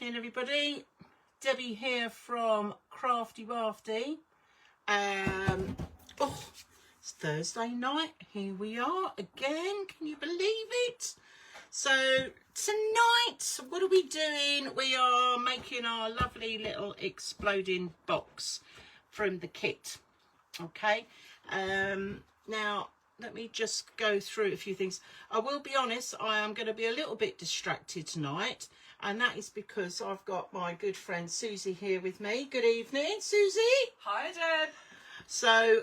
evening, everybody. Debbie here from Craftywafty. Oh, it's Thursday night. Here we are again. Can you believe it? So tonight, what are we doing? We are making our lovely little exploding box from the kit. Okay. Now, let me just go through a few things. I will be honest, I am going to be a little bit distracted tonight, and that is because I've got my good friend Susie here with me. Good evening, Susie. Hi, Deb. So,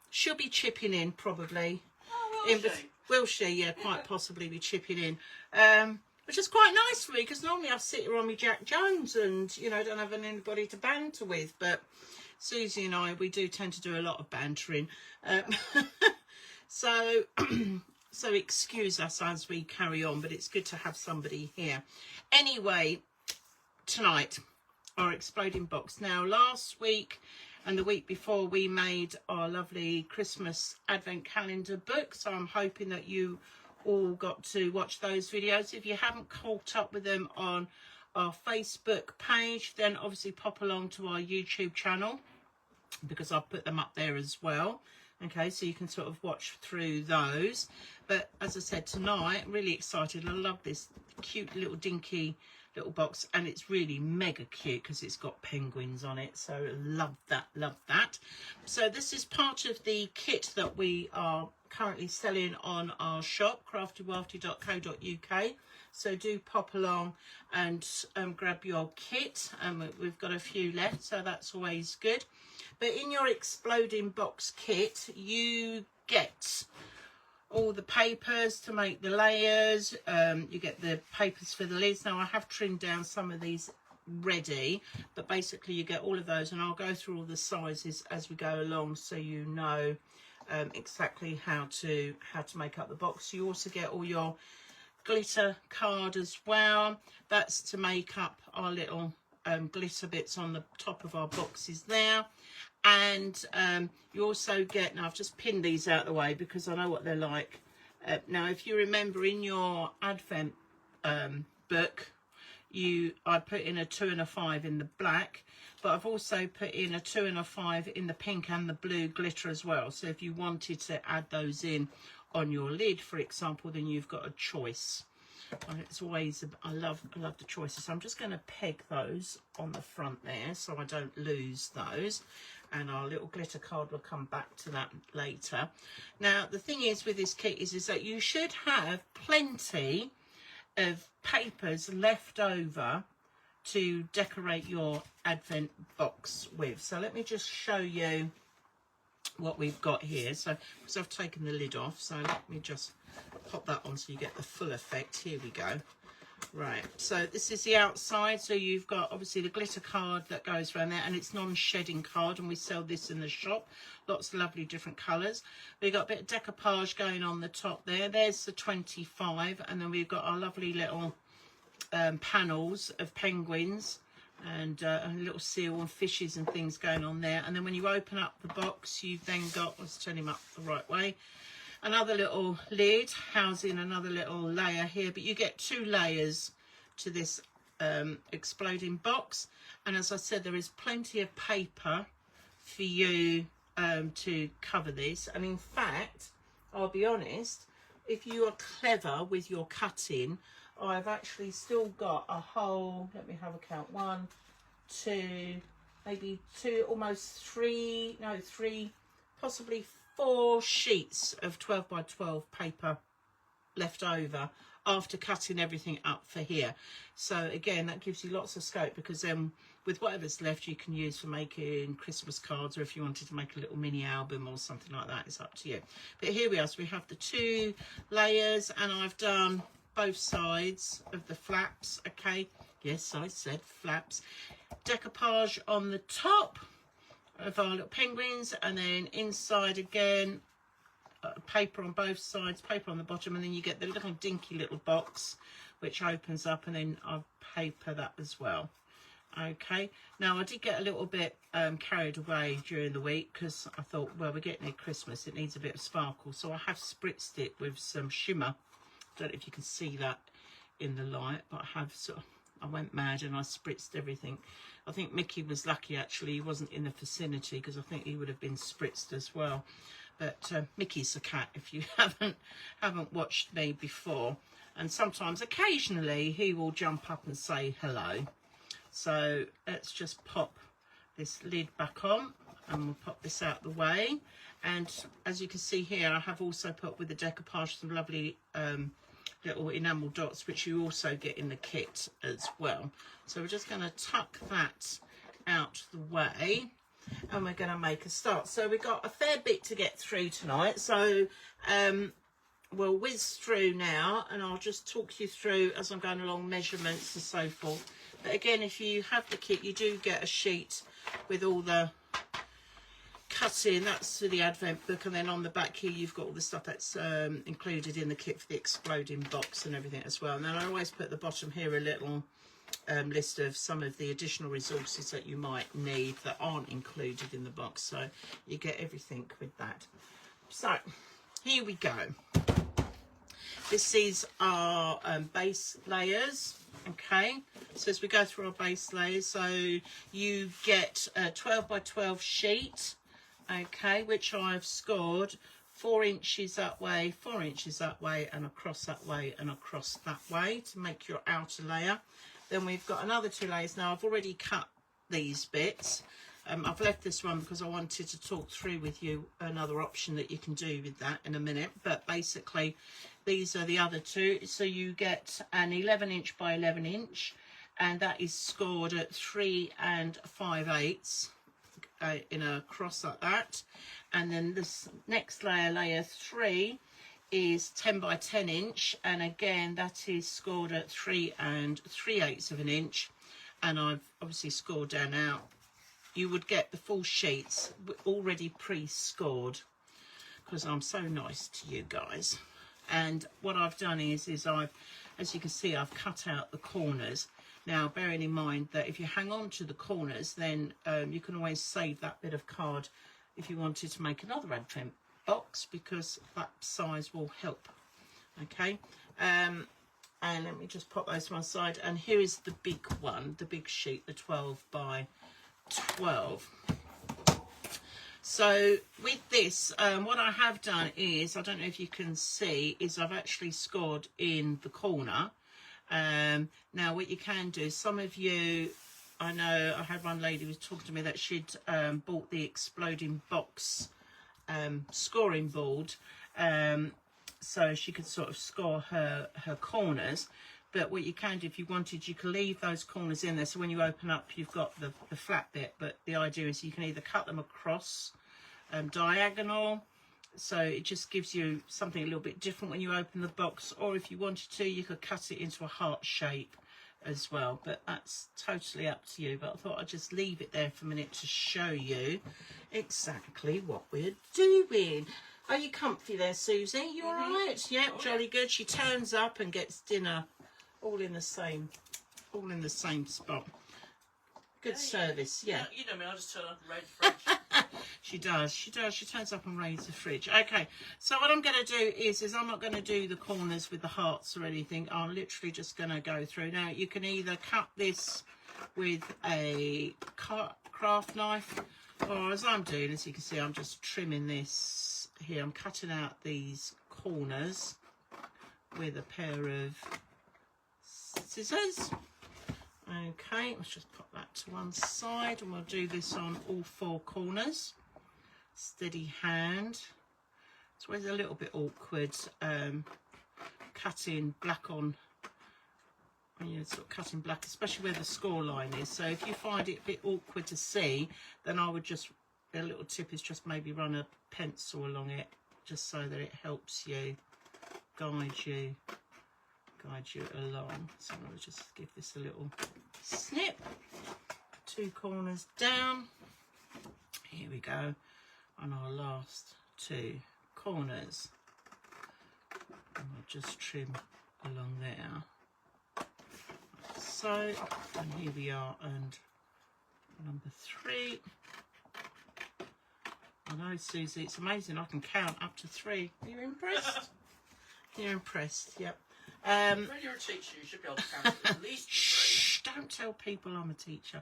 she'll be chipping in probably. Oh, will she? Will she? Yeah, quite possibly be chipping in. Which is quite nice for me, because normally I sit here on my Jack Jones and, you know, don't have anybody to banter with, but Susie and I, we do tend to do a lot of bantering. So excuse us as we carry on, but it's good to have somebody here. Anyway, tonight, our exploding box. Now, last week and the week before, we made our lovely Christmas advent calendar book. So I'm hoping that you all got to watch those videos. If you haven't caught up with them on our Facebook page, then obviously pop along to our YouTube channel, because I've put them up there as well. Okay, so you can sort of watch through those. But as I said, tonight, really excited. I love this cute little dinky little box, and it's really mega cute because it's got penguins on it. So love that, love that. So this is part of the kit that we are currently selling on our shop, craftywafty.co.uk. So do pop along and grab your kit. We've got a few left, so that's always good. But in your exploding box kit, you get all the papers to make the layers. You get the papers for the lids. Now, I have trimmed down some of these ready, but basically you get all of those, and I'll go through all the sizes as we go along, so you know exactly how to make up the box. You also get all your glitter card as well. That's to make up our little glitter bits on the top of our boxes there. And you also get, now I've just pinned these out of the way because I know what they're like. Now, if you remember in your advent book, I put in a 2 and a 5 in the black, but I've also put in a 2 and a 5 in the pink and the blue glitter as well. So if you wanted to add those in on your lid, for example, then you've got a choice. And it's always, I love the choices. So I'm just going to peg those on the front there so I don't lose those. And our little glitter card, will come back to that later. Now, the thing is with this kit is that you should have plenty of papers left over to decorate your advent box with. So let me just show you what we've got here. So, because I've taken the lid off, so let me just pop that on so you get the full effect. Here we go. Right, so this is the outside. So you've got obviously the glitter card that goes around there, and it's non-shedding card, and we sell this in the shop. Lots of lovely different colours. We've got a bit of decoupage going on the top there. There's the 25, and then we've got our lovely little panels of penguins and a little seal and fishes and things going on there. And then when you open up the box, you've then got, let's turn him up the right way, another little lid housing another little layer here. But you get 2 layers to this exploding box, and as I said, there is plenty of paper for you to cover this. And in fact, I'll be honest, if you are clever with your cutting, I've actually still got a whole, let me have a count, 1, 2, maybe 2, almost 3, no 3, possibly 4 sheets of 12 by 12 paper left over after cutting everything up for here. So again, that gives you lots of scope, because then with whatever's left you can use for making Christmas cards, or if you wanted to make a little mini album or something like that, it's up to you. But here we are. So we have the 2 layers, and I've done both sides of the flaps. Okay, yes, I said flaps. Decoupage on the top of our little penguins, and then inside again paper on both sides, paper on the bottom, and then you get the little dinky little box which opens up, and then I've paper that as well. Okay, now I did get a little bit carried away during the week, because I thought, well, we're getting near Christmas, it needs a bit of sparkle, so I have spritzed it with some shimmer. Don't know if you can see that in the light, but I have sort of I went mad and I spritzed everything. I think Mickey was lucky actually, he wasn't in the vicinity, because I think he would have been spritzed as well. But Mickey's the cat, if you haven't watched me before. And sometimes, occasionally, he will jump up and say hello. So let's just pop this lid back on, and we'll pop this out the way. And as you can see here, I have also put with the decoupage some lovely little enamel dots, which you also get in the kit as well. So we're just going to tuck that out the way, and we're going to make a start. So we've got a fair bit to get through tonight, so we'll whiz through now, and I'll just talk you through as I'm going along measurements and so forth. But again, if you have the kit, you do get a sheet with all the cutting. That's for the advent book, and then on the back here you've got all the stuff that's included in the kit for the exploding box and everything as well. And then I always put at the bottom here a little list of some of the additional resources that you might need that aren't included in the box, so you get everything with that. So here we go. This is our base layers. Okay, so as we go through our base layers, so you get a 12 by 12 sheet, okay, which I've scored 4 inches that way, 4 inches that way, and across that way and across that way to make your outer layer. Then we've got another 2 layers. Now I've already cut these bits. I've left this one because I wanted to talk through with you another option that you can do with that in a minute. But basically, these are the other 2. So you get an 11 inch by 11 inch, and that is scored at 3 5/8 in a cross like that. And then this next layer, layer 3, is 10 by 10 inch, and again that is scored at 3 3/8 of an inch. And I've obviously scored down out. You would get the full sheets already pre-scored, because I'm so nice to you guys. And what I've done is I've, as you can see, I've cut out the corners. Now, bearing in mind that if you hang on to the corners, then you can always save that bit of card if you wanted to make another advent box, because that size will help. Okay, and let me just pop those to one side. And here is the big one, the big sheet, the 12 by 12. So with this, what I have done is, I don't know if you can see, is I've actually scored in the corner. Now what you can do, some of you, I know I had one lady who was talking to me that she'd bought the exploding box scoring board, so she could sort of score her corners. But what you can do, if you wanted, you can leave those corners in there, so when you open up you've got the flat bit. But the idea is you can either cut them across diagonal, so it just gives you something a little bit different when you open the box, or if you wanted to, you could cut it into a heart shape as well. But that's totally up to you. But I thought I'd just leave it there for a minute to show you exactly what we're doing. Are you comfy there, Susie? You all right? Yep, Oh, jolly good. She turns up and gets dinner all in the same spot. Good service, yeah. You know me, I just turn up and raid the fridge. She does. She turns up and raids the fridge. Okay, so what I'm going to do is I'm not going to do the corners with the hearts or anything. I'm literally just going to go through. Now, you can either cut this with a craft knife, or as I'm doing, as you can see, I'm just trimming this here. I'm cutting out these corners with a pair of scissors. Okay, let's just pop that to one side, and we'll do this on all 4 corners. Steady hand. It's always a little bit awkward cutting black on, when you're sort of cutting black, especially where the score line is. So if you find it a bit awkward to see, then I would just, a little tip is just maybe run a pencil along it, just so that it helps you, guide you along. So I'll just give this a little snip. 2 corners down. Here we go. On our last 2 corners. And I'll just trim along there. Like so. And here we are, and number 3. I know, Susie, it's amazing I can count up to 3. Are you impressed? You're impressed, yep. When you're a teacher, you should be able to count at least 3. don't tell people I'm a teacher.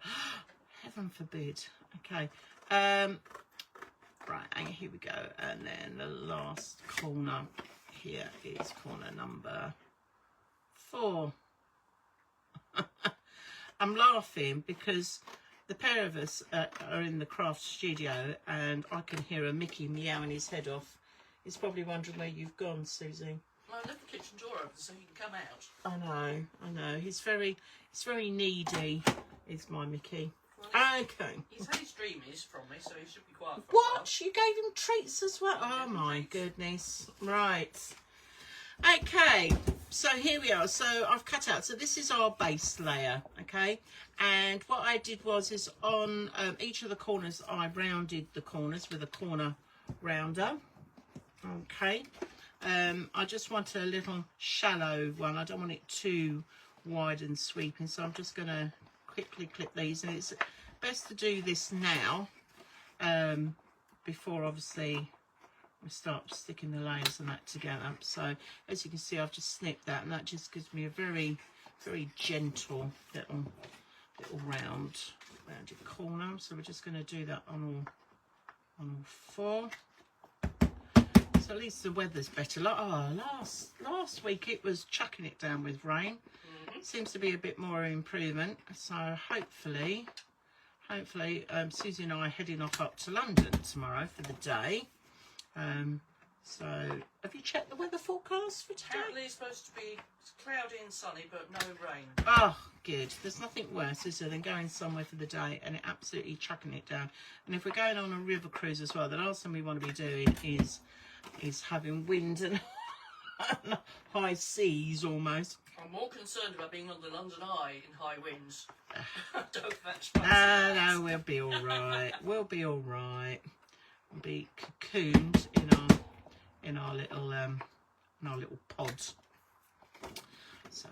Heaven forbid. Okay. Right, and here we go. And then the last corner here is corner number 4. I'm laughing because the pair of us are in the craft studio and I can hear a Mickey meowing his head off. He's probably wondering where you've gone, Susie. Well, I left the kitchen door open so he can come out. I know. He's very needy, is my Mickey. Well, Okay. He's had his dreamies from me, so he should be quiet for a while. What? You gave him treats as well? Oh my goodness. Right. Okay. So here we are. So I've cut out. So this is our base layer. Okay. And what I did is on each of the corners, I rounded the corners with a corner rounder. Okay. I just want a little shallow one. I don't want it too wide and sweeping. So I'm just going to quickly clip these. And it's best to do this now before obviously we start sticking the layers and that together. So as you can see, I've just snipped that, and that just gives me a very gentle little rounded corner. So we're just going to do that on all 4. So at least the weather's better. Last week it was chucking it down with rain. Seems to be a bit more improvement. So hopefully Susie and I are heading off up to London tomorrow for the day. So have you checked the weather forecast for today? Apparently it's supposed to be cloudy and sunny, but no rain. Oh, good. There's nothing worse, is there, than going somewhere for the day and it absolutely chucking it down. And if we're going on a river cruise as well, the last thing we want to be doing is having wind and high seas almost. I'm more concerned about being on the London Eye in high winds. Don't catch fire. No, we'll be all right. We'll be all right. We'll be cocooned in our little pods. So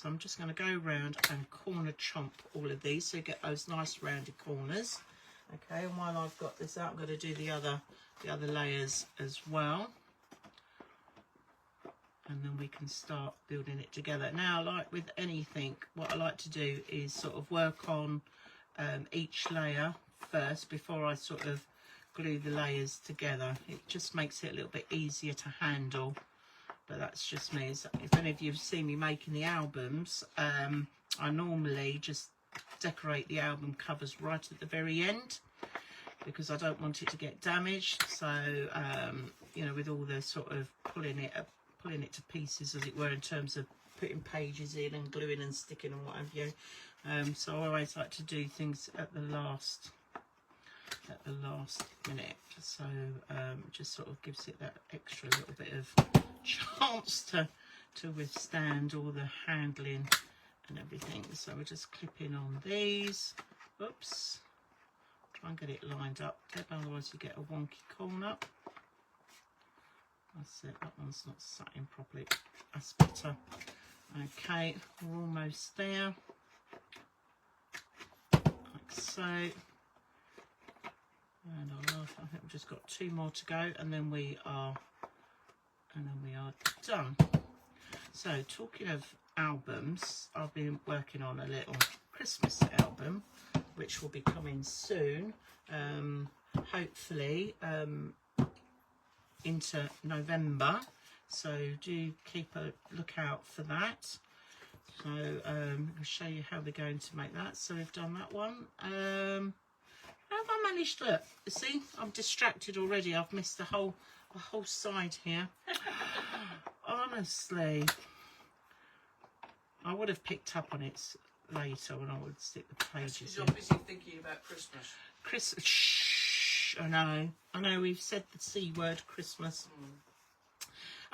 I'm just going to go around and corner chomp all of these so you get those nice rounded corners. Okay, and while I've got this out, I'm going to do the other layers as well. And then we can start building it together. Now, like with anything, what I like to do is sort of work on each layer first before I sort of glue the layers together. It just makes it a little bit easier to handle. But that's just me. So if any of you have seen me making the albums, I normally just decorate the album covers right at the very end because I don't want it to get damaged. So, you know, with all the sort of pulling it to pieces, as it were, in terms of putting pages in and gluing and sticking and what have you. So I always like to do things at the last minute. So just sort of gives it that extra little bit of chance to withstand all the handling and everything. So we're just clipping on these. Oops. Try and get it lined up, otherwise you get a wonky corner. That's it, that one's not sat in properly. That's better. Okay, we're almost there. Like so. And I think we've just got 2 more to go, and then we are done. So talking of albums, I've been working on a little Christmas album, which will be coming soon. Hopefully. Into November, so do keep a lookout for that. So I'll show you how we're going to make that. So we've done that one. How have I managed to look? See, I'm distracted already. I've missed a whole side here. Honestly, I would have picked up on it later when I would stick the pages in. You're busy thinking about Christmas. Shh, I know we've said the C word, Christmas.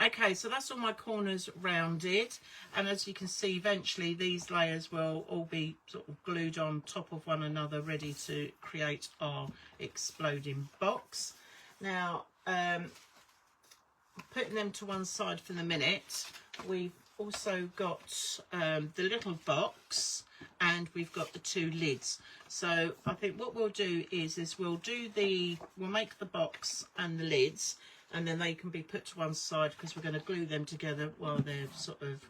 Okay, so that's all my corners rounded, and as you can see, eventually these layers will all be sort of glued on top of one another, ready to create our exploding box. Now, putting them to one side for the minute, we've also got the little box, and we've got the 2 lids. So I think what we'll do is we'll make the box and the lids, and then they can be put to one side because we're going to glue them together while they're sort of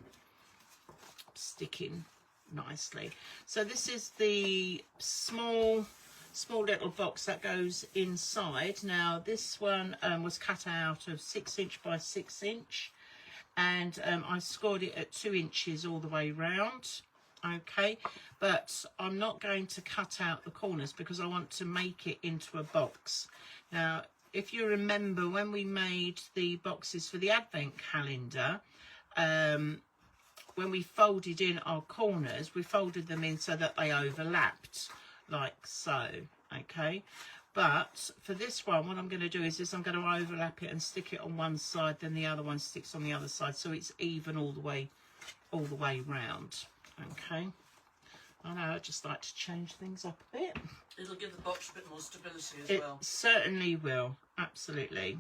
sticking nicely. So this is the small little box that goes inside. Now this one was cut out of 6" by 6", and I scored it at 2 inches all the way round. Okay, but I'm not going to cut out the corners because I want to make it into a box. Now if you remember, when we made the boxes for the advent calendar, when we folded in our corners, we folded them in so that they overlapped, like so. Okay, but for this one, what I'm going to do is I'm going to overlap it and stick it on one side, then the other one sticks on the other side, so it's even all the way round. Okay, I know I just like to change things up a bit. It'll give the box a bit more stability as well. It certainly will, absolutely.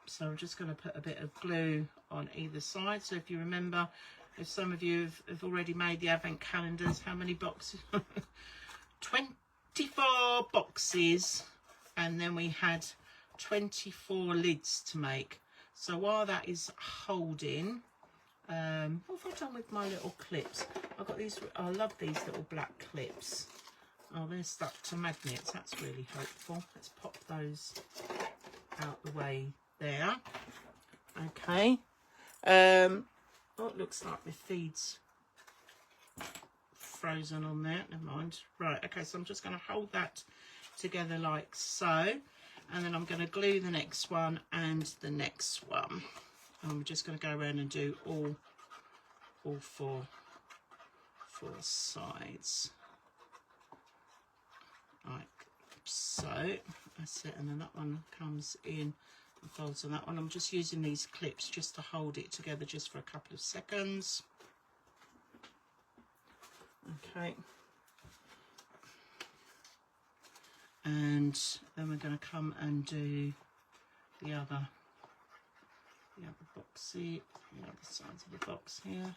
So I'm just going to put a bit of glue on either side. So if you remember, if some of you have already made the advent calendars, how many boxes? 24 boxes, and then we had 24 lids to make. So while that is holding, what have I done with my little clips? I've got these, I love these little black clips. Oh, they're stuck to magnets. That's really helpful. Let's pop those out the way there. Okay. Oh, it looks like my feed's frozen on there. Never mind. Right, okay, so I'm just going to hold that together like so, and then I'm going to glue the next one and the next one, and we're just going to go around and do all four sides like so. That's it, and then that one comes in and folds on that one. I'm just using these clips just to hold it together just for a couple of seconds. Okay, and then we're going to come and do the other boxy, the other sides of the box here.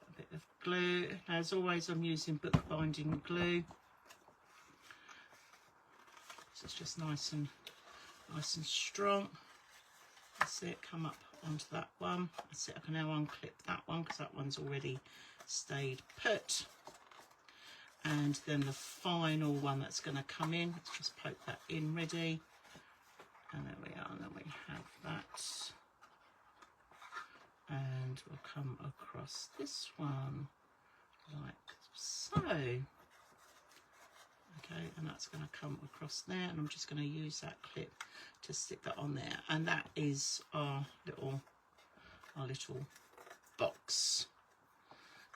A bit of glue. Now, as always, I'm using bookbinding glue. So it's just nice and strong. That's it. Come up onto that one. That's it. I can now unclip that one because that one's already stayed put. And then the final one that's going to come in, let's just poke that in ready. And there we are, and then we have that. And we'll come across this one like so. Okay, and that's going to come across there, and I'm just going to use that clip to stick that on there. And that is our little box.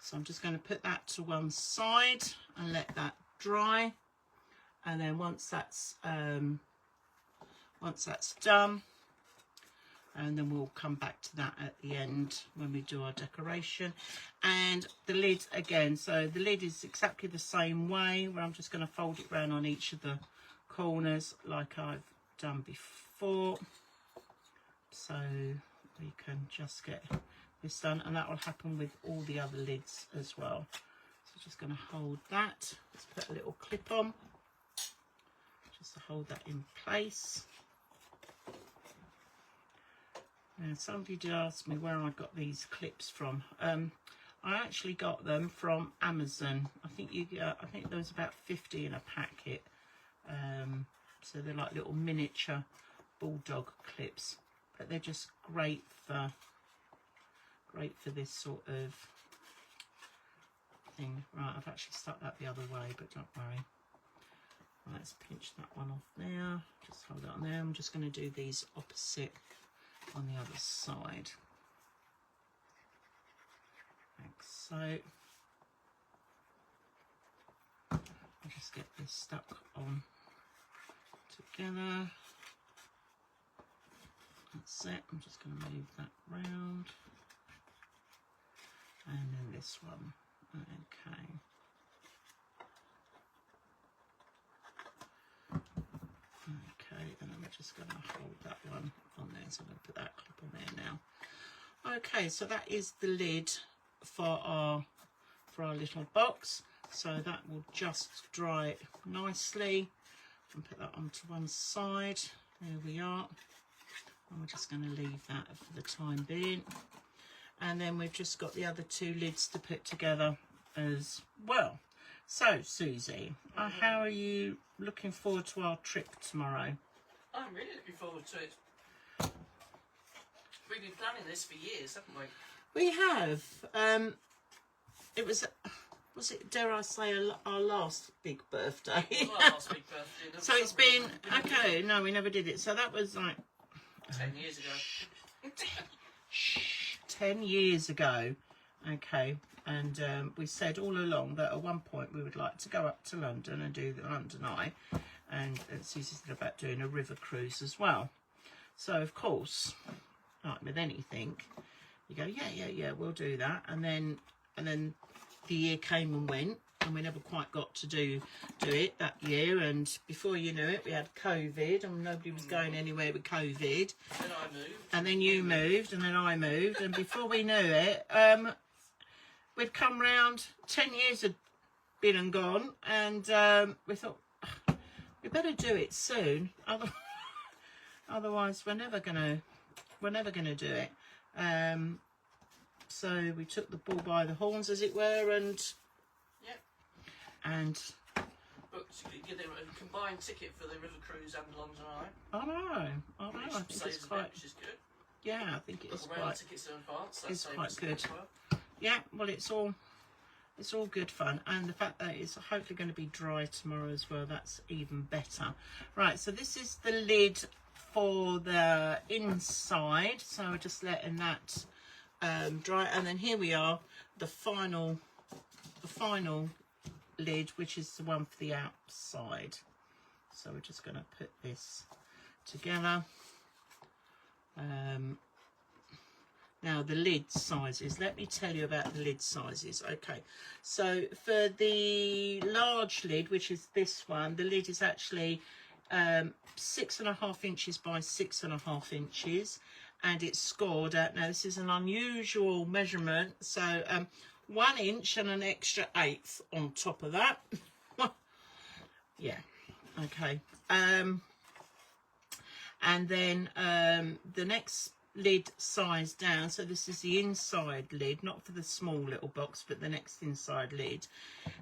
So I'm just going to put that to one side and let that dry, and then once that's done, and then we'll come back to that at the end when we do our decoration. And the lid again, so the lid is exactly the same way, where I'm just going to fold it round on each of the corners like I've done before, so we can just get this done, and that will happen with all the other lids as well. So just going to hold that. Let's put a little clip on just to hold that in place. Now, somebody did ask me where I got these clips from. I actually got them from Amazon. I think there was about 50 in a packet. So they're like little miniature bulldog clips, but they're just great for this sort of thing. Right, I've actually stuck that the other way, but don't worry. Let's pinch that one off there. Just hold it on there. I'm just going to do these opposite on the other side, like so. I'll just get this stuck on together. That's it. I'm just going to move that round, and then this one. Okay. Okay, and I'm just going to hold that one on there, so I'm going to put that clip on there now. Okay, so that is the lid for our little box. So that will just dry nicely, and put that onto one side. There we are. And we're just going to leave that for the time being. And then we've just got the other 2 lids to put together as well. So, Susie, how are you looking forward to our trip tomorrow? I'm really looking forward to it. We've been planning this for years, haven't we? We have. It was it, dare I say, our last big birthday? Well, last big birthday. So it's been, okay, no, we never did it. So that was like 10 years ago. 10 years ago. Okay. And we said all along that at one point we would like to go up to London and do the London Eye. And Susie said about doing a river cruise as well. So, of course, like with anything, you go, yeah, we'll do that. And then the year came and went, and we never quite got to do it that year. And before you knew it, we had COVID, and nobody was going anywhere with COVID. Then I moved. And then you moved, and then I moved. And before we knew it, we'd come round, 10 years had been and gone, and we thought, we better do it soon, otherwise we're never gonna do it. So we took the bull by the horns, as it were, and booked, you get a combined ticket for the river cruise and London Eye. I know. I think it's quite. Which is good. Yeah, I think it's quite. Tickets in advance. It's quite good. Yeah, well, it's all good fun, and the fact that it's hopefully going to be dry tomorrow as well, that's even better. Right, so this is the lid for the inside, so we're just letting that dry, and then here we are, the final lid, which is the one for the outside. So we're just going to put this together. Now the lid sizes, let me tell you about the lid sizes. Okay, so for the large lid, which is this one, the lid is actually 6.5 inches by 6.5 inches, and it's scored at, now this is an unusual measurement, so 1 inch and an extra 1/8 on top of that. Yeah, okay. And then the next lid size down, so this is the inside lid, not for the small little box, but the next inside lid.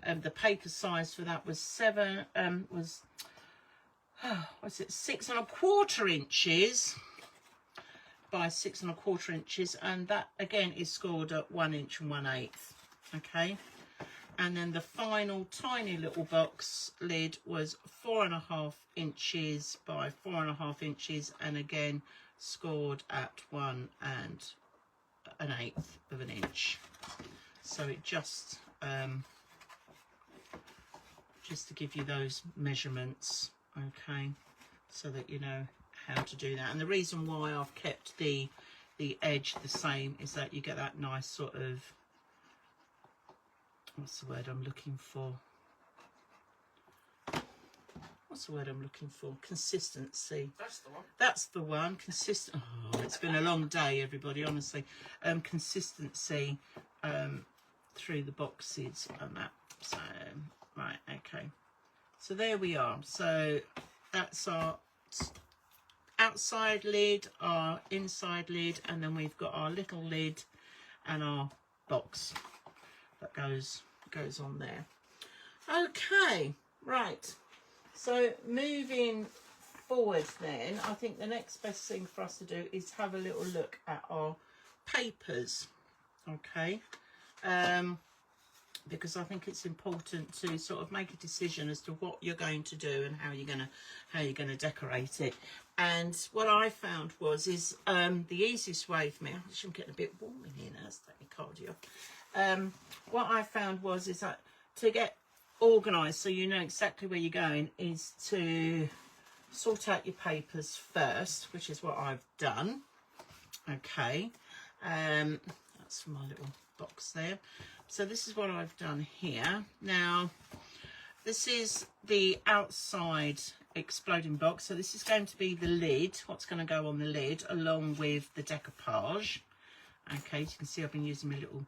The paper size for that was 6.25 inches by 6.25 inches, and that again is scored at 1 inch and 1/8. Okay, and then the final tiny little box lid was 4.5 inches by 4.5 inches, and again scored at 1 1/8 of an inch. So it just to give you those measurements, okay, so that you know how to do that. And the reason why I've kept the edge the same is that you get that nice sort of, what's the word I'm looking for? Consistency. That's the one. That's the one. Consistent. Oh, it's been a long day, everybody, honestly. Consistency through the boxes and that. So, right, okay. So there we are. So that's our outside lid, our inside lid, and then we've got our little lid and our box that goes on there. Okay, right. So moving forward then, I think the next best thing for us to do is have a little look at our papers, okay? Because I think it's important to sort of make a decision as to what you're going to do and how you're gonna decorate it. And what I found is the easiest way for me, I'm getting a bit warm in here now, let's take my cardio off. What I found is that to get organised so you know exactly where you're going is to sort out your papers first, which is what I've done. Okay, that's my little box there. So this is what I've done here. Now this is the outside exploding box, so this is going to be the lid, what's going to go on the lid, along with the decoupage. Okay, as you can see, I've been using my little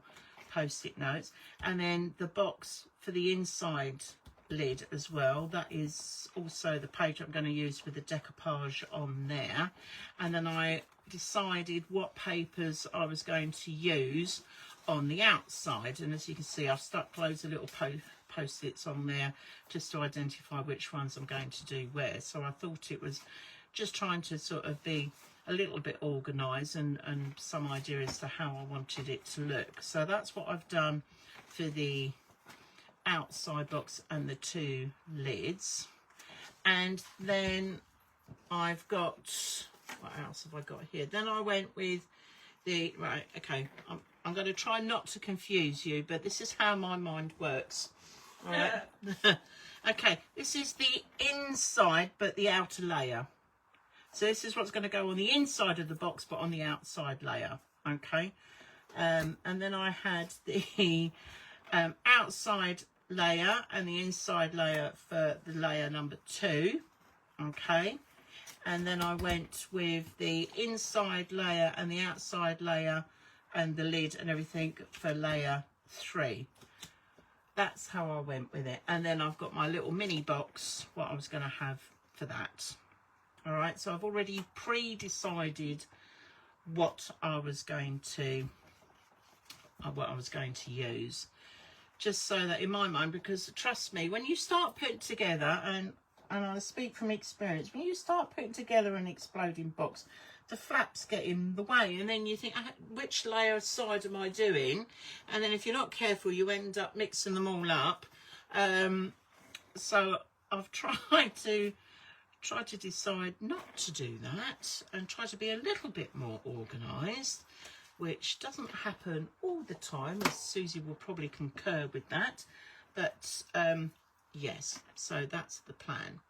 post-it notes, and then the box for the inside lid as well, that is also the page I'm going to use with the decoupage on there. And then I decided what papers I was going to use on the outside, and as you can see, I've stuck loads of little post-its on there just to identify which ones I'm going to do where. So I thought it was just trying to sort of be a little bit organised and some idea as to how I wanted it to look. So that's what I've done for the outside box and the 2 lids. And then I've got, what else have I got here? Then I went with the, right, okay, I'm going to try not to confuse you, but this is how my mind works. All right. Okay, this is the inside but the outer layer. So this is what's going to go on the inside of the box but on the outside layer. Okay, and then I had the outside layer and the inside layer for the layer number 2. Okay, and then I went with the inside layer and the outside layer and the lid and everything for layer 3. That's how I went with it. And then I've got my little mini box, what I was going to have for that. All right, so I've already pre-decided what I was going to use, just so that in my mind, because trust me, when you start putting together, and I speak from experience, when you start putting together an exploding box, the flaps get in the way, and then you think, which layer side am I doing? And then if you're not careful, you end up mixing them all up. So I've tried to decide not to do that and try to be a little bit more organised, which doesn't happen all the time, as Susie will probably concur with that. But yes, so that's the plan.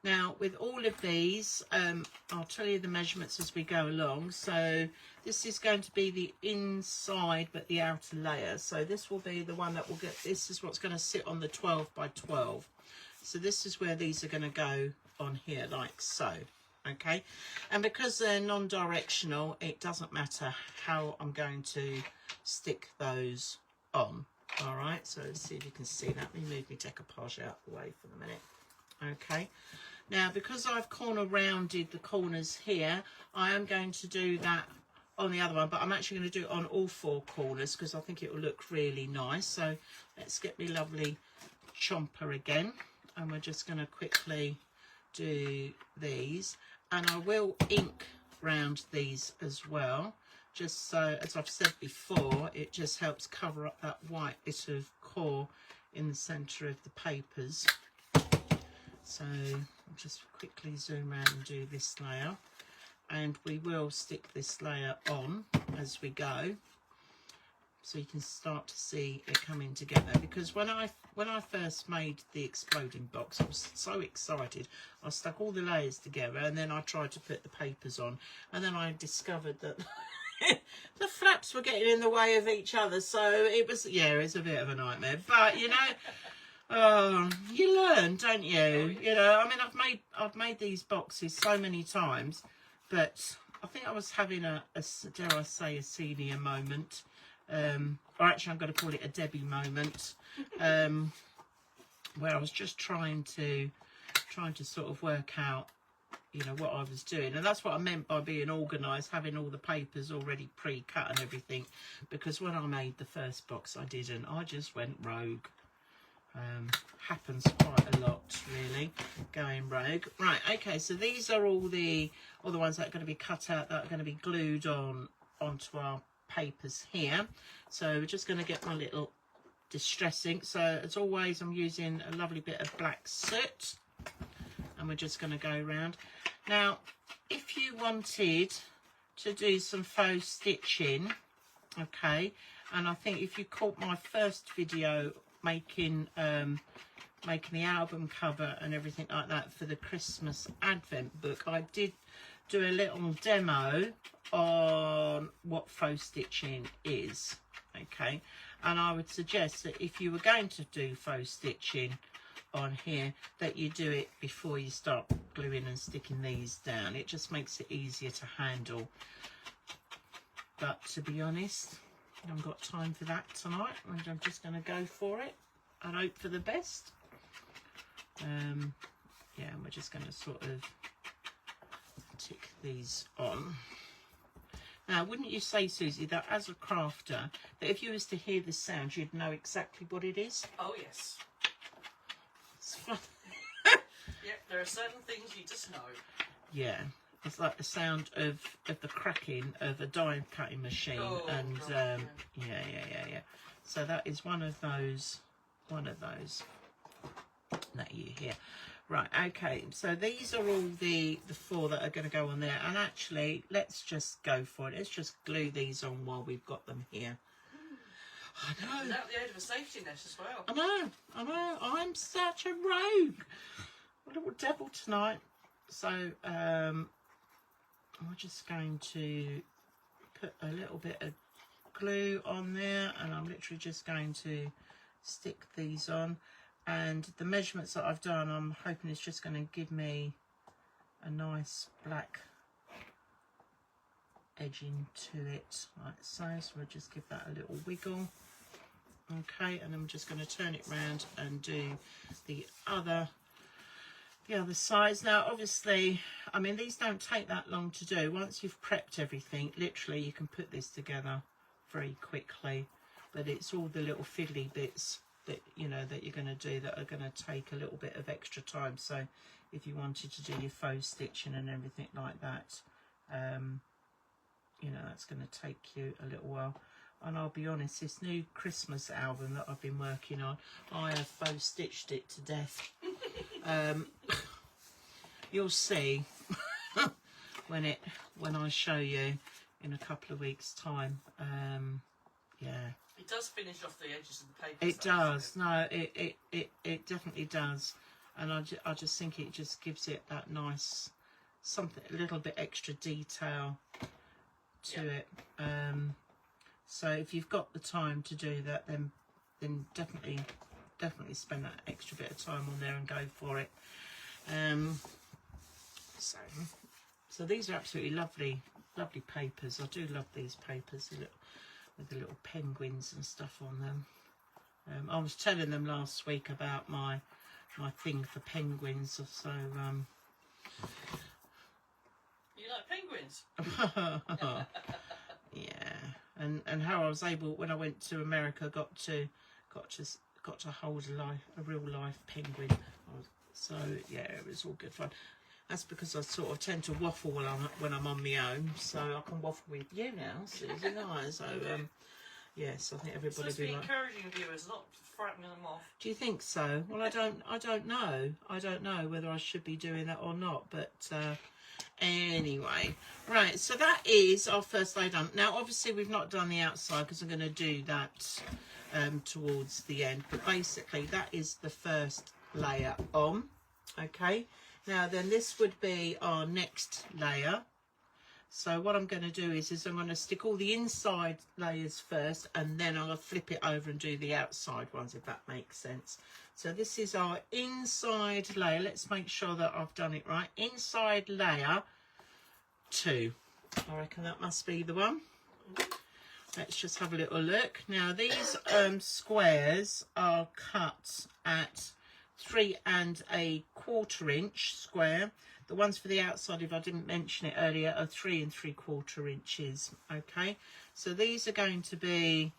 Now, with all of these, I'll tell you the measurements as we go along. So this is going to be the inside, but the outer layer. So this will be the one that will get, this is what's going to sit on the 12 by 12. So this is where these are going to go on here, like so. Okay. And because they're non-directional, it doesn't matter how I'm going to stick those on. All right. So let's see if you can see that. Let me move my decoupage out the way for a minute. Okay. Now, because I've corner rounded the corners here, I am going to do that on the other one, but I'm actually going to do it on all 4 corners because I think it will look really nice. So let's get me lovely chomper again, and we're just going to quickly do these, and I will ink round these as well, just so, as I've said before, it just helps cover up that white bit of core in the centre of the papers. So I'll just quickly zoom around and do this layer, and we will stick this layer on as we go, so you can start to see it coming together. Because when I first made the exploding box, I was so excited. I stuck all the layers together, and then I tried to put the papers on, and then I discovered that the flaps were getting in the way of each other. So it was, yeah, it's a bit of a nightmare. But you know, you learn, don't you? You know, I mean, I've made these boxes so many times, but I think I was having a dare I say, a senior moment. Or actually, I'm going to call it a Debbie moment, where I was just trying to sort of work out, you know, what I was doing. And that's what I meant by being organised, having all the papers already pre-cut and everything. Because when I made the first box, I didn't. I just went rogue. Happens quite a lot, really, going rogue. Right, okay, so these are all the ones that are going to be cut out, that are going to be glued onto our papers here. So we're just going to get my little distress ink. So as always, I'm using a lovely bit of black soot, and we're just going to go around. Now, if you wanted to do some faux stitching, okay, and I think if you caught my first video making the album cover and everything like that for the Christmas Advent book, I did do a little demo on what faux stitching is, okay, and I would suggest that if you were going to do faux stitching on here, that you do it before you start gluing and sticking these down. It just makes it easier to handle. But to be honest, I haven't got time for that tonight, and I'm just going to go for it and hope for the best. Yeah, and we're just going to sort of tick these on. Now, wouldn't you say, Susie, that as a crafter, that if you was to hear the sound, you'd know exactly what it is? Oh, yes. It's fun. Yep, there are certain things you just know. Yeah, it's like the sound of the cracking of a die cutting machine, and God, yeah. So that is one of those that you hear. Right, okay. So these are all the 4 that are going to go on there, and actually, let's just go for it. Let's just glue these on while we've got them here. I know. Without the aid of a safety net as well. I know. I'm such a rogue. A little devil tonight. So, I'm just going to put a little bit of glue on there, and I'm literally just going to stick these on. And the measurements that I've done, I'm hoping it's just going to give me a nice black edging to it, like so. So we'll just give that a little wiggle. Okay, and I'm just going to turn it round and do the other sides. Now, obviously, I mean, these don't take that long to do. Once you've prepped everything, literally, you can put this together very quickly. But it's all the little fiddly bits that, you know, that you're going to do that are going to take a little bit of extra time. So if you wanted to do your faux stitching and everything like that, you know, that's going to take you a little while. And I'll be honest, this new Christmas album that I've been working on, I have faux stitched it to death. You'll see when I show you in a couple of weeks' time. Yeah. It does finish off the edges of the paper. It does. No, it definitely does. And I just think it just gives it that nice something, a little bit extra detail to it. So if you've got the time to do that, then definitely spend that extra bit of time on there and go for it. So these are absolutely lovely papers. I do love these papers with the little penguins and stuff on them. I was telling them last week about my thing for penguins. So you like penguins? Yeah, and how I was able, when I went to America, got to hold a real life penguin. So yeah, it was all good fun. That's because I sort of tend to waffle when I'm on my own, so I can waffle with you now, Susie. So yes, I think everybody it's supposed to be encouraging viewers, not frightening them off. Do you think so? Well, I don't know. I don't know whether I should be doing that or not, but anyway, right. So that is our first layer done. Now, obviously, we've not done the outside because I'm going to do that towards the end. But basically, that is the first layer on. Okay. Now, then this would be our next layer. So what I'm going to do is I'm going to stick all the inside layers first, and then I'm going to flip it over and do the outside ones, if that makes sense. So this is our inside layer. Let's make sure that I've done it right. Inside layer 2. I reckon that must be the one. Let's just have a little look. Now these squares are cut at 3 1/4 inch square. The ones for the outside, if I didn't mention it earlier, are 3 3/4 inches. Okay, so these are going to be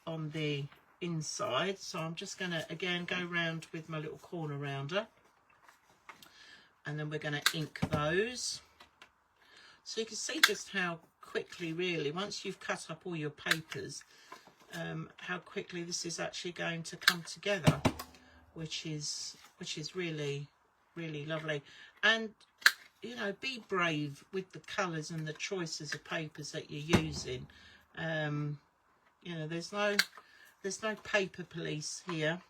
on the inside. So I'm just going to again go round with my little corner rounder, and then we're going to ink those. So you can see just how quickly, really, once you've cut up all your papers, how quickly this is actually going to come together, which is really, really lovely. And you know, be brave with the colours and the choices of papers that you're using. You know, there's no paper police here.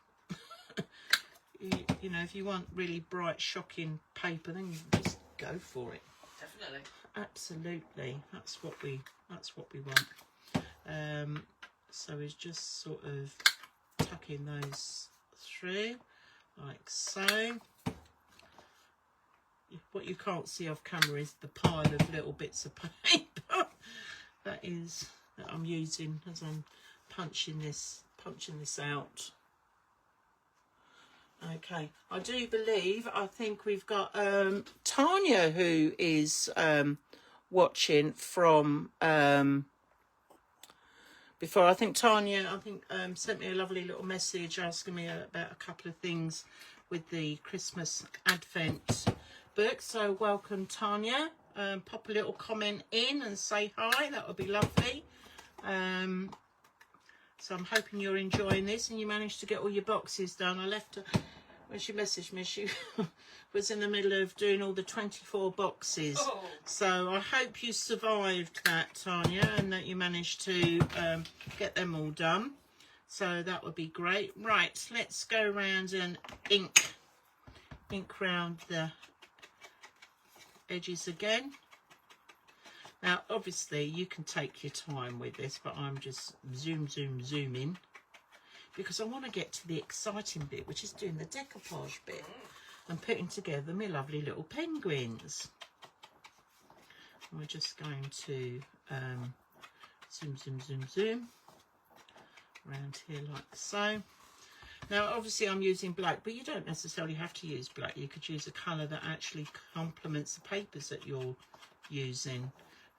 you know, if you want really bright, shocking paper, then you just go for it. Definitely. Absolutely, that's what we want. So it's just sort of tucking those through like so. What you can't see off camera is the pile of little bits of paper that I'm using as I'm punching this out. Okay, I do believe, I think we've got Tanya who is watching from before. I think Tanya, sent me a lovely little message asking me about a couple of things with the Christmas Advent book. So welcome, Tanya. Pop a little comment in and say hi. That would be lovely. So I'm hoping you're enjoying this and you managed to get all your boxes done. I left her, when she messaged me, she was in the middle of doing all the 24 boxes. Oh. So I hope you survived that, Tanya, and that you managed to get them all done. So that would be great. Right, let's go around and ink round the edges again. Now, obviously, you can take your time with this, but I'm just zooming, because I want to get to the exciting bit, which is doing the decoupage bit and putting together my lovely little penguins. We're just going to zoom around here like so. Now, obviously, I'm using black, but you don't necessarily have to use black. You could use a colour that actually complements the papers that you're using.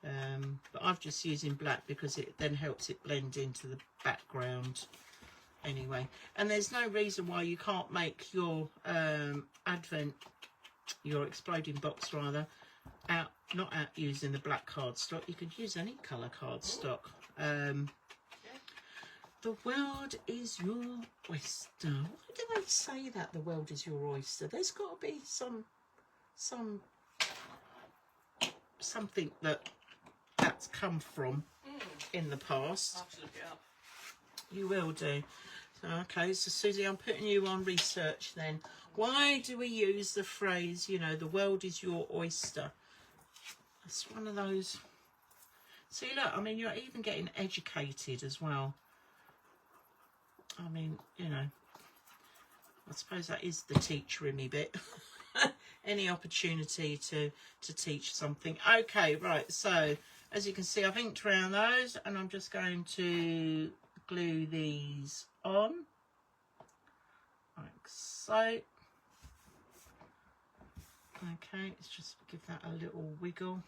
But I'm just using black because it then helps it blend into the background anyway. And there's no reason why you can't make your your exploding box rather, not out using the black cardstock. You could use any colour cardstock. The world is your oyster. Why do they say that, the world is your oyster? There's got to be something that's come from in the past. Absolutely, yeah. You will do. So, okay, so Susie, I'm putting you on research then. Why do we use the phrase, you know, the world is your oyster? It's one of those. See, look, I mean, you're even getting educated as well. I mean, you know, I suppose that is the teacher in me bit. Any opportunity to teach something. Okay, right, so as you can see, I've inked around those and I'm just going to glue these on like so. Okay, let's just give that a little wiggle.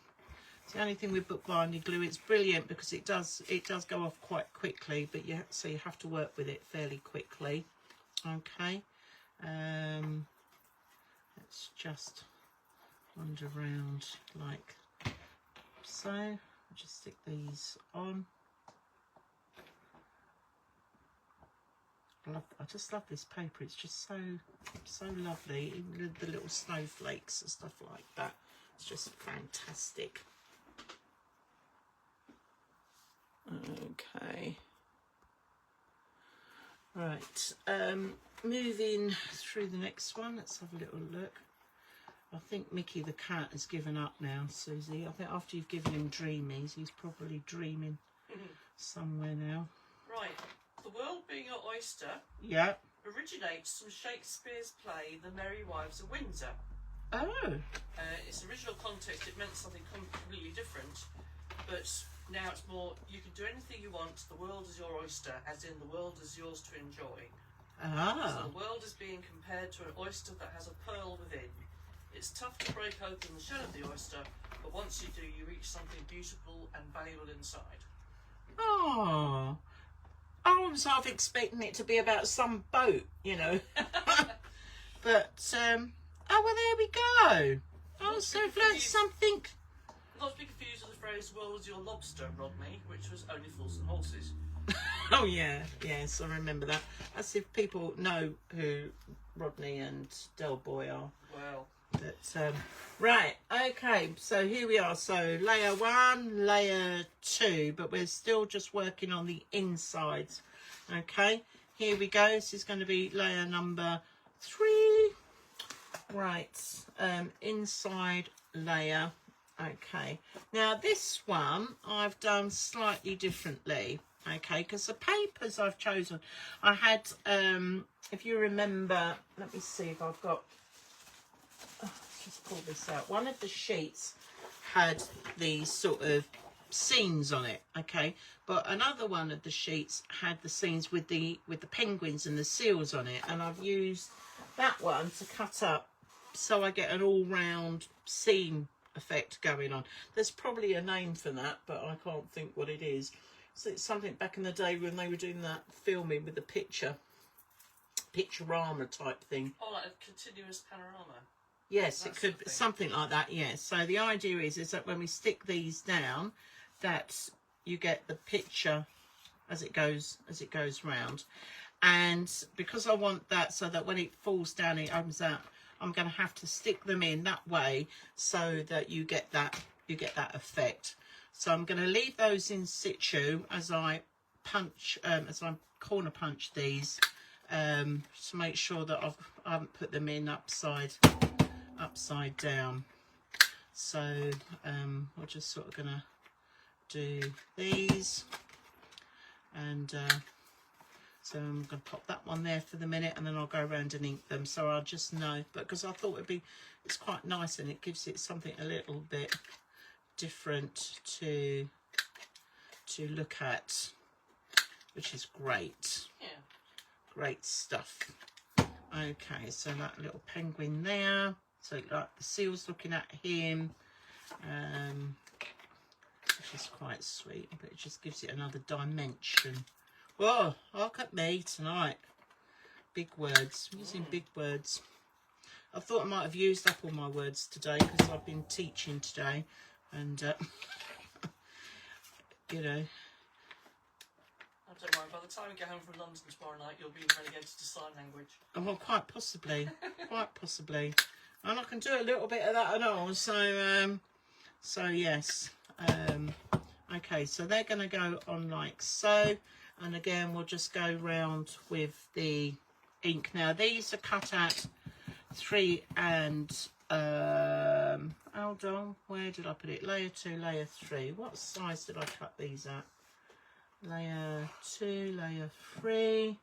It's the only thing with bookbinding glue, it's brilliant because it does go off quite quickly, but so you have to work with it fairly quickly. Okay, let's just wander around like so. I'll just stick these on. I just love this paper. It's just so lovely. Even the little snowflakes and stuff like that. It's just fantastic. Okay. Right. Moving through the next one. Let's have a little look. I think Mickey the cat has given up now, Susie. I think after you've given him dreamies, he's probably dreaming somewhere now. Right. The world being your oyster, yeah, originates from Shakespeare's play The Merry Wives of Windsor. Oh. Its original context, it meant something completely different, but now it's more, you can do anything you want, the world is your oyster, as in the world is yours to enjoy. Ah. So the world is being compared to an oyster that has a pearl within. It's tough to break open the shell of the oyster, but once you do, you reach something beautiful and valuable inside. Oh. I was half expecting it to be about some boat, you know. But, oh, well, there we go. Oh, so I've learned something. Not to be confused with the phrase, world is your lobster, Rodney, which was only fools and horses. Oh, yeah. Yes, I remember that. As if people know who Rodney and Del Boy are. Well. But, right, okay, so here we are. So layer 1, layer 2, but we're still just working on the insides. Okay, here we go. This is going to be layer number 3. Right, inside layer. Okay, now this one I've done slightly differently. Okay, because the papers I've chosen, I had, if you remember, let me see if I've got, let's just pull this out. One of the sheets had these sort of scenes on it, okay, but another one of the sheets had the scenes with the penguins and the seals on it, and I've used that one to cut up so I get an all-round scene effect going on. There's probably a name for that, but I can't think what it is. So it's something back in the day when they were doing that filming with the picturama type thing. Oh, like a continuous panorama. Yes, That it could be something like that. Yes. So the idea is that when we stick these down, that you get the picture as it goes round. And because I want that so that when it falls down, it opens out, I'm going to have to stick them in that way so that you get that effect. So I'm going to leave those in situ as I punch, as I corner punch these, to make sure that I haven't put them in upside down. So we're just sort of going to do these, and so I'm going to pop that one there for the minute, and then I'll go around and ink them. So I'll just know, but because I thought it's quite nice, and it gives it something a little bit different to look at, which is great. Yeah. Great stuff. Okay, so that little penguin there. So like the seal's looking at him, which is quite sweet, but it just gives it another dimension. Whoa, look at me tonight. Big words, using big words. I thought I might have used up all my words today because I've been teaching today, and you know. Oh, don't worry, by the time we get home from London tomorrow night, you'll be relegated to sign language. Well, quite possibly, quite possibly. And I can do a little bit of that and all, so yes. Okay, so they're going to go on like so, and again we'll just go round with the ink. Now these are cut at 3 and hold on, where did I put it? Layer 2, layer 3. What size did I cut these at? Layer 2, layer 3.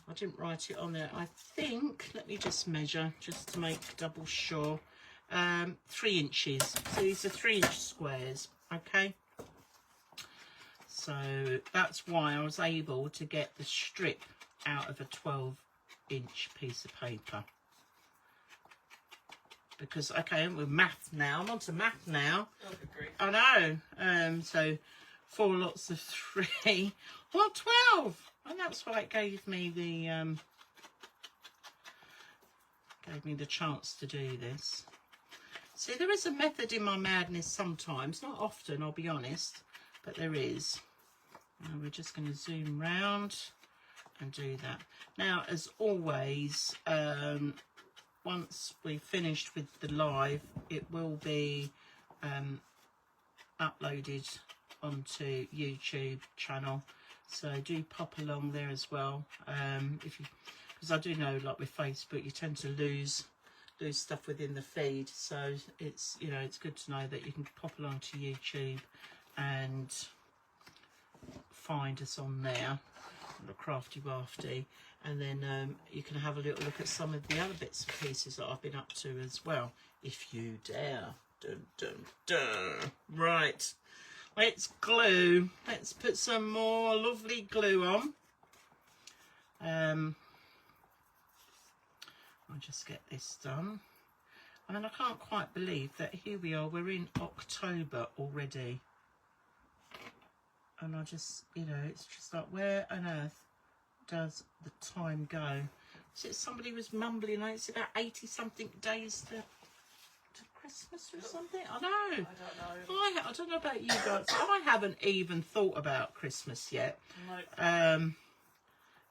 I didn't write it on there. I think, let me just measure just to make double sure. 3 inches. So these are 3-inch squares. Okay. So that's why I was able to get the strip out of a 12-inch piece of paper. Because, okay, with math now. I'm on to math now. Oh, good grief. I know. So 4 lots of 3. Well, 12. And that's why it gave me the chance to do this. See, there is a method in my madness sometimes. Not often, I'll be honest, but there is. And we're just going to zoom round and do that. Now, as always, once we've finished with the live, it will be uploaded onto YouTube channel. So do pop along there as well. Because I do know, like with Facebook, you tend to lose stuff within the feed. So it's, you know, it's good to know that you can pop along to YouTube and find us on there, the Craftywafty, and then you can have a little look at some of the other bits and pieces that I've been up to as well, if you dare. Dun, dun, dun. Right. Let's glue. Let's put some more lovely glue on. I'll just get this done. I mean, I can't quite believe that here we are, we're in October already. And I just, you know, it's just like, where on earth does the time go? So somebody was mumbling, it's about 80-something days to Christmas or something. I know. I don't know about you guys. I haven't even thought about Christmas yet. No.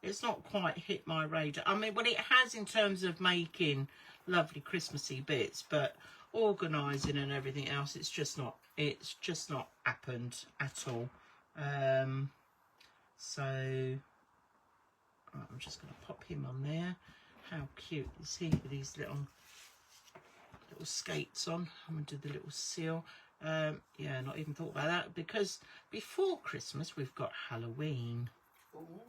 It's not quite hit my radar. I mean, well, it has in terms of making lovely Christmassy bits, but organising and everything else, it's just not happened at all. So I'm just going to pop him on there. How cute is he with these little skates on? I'm going to do the little seal. Yeah, not even thought about that, because before Christmas we've got Halloween. Ooh.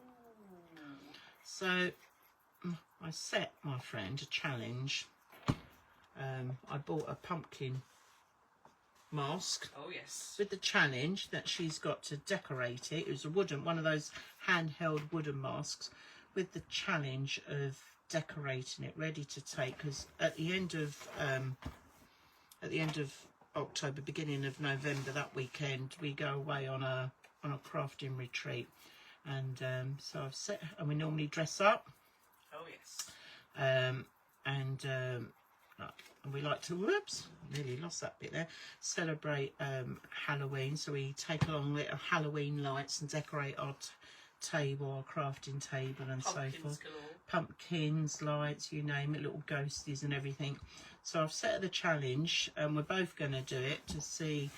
So I set my friend a challenge. I bought a pumpkin mask. Oh yes. With the challenge that she's got to decorate it. It was a wooden, one of those handheld wooden masks, with the challenge of decorating it, ready to take. Because at the end of October, beginning of November, that weekend, we go away on a crafting retreat. And so I've set, and we normally dress up. Oh yes. And we like to, whoops, nearly lost that bit there, celebrate Halloween. So we take along little Halloween lights and decorate our table, our crafting table, and Pumpkins so forth. galore. Pumpkins, lights, you name it, little ghosties and everything. So I've set the challenge, and we're both going to do it to see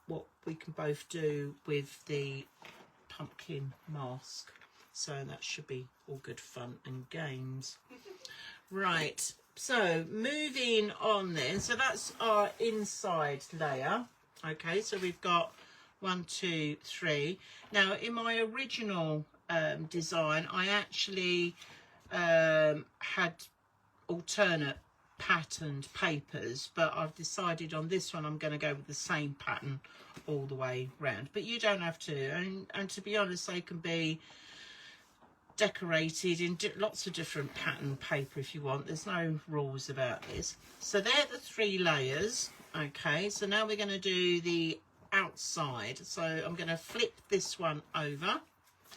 what we can both do with the pumpkin mask. So that should be all good fun and games. Right, so moving on then. So that's our inside layer. Okay, so we've got 1, 2, 3. Now in my original design, I actually had alternate patterned papers, but I've decided on this one I'm going to go with the same pattern all the way round. But you don't have to, and to be honest, they can be decorated in lots of different pattern paper if you want. There's no rules about this. So they're the 3 layers. Okay, so now we're going to do the outside. So I'm going to flip this one over.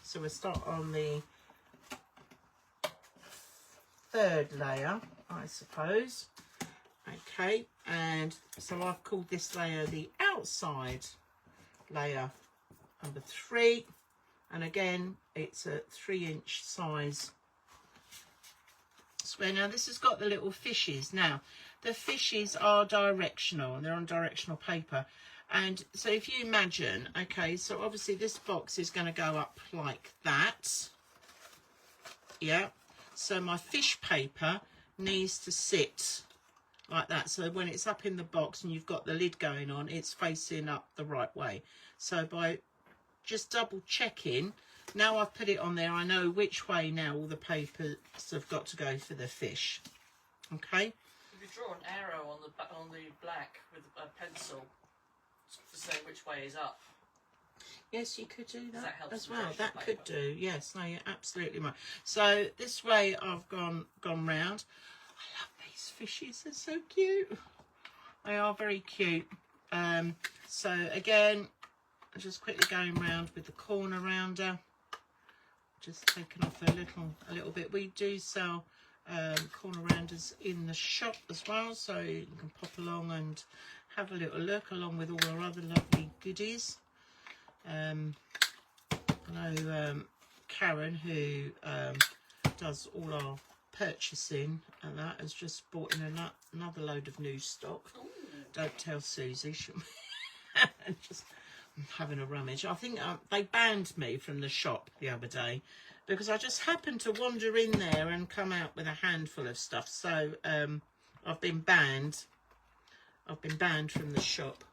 So we'll start on the 3rd layer, I suppose. Okay, and so I've called this layer the outside layer number 3, and again it's a 3-inch size square. Now this has got the little fishes. Now the fishes are directional, and they're on directional paper. And so if you imagine, okay, so obviously this box is going to go up like that. Yeah, so my fish paper needs to sit like that. So when it's up in the box and you've got the lid going on, it's facing up the right way. So by just double checking, now I've put it on there, I know which way now all the papers have got to go for the fish. Okay. If you draw an arrow on the black with a pencil to say which way is up. Yes, you could do that helps as with well. directional That paper. could do. Yes, no, you're absolutely right. So this way I've gone round. I love these fishes. They're so cute. They are very cute. So again, I'm just quickly going round with the corner rounder. Just taking off a little bit. We do sell corner rounders in the shop as well, so you can pop along and have a little look along with all our other lovely goodies. I know Karen, who does all our purchasing and that, has just bought in another load of new stock. Ooh. Don't tell Susie. Just having a rummage. I think they banned me from the shop the other day because I just happened to wander in there and come out with a handful of stuff. So I've been banned. I've been banned from the shop.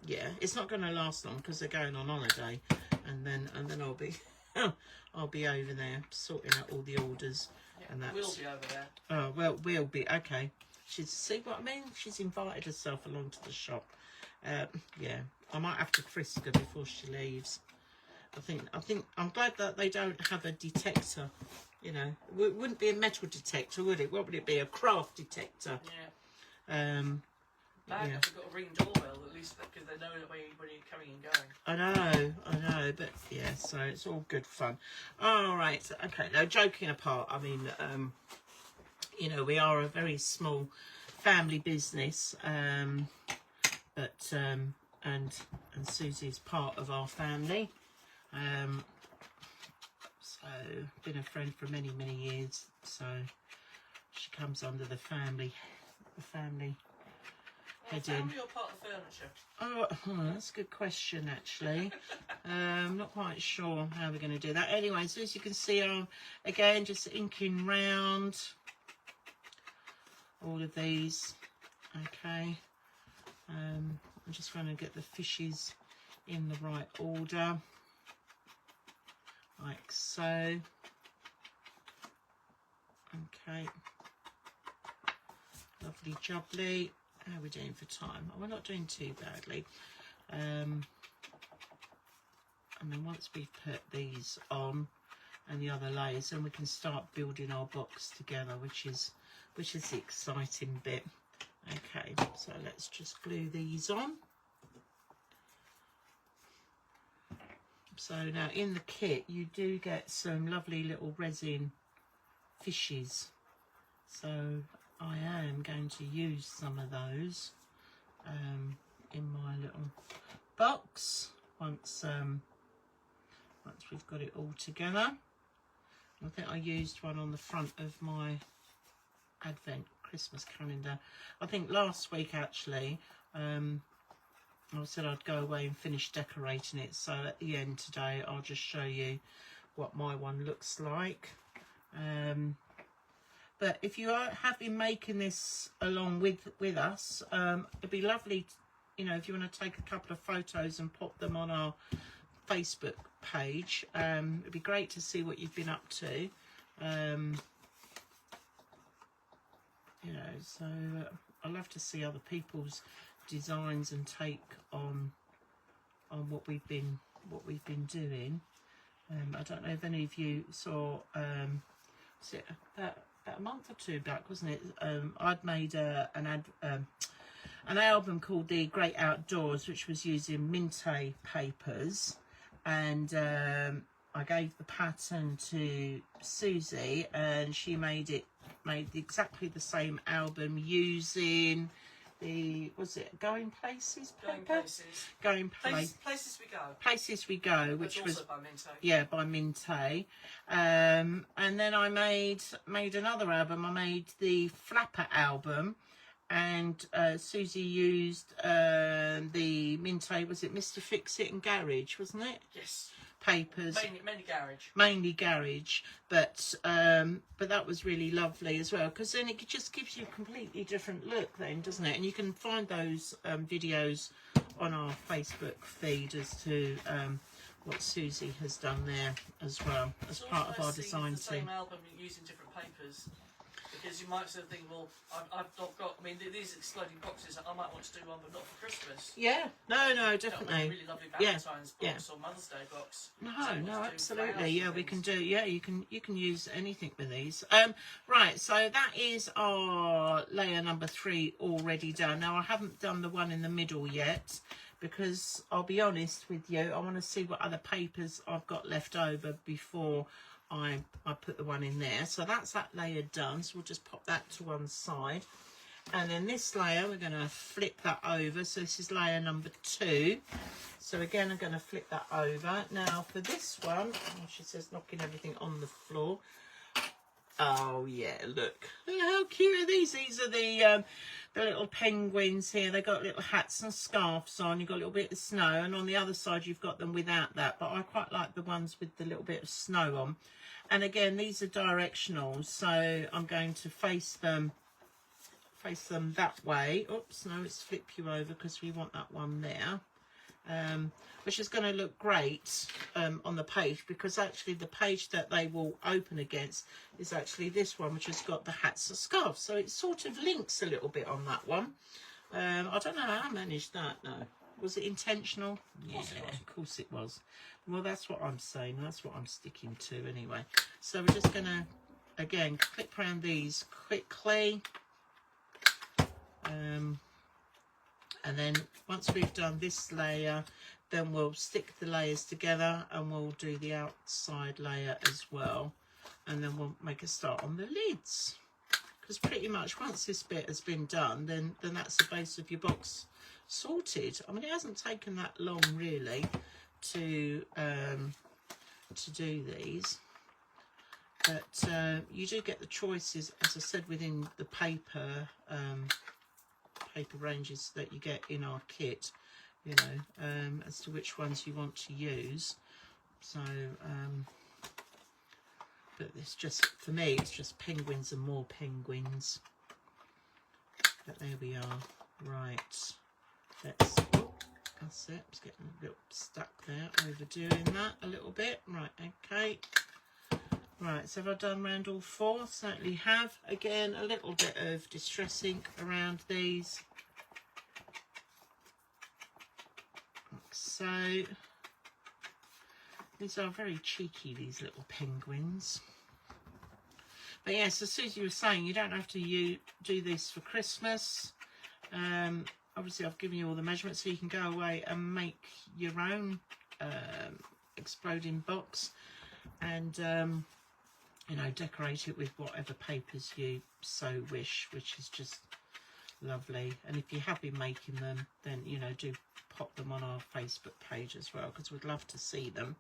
Yeah, it's not going to last long because they're going on holiday, and then I'll be I'll be over there sorting out all the orders. Yeah, and that's, we'll be over there. Oh well, we'll be okay. See what I mean? She's invited herself along to the shop. Yeah, I might have to frisk her before she leaves. I think I'm glad that they don't have a detector. You know, it wouldn't be a metal detector, would it? What would it be? A craft detector. Yeah. Bad Yeah. if you've got a ring doorbell, at least, because they know when you're coming and going. I know, but yeah, so it's all good fun. All right, okay. Now, joking apart, I mean, you know, we are a very small family business, but and Susie is part of our family. So been a friend for many years. So she comes under the family heading. Family or part of the furniture? Oh, that's a good question, actually. I'm not quite sure how we're going to do that. Anyway, so as you can see, I'm again just inking round all of these. Okay. I'm just trying to get the fishes in the right order, like so. Okay. Lovely jubbly. How are we doing for time? Oh, we're not doing too badly. And then once we've put these on and the other layers, then we can start building our box together, which is the exciting bit. Okay, so let's just glue these on. So now in the kit you do get some lovely little resin fishes. So I am going to use some of those in my little box once we've got it all together. I think I used one on the front of my Advent Christmas calendar. I think last week actually I said I'd go away and finish decorating it, so at the end today I'll just show you what my one looks like. But if you have been making this along with us, it'd be lovely, you know, if you want to take a couple of photos and pop them on our Facebook page. It'd be great to see what you've been up to. You know, so I love to see other people's designs and take on what we've been doing. I don't know if any of you saw was it about a month or two back, wasn't it? I'd made an album called The Great Outdoors, which was using Minte papers, and I gave the pattern to Susie, and she made exactly the same album using the, was it Going Places paper? Places We Go. Places We Go, which was also by Minte. Yeah, by Minte. And then I made another album. I made the Flapper album, and Susie used the Minte, was it Mr. Fix It and Garage, wasn't it? Yes. Papers. Mainly garage. But that was really lovely as well, because then it just gives you a completely different look then, doesn't it? And you can find those videos on our Facebook feed as to what Susie has done there as well, as part of our design team. Same album using different papers. Because you might sort of think, well, I've not got, I mean, these exploding boxes, I might want to do one, but not for Christmas. Yeah, no, definitely. A really lovely Valentine's box or Mother's Day box. No, absolutely. Yeah, we can do. Yeah, you can use anything with these. Right, so that is our layer number 3 already done. Now I haven't done the one in the middle yet, because I'll be honest with you, I want to see what other papers I've got left over before I put the one in there. So that's that layer done, so we'll just pop that to one side. And then this layer, we're going to flip that over. So this is layer number 2. So again, I'm going to flip that over. Now for this one, she says knocking everything on the floor. Oh yeah, look how cute are these. These are the little penguins here. They got little hats and scarves on. You've got a little bit of snow, and on the other side you've got them without that, but I quite like the ones with the little bit of snow on. And again, these are directional, so I'm going to face them that way. Oops, no, let's flip you over because we want that one there, which is going to look great on the page, because actually the page that they will open against is actually this one, which has got the hats and scarves, so it sort of links a little bit on that one. I don't know how I managed that. No, was it intentional? Yeah, of course it was. Well, that's what I'm saying, that's what I'm sticking to anyway. So we're just going to again clip around these quickly, and then once we've done this layer, then we'll stick the layers together and we'll do the outside layer as well, and then we'll make a start on the lids, because pretty much once this bit has been done, then that's the base of your box sorted. I mean, it hasn't taken that long really to do these, but you do get the choices, as I said, within the paper ranges that you get in our kit, you know, as to which ones you want to use. So but it's just, for me, it's just penguins and more penguins. But there we are. Right, let's, that's it, it's getting a little stuck there, overdoing that a little bit. Right, okay. Right, so have I done round all 4? Certainly have. Again, a little bit of distress ink around these. Like so. These are very cheeky, these little penguins. But yes, as Susie was saying, you don't have to do this for Christmas. Obviously I've given you all the measurements so you can go away and make your own exploding box, and you know, decorate it with whatever papers you so wish, which is just lovely. And if you have been making them, then, you know, do pop them on our Facebook page as well, because we'd love to see them.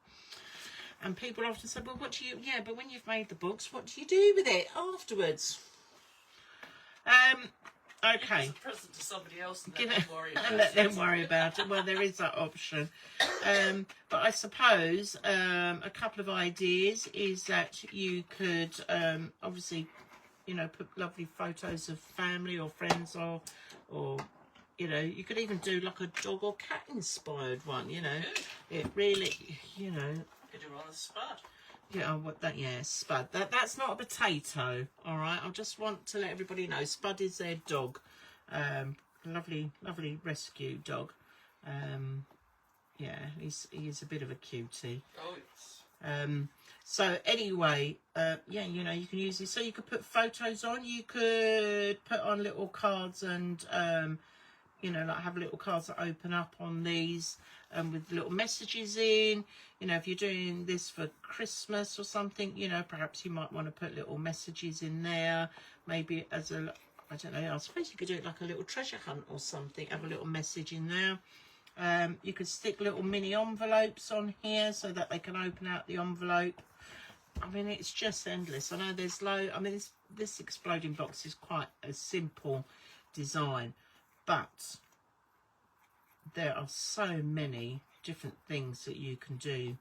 And people often say, well, what do you, yeah, but when you've made the books, what do you do with it afterwards? Okay. Give it as a present to somebody else and Give let it, them worry about and let them worry about it. Well, there is that option. But I suppose a couple of ideas is that you could obviously, you know, put lovely photos of family or friends, or you know, you could even do like a dog or cat inspired one, you know. It really, you know. Could do on a spud. Yeah, what that? Yeah, Spud. That's not a potato. All right. I just want to let everybody know Spud is their dog. Lovely rescue dog. Yeah, he is a bit of a cutie. Oh yes. So anyway, yeah, you know, you can use it. So you could put photos on. You could put on little cards, and you know, like have little cards that open up on these, with little messages in. You know, if you're doing this for Christmas or something, you know, perhaps you might want to put little messages in there. Maybe as a, I don't know, I suppose you could do it like a little treasure hunt or something. Have a little message in there. You could stick little mini envelopes on here so that they can open out the envelope. I mean, it's just endless. I know there's I mean, this exploding box is quite a simple design, but there are so many different things that you can do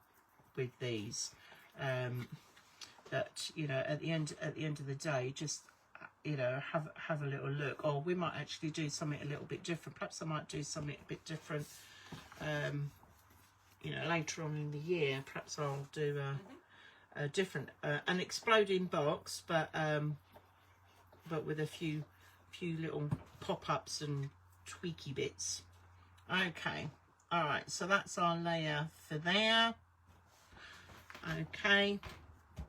with these, that, you know, at the end of the day, just, you know, have a little look. Or we might actually do something a little bit different. Perhaps I might do something a bit different, you know, later on in the year. Perhaps I'll do a different an exploding box, but with a few little pop-ups and tweaky bits. Okay, all right, so that's our layer for there. Okay,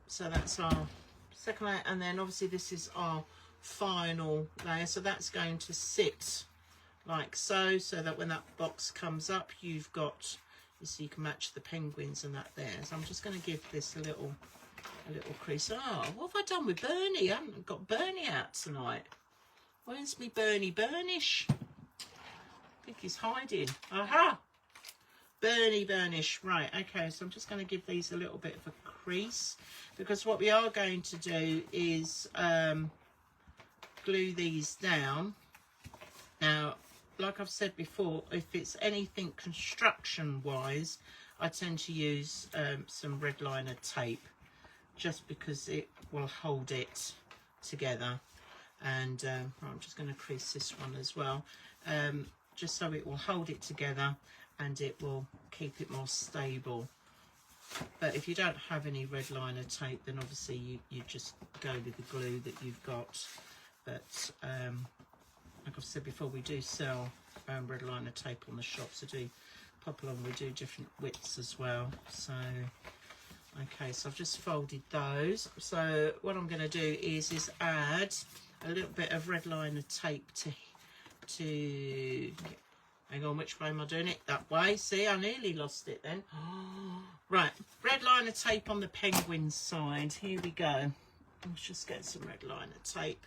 so that's our second layer, and then obviously this is our final layer, so that's going to sit like so, so that when that box comes up, you've got, so you can match the penguins and that there. So I'm just going to give this a little crease. Oh, what have I done with Bernie? I haven't got Bernie out tonight. Where's me Bernie Burnish? I think he's hiding. Aha! Bernie Burnish. Right, okay, so I'm just going to give these a little bit of a crease, because what we are going to do is glue these down. Now, like I've said before, if it's anything construction wise, I tend to use some red liner tape, just because it will hold it together. And I'm just going to crease this one as well, just so it will hold it together and it will keep it more stable. But if you don't have any red liner tape, then obviously you just go with the glue that you've got. But like I've said before, we do sell red liner tape on the shop, so do pop along. We do different widths as well. So okay, so I've just folded those. So what I'm going to do is add a little bit of red liner tape to hang on, which way am I doing it? That way. See, I nearly lost it then. Right, red liner tape on the penguin side. Here we go. Let's just get some red liner tape.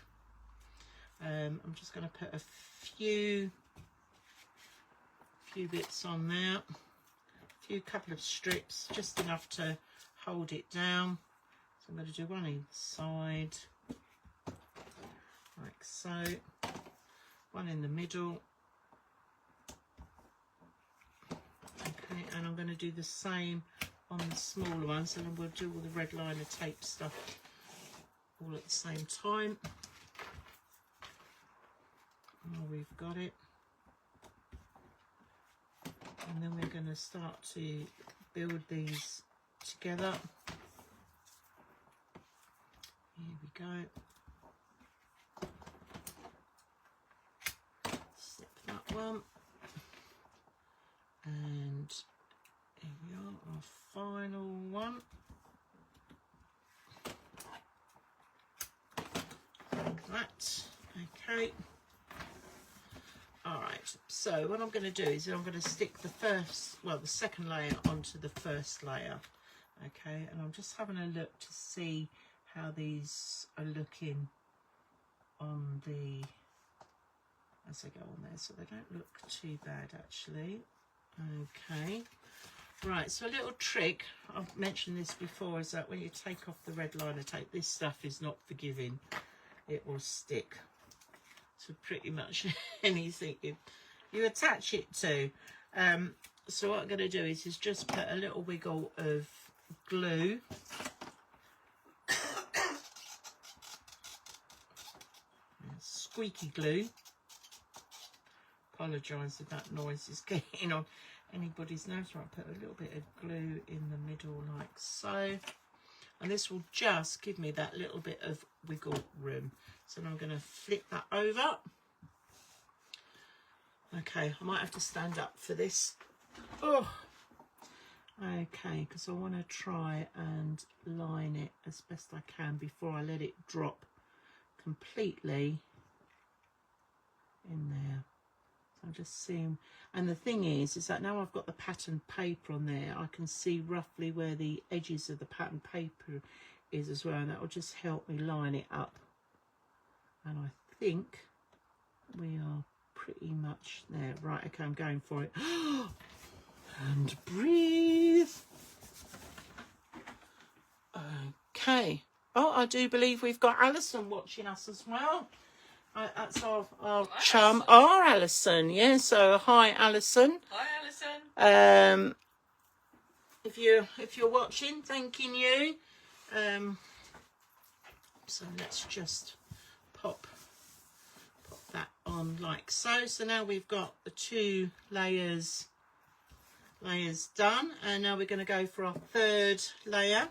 I'm just going to put a few bits on there, couple of strips, just enough to hold it down. So I'm going to do one inside, like so, one in the middle. Okay, and I'm going to do the same on the smaller ones, and then we'll do all the red liner tape stuff all at the same time. Oh, we've got it. And then we're going to start to build these together. Here we go. Snip that one. And here we are, our final one. Like that. Okay. All right, so what I'm going to do is I'm going to stick the second layer onto the first layer. Okay, and I'm just having a look to see how these are looking on as I go on there, so they don't look too bad actually. Okay, right, so a little trick, I've mentioned this before, is that when you take off the red liner tape, this stuff is not forgiving. It will stick to pretty much anything you attach it to. So what I'm going to do is just put a little wiggle of glue squeaky glue. Apologise if that noise is getting on anybody's nose. Right, put a little bit of glue in the middle like so, and this will just give me that little bit of wiggle room. So now I'm going to flip that over. Okay, I might have to stand up for this. Oh, okay, because I want to try and line it as best I can before I let it drop completely in there. So I'm just seeing, and the thing is that now I've got the pattern paper on there, I can see roughly where the edges of the pattern paper is as well, and that will just help me line it up. And I think we are pretty much there. Right, okay, I'm going for it. And breathe. Okay. Oh, I do believe we've got Alison watching us as well. That's our chum, our Alison. Yeah, so hi Alison. Hi Alison. If you're watching, thanking you. So let's just pop that on like so. So now we've got the 2 layers done, and now we're going to go for our 3rd layer.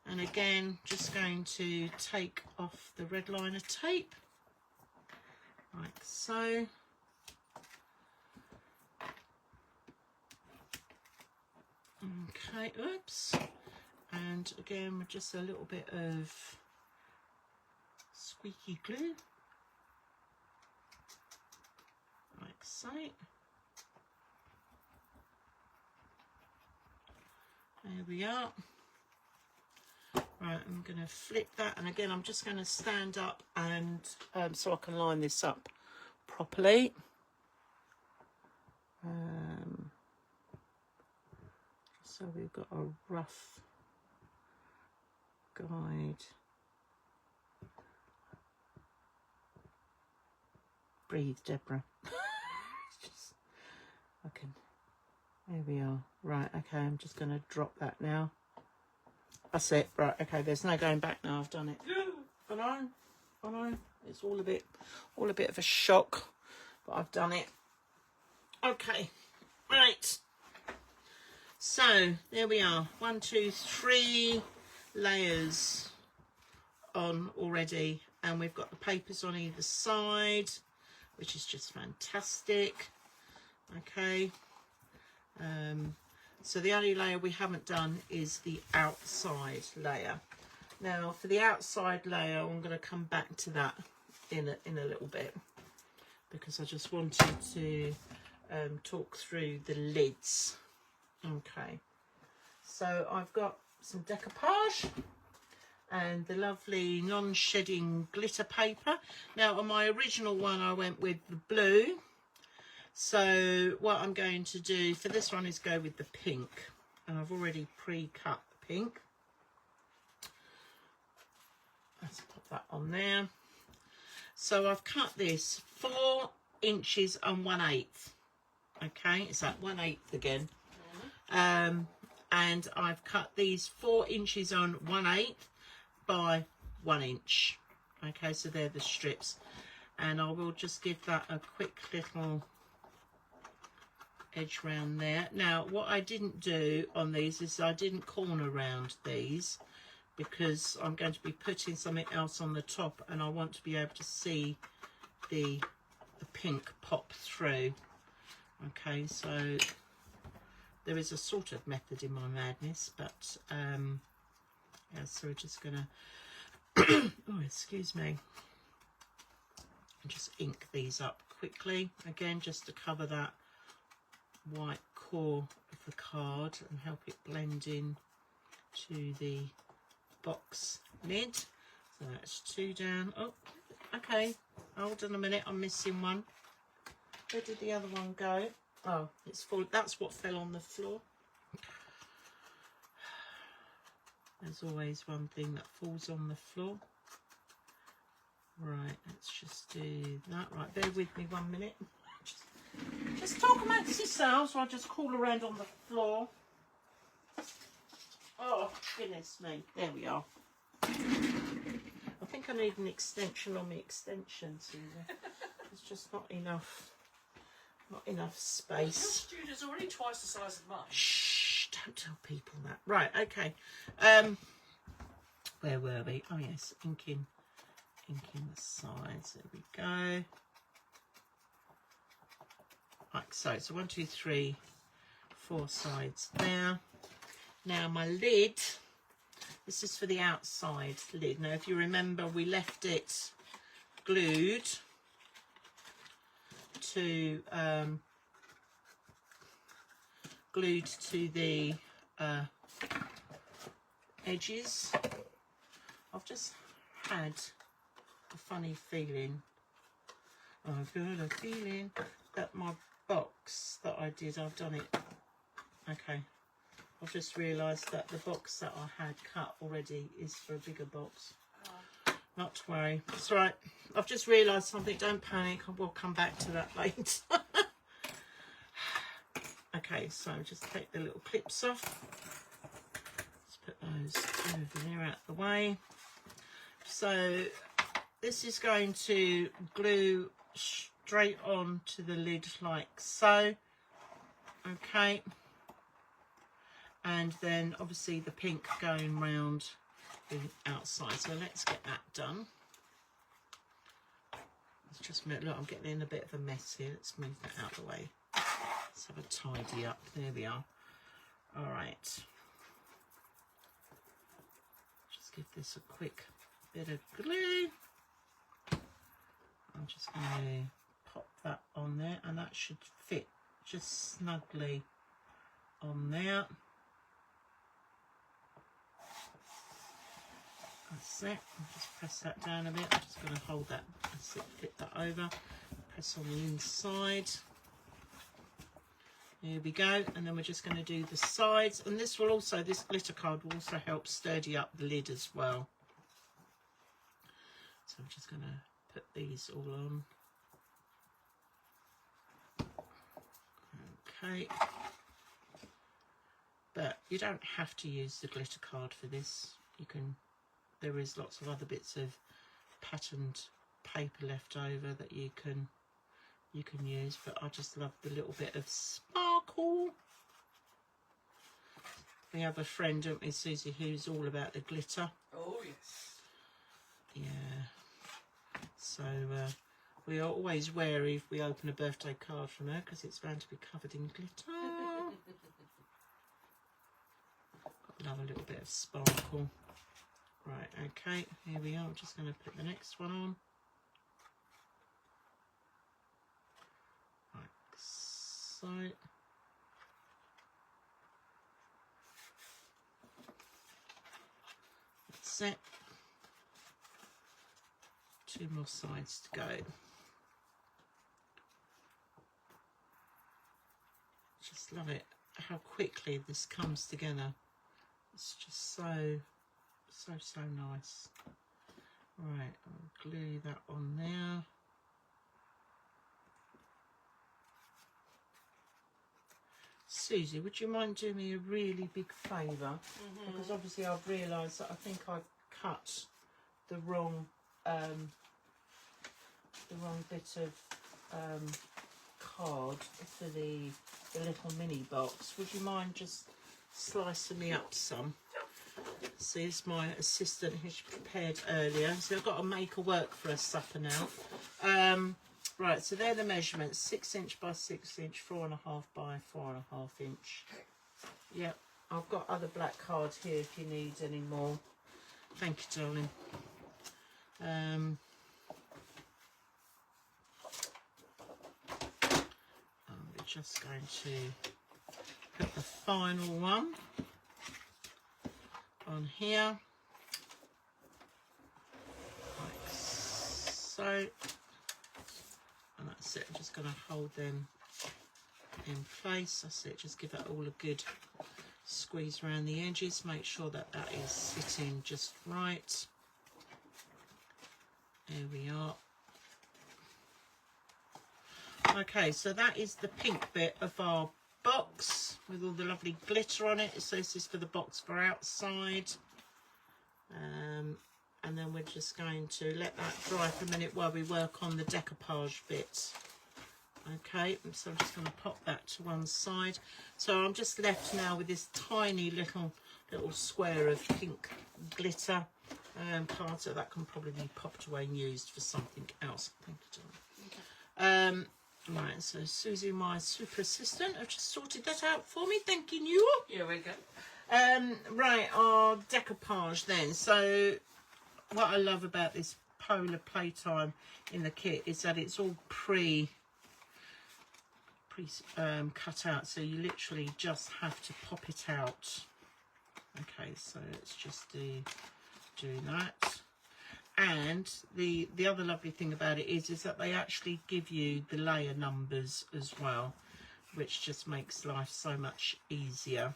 And again, just going to take off the red liner tape like so. Okay, oops. And again, with just a little bit of squeaky glue like so. There we are. Right, I'm going to flip that, and again I'm just going to stand up and so I can line this up properly. So we've got a rough guide. Breathe, Deborah. There we are. Right, okay, I'm just going to drop that now. That's it. Right, okay, there's no going back now. I've done it. I know. It's all a bit of a shock, but I've done it. Okay, right. So there we are. 1, 2, 3 layers on already, and we've got the papers on either side, which is just fantastic. Okay. So the only layer we haven't done is the outside layer. Now for the outside layer, I'm going to come back to that in a little bit, because I just wanted to talk through the lids. Okay, so I've got some decoupage and the lovely non-shedding glitter paper. Now on my original one I went with the blue. So what I'm going to do for this one is go with the pink, and I've already pre-cut the pink. Let's put that on there. So I've cut this 4 inches and 1/8. Okay, it's at 1/8 again. And I've cut these 4 inches on 1/8 by 1 inch. Okay, so they're the strips, and I will just give that a quick little edge round there. Now what I didn't do on these is I didn't corner round these, because I'm going to be putting something else on the top, and I want to be able to see the pink pop through. Okay, so there is a sort of method in my madness, but yeah, so we're just gonna oh, excuse me. and just ink these up quickly again, just to cover that white core of the card and help it blend in to the box lid. So that's 2 down. Oh, okay, hold on a minute, I'm missing one. Where did the other one go? Oh, it's full. That's what fell on the floor. There's always one thing that falls on the floor. Right, let's just do that. Right, bear with me 1 minute. Just talk amongst yourselves while I just crawl around on the floor. Oh, goodness me. There we are. I think I need an extension on my extensions. There's just not enough space. Your studio's already twice the size of mine. Shh, don't tell people that. Right, okay. Where were we? Oh yes, inking the sides. There we go. Like so. So 1, 2, 3, 4 sides there. Now my lid. This is for the outside lid. Now, if you remember, we left it glued to the edges. I've just had a funny feeling. I've got a feeling that my box that I did, I've done it. Okay. I've just realised that the box that I had cut already is for a bigger box. Not to worry. It's all right. I've just realised something. Don't panic. I will come back to that later. Okay, so just take the little clips off. Let's put those over there out the way. So this is going to glue straight on to the lid like so. Okay. And then obviously the pink going round the outside. So let's get that done. Let's just look, I'm getting in a bit of a mess here. Let's move that out of the way. Let's have a tidy up. There we are. All right. Just give this a quick bit of glue. I'm just going to pop that on there, and that should fit just snugly on there. That's it. I'll just press that down a bit. I'm just going to hold that. That's it. Flip that over. Press on the inside. There we go. And then we're just going to do the sides. And this will also, this glitter card will also help sturdy up the lid as well. So I'm just going to put these all on. Okay. But you don't have to use the glitter card for this. You can. There is lots of other bits of patterned paper left over that you can use, but I just love the little bit of sparkle. We have a friend, don't we, Susie, who's all about the glitter. Oh yes. Yeah. So we are always wary if we open a birthday card from her because it's bound to be covered in glitter. Love a little bit of sparkle. Right, okay, here we are. I'm just going to put the next one on. Like so. That's it. 2 more sides to go. Just love it, how quickly this comes together. It's just so nice. Right, I'll glue that on there. Susie, would you mind doing me a really big favour? Because obviously I've realised that I think I've cut the wrong bit of card for the little mini box. Would you mind just slicing me up some? See, it's my assistant who's prepared earlier. So I've got to make her work for a supper now. Right, so they're the measurements: 6 inch by 6 inch, 4.5 by 4.5 inch. Yep, I've got other black cards here if you need any more. Thank you, darling. just going to put the final one on here, like so, and that's it. I'm just going to hold them in place. That's it. Just give it all a good squeeze around the edges, make sure that that is sitting just right. There we are. Okay, so that is the pink bit of our box with all the lovely glitter on it. So this is for the box for outside. And then we're just going to let that dry for a minute while we work on the decoupage bit. Okay, so I'm just going to pop that to one side. So I'm just left now with this tiny little square of pink glitter. Part of that can probably be popped away and used for something else. Thank you, right, so Susie, my super assistant, have just sorted that out for me. Thanking you. Here we go. Right, our decoupage then. So what I love about this Polar Playtime in the kit is that it's all pre cut out, so you literally just have to pop it out. Okay, so let's just do that. And the other lovely thing about it is that they actually give you the layer numbers as well, which just makes life so much easier.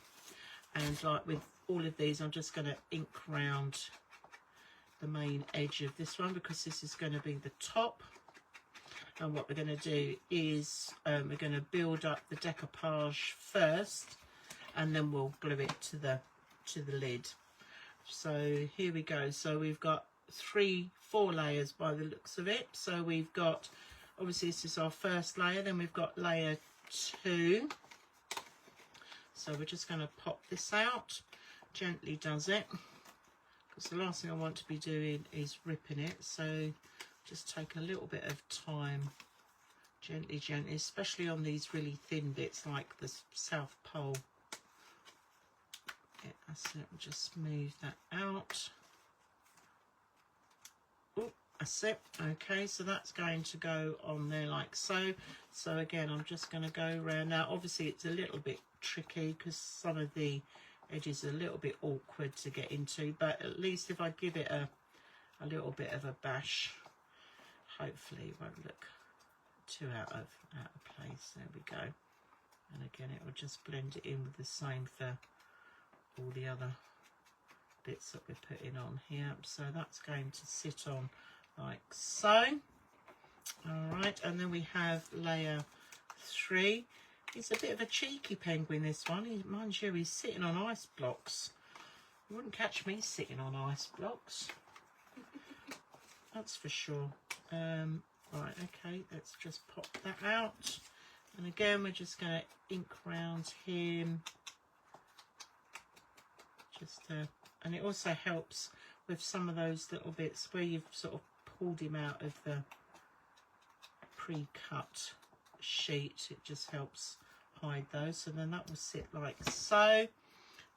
And like with all of these, I'm just going to ink round the main edge of this one because this is going to be the top. And what we're going to do is we're going to build up the decoupage first, and then we'll glue it to the lid. So here we go. So we've got 4 layers by the looks of it. So we've got, obviously this is our first layer, then we've got layer 2. So we're just going to pop this out, gently does it, because the last thing I want to be doing is ripping it. So just take a little bit of time, gently, especially on these really thin bits like the South Pole. Yeah, that's it. We'll just smooth that out. Oh, that's it. Okay, so that's going to go on there like so. So again, I'm just going to go around. Now, obviously, it's a little bit tricky because some of the edges are a little bit awkward to get into, but at least if I give it a little bit of a bash, hopefully it won't look too out of place. There we go. And again, it will just blend it in with the same for all the other bits that we're putting on here. So that's going to sit on like so. All right, and then we have layer 3. He's a bit of a cheeky penguin, this one. Mind you, he's sitting on ice blocks. You wouldn't catch me sitting on ice blocks. That's for sure. Right, okay, let's just pop that out. And again, we're just going to ink round him. And it also helps with some of those little bits where you've sort of pulled him out of the pre-cut sheet. It just helps hide those. So then that will sit like so.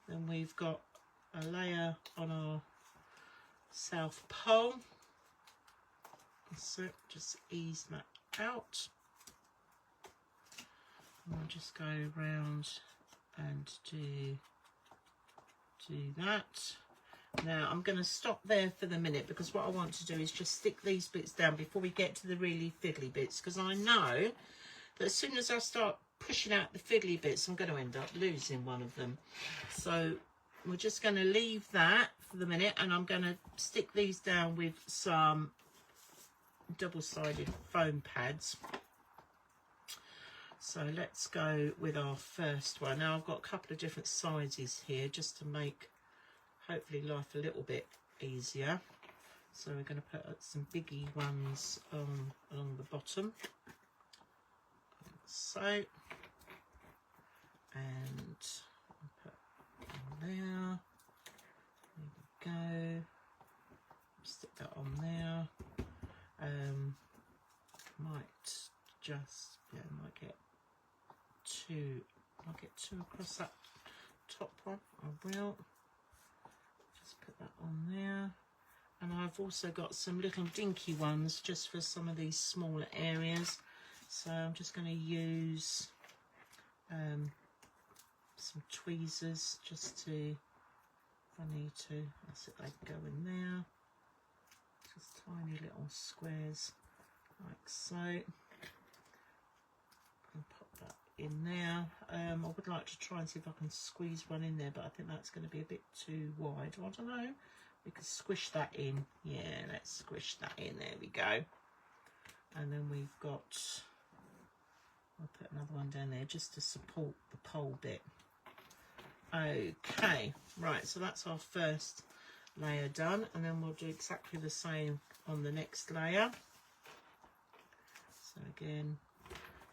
Then we've got a layer on our South Pole. So just ease that out. And I'll just go round and do that. Now I'm going to stop there for the minute because what I want to do is just stick these bits down before we get to the really fiddly bits, because I know that as soon as I start pushing out the fiddly bits I'm going to end up losing one of them. So we're just going to leave that for the minute, and I'm going to stick these down with some double-sided foam pads. So let's go with our first one. Now I've got a couple of different sizes here just to make hopefully life a little bit easier. So we're going to put some biggie ones along the bottom, like so, and put on there. There we go. Stick that on there. Might get two across that top one. I will just put that on there. And I've also got some little dinky ones just for some of these smaller areas. So I'm just going to use some tweezers just to, if I need to, that's it, they can go in there. Just tiny little squares like so. And pop that in there. I would like to try and see if I can squeeze one in there, but I think that's going to be a bit too wide. I don't know. We could squish that in. Yeah, let's squish that in. There we go. And then we've got, I'll put another one down there just to support the pole bit. Okay, right, so that's our first layer done, and then we'll do exactly the same on the next layer. So again,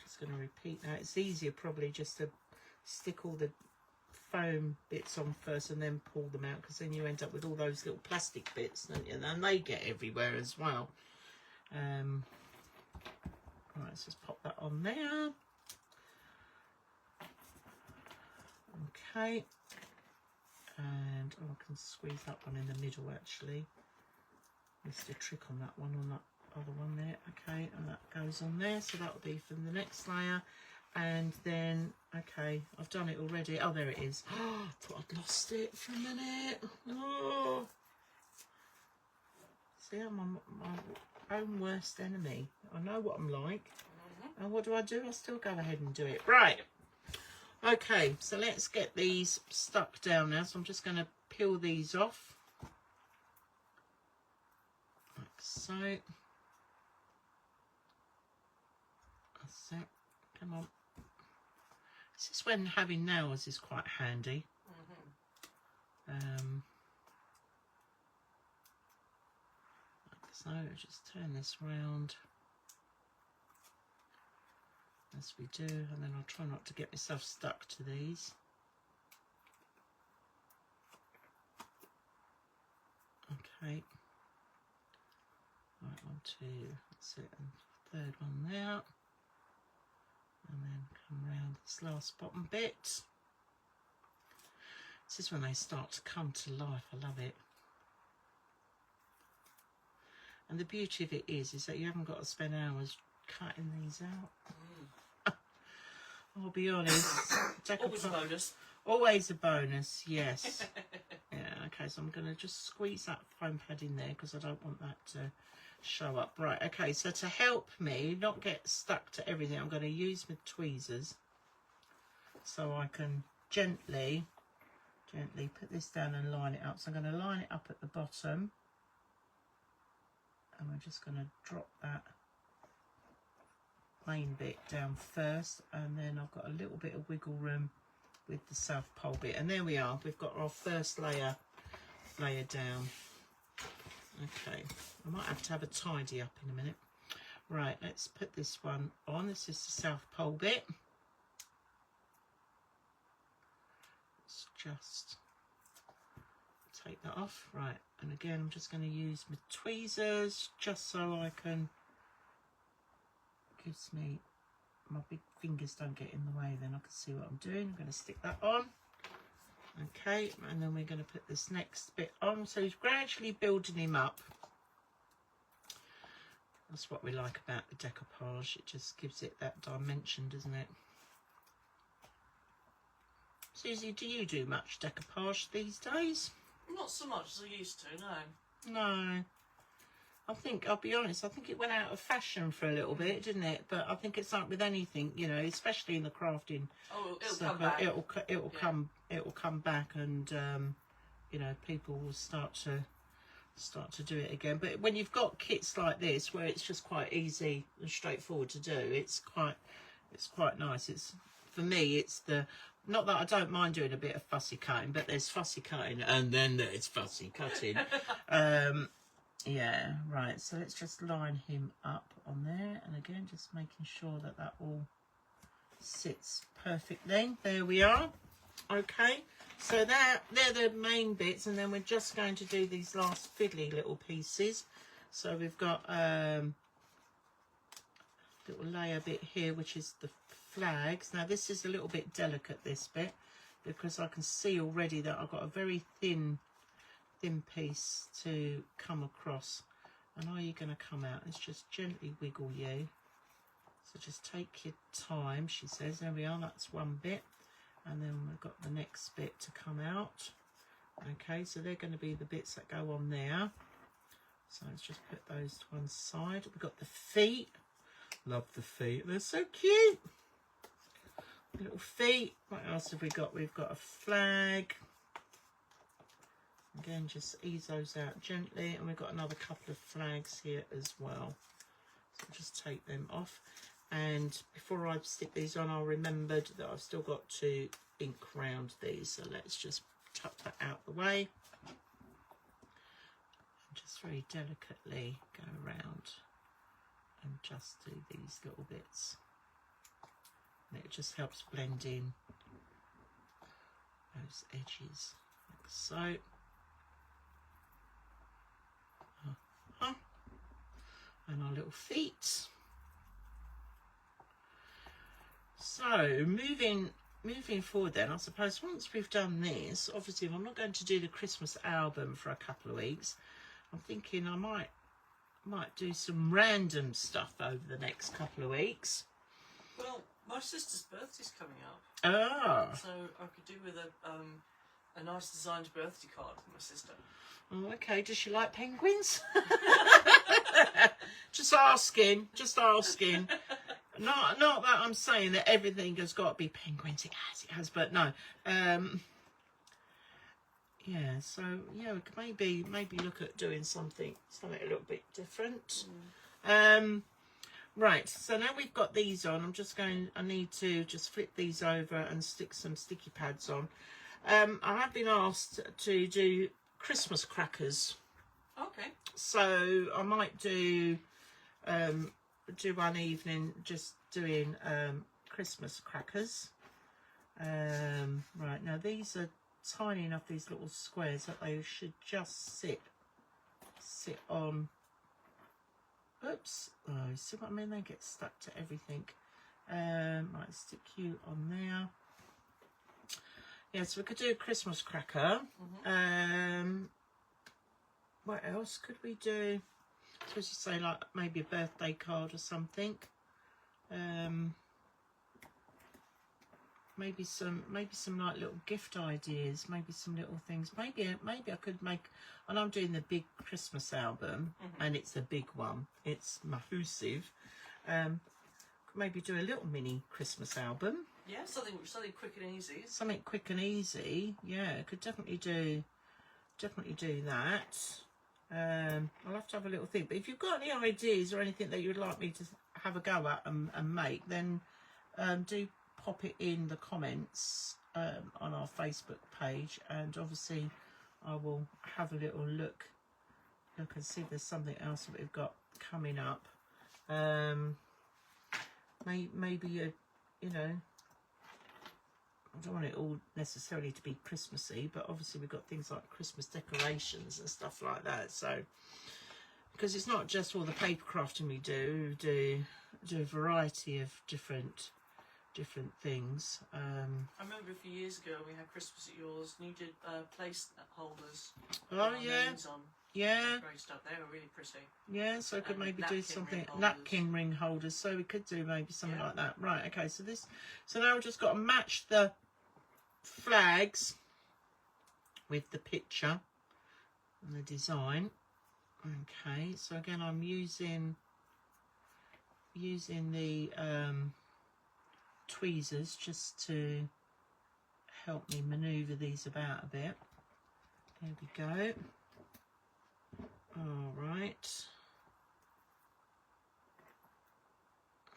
just going to repeat that. It's easier probably just to stick all the foam bits on first and then pull them out, because then you end up with all those little plastic bits, don't you? And they get everywhere as well. Right, let's just pop that on there. Okay, and I can squeeze that one in the middle actually. Missed a trick on that one, on that other one there. Okay, and that goes on there, so that will be for the next layer. And then, okay, I've done it already. Oh, there it is. Oh, I thought I'd lost it for a minute. Oh. See, I'm my own worst enemy. I know what I'm like. And what do? I still go ahead and do it. Right. Okay, so let's get these stuck down now. So I'm just going to peel these off. Like so. That's it. Come on. This is when having nails is quite handy. Like so, just turn this round as we do, and then I'll try not to get myself stuck to these. Okay. Right, 1, 2, that's it, and third one there. And then come round this last bottom bit. This is when they start to come to life. I love it. And the beauty of it is that you haven't got to spend hours cutting these out. I'll be honest. Always a bonus. Always a bonus, yes. Yeah, okay, so I'm going to just squeeze that foam pad in there because I don't want that to show up. Right, okay, so to help me not get stuck to everything, I'm going to use my tweezers so I can gently put this down and line it up. So I'm going to line it up at the bottom, and we're just going to drop that main bit down first, and then I've got a little bit of wiggle room with the south pole bit, and there we are. We've got our first layer down. Okay, I might have to have a tidy up in a minute. Right, let's put this one on. This is the south pole bit. Let's just take that off. Right, and again, I'm just going to use my tweezers just so I can, gives me, my big fingers don't get in the way, then I can see what I'm doing. I'm going to stick that on. Okay, and then we're going to put this next bit on. So he's gradually building him up. That's what we like about the decoupage. It just gives it that dimension, doesn't it? Susie, do you do much decoupage these days? Not so much as I used to, no. No. I think, I'll be honest, I think it went out of fashion for a little bit, didn't it? But I think it's like with anything, you know, especially in the crafting. Oh, it'll stuff, come back. It'll come back, and you know, people will start to do it again. But when you've got kits like this where it's just quite easy and straightforward to do, it's quite nice. It's, for me, it's the, not that I don't mind doing a bit of fussy cutting, but there's fussy cutting and then there's fussy cutting. Yeah, right, so let's just line him up on there, and again just making sure that that all sits perfectly. There we are. Okay, so they're the main bits, and then we're just going to do these last fiddly little pieces. So we've got little layer bit here, which is the flags. Now this is a little bit delicate, this bit, because I can see already that I've got a very thin piece to come across. And are you going to come out? Let's just gently wiggle you So just take your time, she says. There we are, that's one bit. And then we've got the next bit to come out. Okay, so they're going to be the bits that go on there. So let's just put those to one side. We've got the feet. Love the feet. They're so cute. Little feet. What else have we got? We've got a flag. Again, just ease those out gently. And we've got another couple of flags here as well. So just take them off. And before I stick these on, I remembered that I've still got to ink round these. So let's just tuck that out the way. And just very delicately go around and just do these little bits. And it just helps blend in those edges, like so. And our little feet. So moving forward then, I suppose once we've done this, obviously I'm not going to do the Christmas album for a couple of weeks. I'm thinking I might do some random stuff over the next couple of weeks. Well, my sister's birthday's coming up. Ah. So I could do with a nice designed birthday card for my sister. Oh, okay. Does she like penguins? Just asking. Not that I'm saying that everything has got to be penguins. It has, but no. Yeah. So yeah, we could maybe look at doing something a little bit different. Right. So now we've got these on. I need to just flip these over and stick some sticky pads on. I have been asked to do Christmas crackers. Okay. So I might do one evening just doing Christmas crackers. Right, now these are tiny enough, these little squares, that they should just sit on. Oops. Oh, see what I mean? They get stuck to everything. Right, stick you on there. Yeah, so we could do a Christmas cracker. What else could we do? I suppose you say like maybe a birthday card or something. Maybe some like little gift ideas. Maybe some little things. Maybe I could make. And I'm doing the big Christmas album, and it's a big one. It's massive. Could maybe do a little mini Christmas album. Yeah, something quick and easy. Something quick and easy. Yeah, could definitely do that. I'll have to have a little think. But if you've got any ideas or anything that you'd like me to have a go at and make, then do pop it in the comments on our Facebook page, and obviously I will have a little look and see if there's something else that we've got coming up. Maybe you know, I don't want it all necessarily to be Christmassy, but obviously we've got things like Christmas decorations and stuff like that. So, because it's not just all the paper crafting we do a variety of different things. I remember a few years ago we had Christmas at yours, and you did place holders. Oh yeah. On. Yeah. Great stuff. They were really pretty. Yeah, so I could maybe do something, napkin ring holders. So we could do maybe something like that. Right. Okay. So now we've just got to match the flags with the picture and the design. Okay. So again, I'm using the tweezers just to help me maneuver these about a bit. There we go. All right.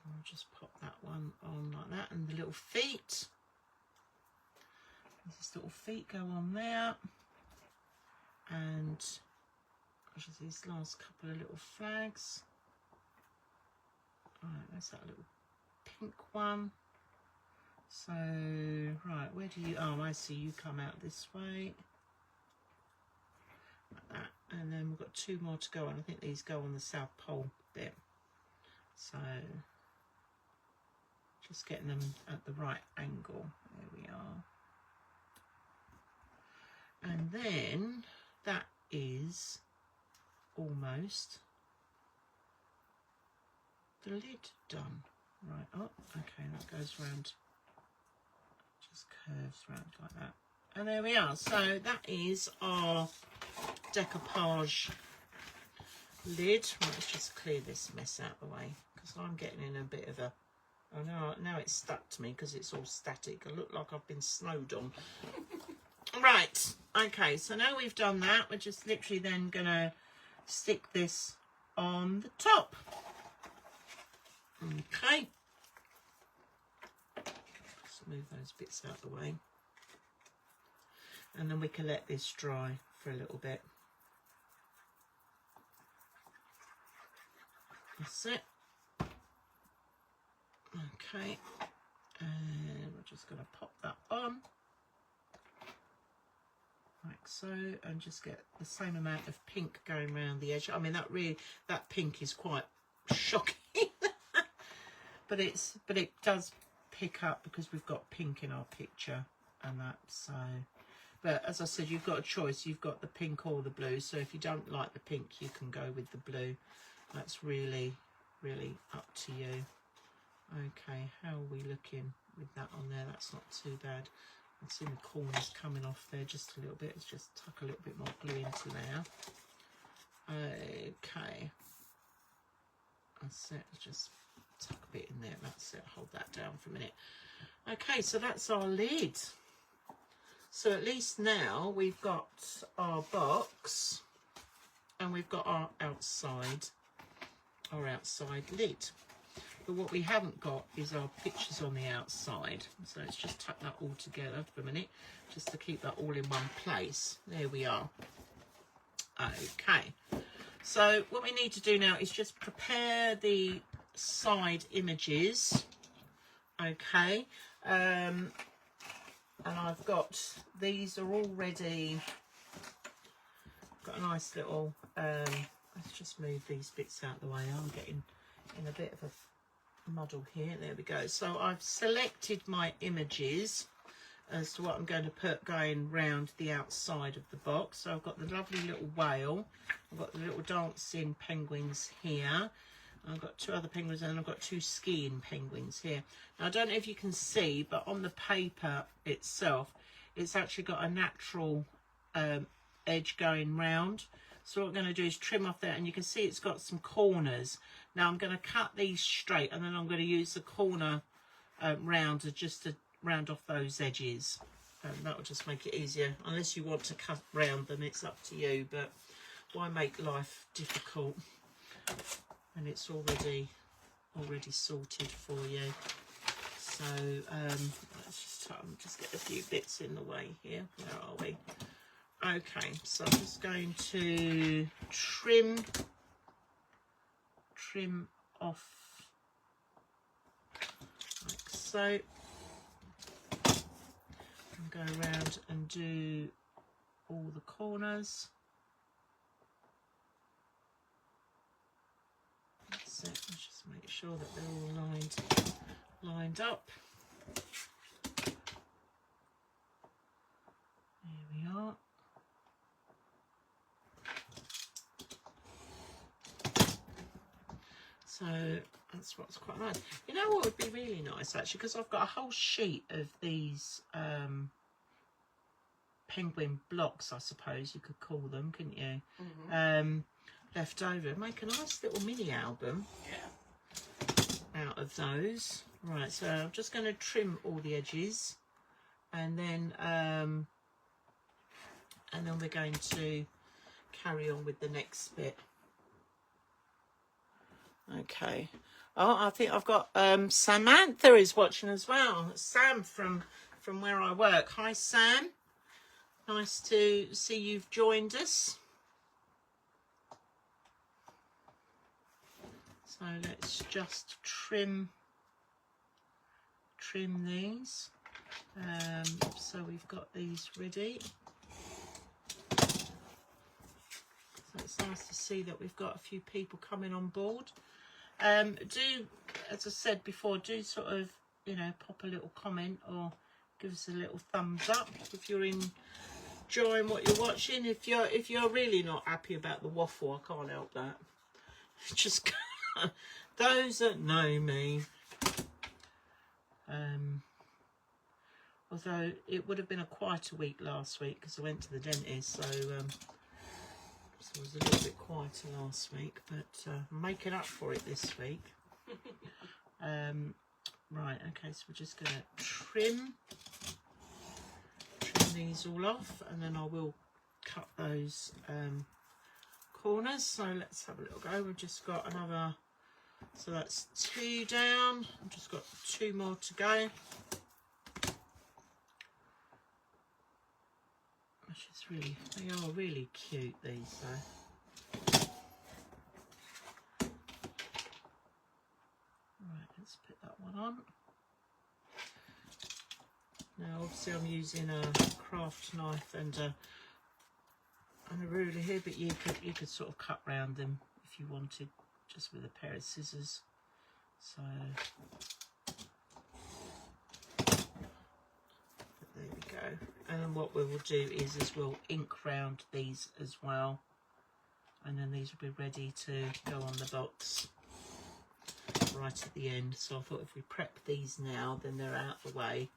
I'll just pop that one on like that, and the little feet. These little feet go on there, and just these last couple of little flags. All right, there's that little pink one. So, right, where do you? Oh, I see you come out this way. Like that. And then we've got two more to go on. I think these go on the South Pole bit. So just getting them at the right angle. There we are. And then that is almost the lid done. Right, oh, okay, that goes round, just curves round like that. And there we are. So that is our decoupage lid. Right, let's just clear this mess out of the way, because I'm getting in a bit of a, oh no, now it's stuck to me because it's all static. I look like I've been snowed on. Right, okay, so now we've done that, we're just literally then going to stick this on the top. Okay. Just move those bits out of the way. And then we can let this dry for a little bit. That's it. Okay. And we're just going to pop that on. Like so, and just get the same amount of pink going around the edge. I mean, that pink is quite shocking, but it does pick up because we've got pink in our picture and that. So, but as I said, you've got a choice. You've got the pink or the blue. So if you don't like the pink, you can go with the blue. That's really, really up to you. Okay, how are we looking with that on there? That's not too bad. I see the corners coming off there just a little bit. Let's just tuck a little bit more glue into there. Okay. That's it. Let's just tuck a bit in there. That's it. Hold that down for a minute. Okay, so that's our lid. So at least now we've got our box and we've got our outside lid. But what we haven't got is our pictures on the outside. So let's just tuck that all together for a minute, just to keep that all in one place. There we are. Okay. So what we need to do now is just prepare the side images. Okay. And I've got, these are already, got a nice little, let's just move these bits out of the way. I'm getting in a bit of a muddle here. There we go. So I've selected my images as to what I'm going to put going round the outside of the box. So I've got the lovely little whale, I've got the little dancing penguins here, I've got two other penguins, and I've got two skiing penguins here. Now I don't know if you can see, but on the paper itself it's actually got a natural edge going round. So what I'm going to do is trim off there, and you can see it's got some corners. Now I'm going to cut these straight, and then I'm going to use the corner rounder just to round off those edges. That will just make it easier. Unless you want to cut round them, it's up to you. But why make life difficult? And it's already sorted for you. So let's just get a few bits in the way here. Where are we? Okay, so I'm just going to trim off like so, and go around and do all the corners. That's it. Let's just make sure that they're all lined up. There we are. So that's what's quite nice. You know what would be really nice actually, because I've got a whole sheet of these penguin blocks, I suppose you could call them, couldn't you? Mm-hmm. Left over. Make a nice little mini album out of those. Right, so I'm just going to trim all the edges, and then we're going to carry on with the next bit. Okay. Oh, I think I've got Samantha is watching as well. Sam from where I work. Hi, Sam. Nice to see you've joined us. So let's just trim these. So we've got these ready. So it's nice to see that we've got a few people coming on board. Do, as I said before, do sort of, you know, pop a little comment or give us a little thumbs up if you're enjoying what you're watching. If you're really not happy about the waffle, I can't help that. Just Those that know me. Although it would have been a quieter week last week because I went to the dentist, so it was a little bit quieter last week, but I'm making up for it this week. Right, okay, so we're just going to trim these all off, and then I will cut those corners. So let's have a little go. We've just got another, so that's 2 down. I've just got 2 more to go. Which is really, they are really cute, these though. Right, let's put that one on. Now obviously I'm using a craft knife and a ruler here, but you could sort of cut round them if you wanted, just with a pair of scissors. So there we go. And what we will do is we'll ink round these as well, and then these will be ready to go on the box right at the end. So I thought if we prep these now, then they're out of the way,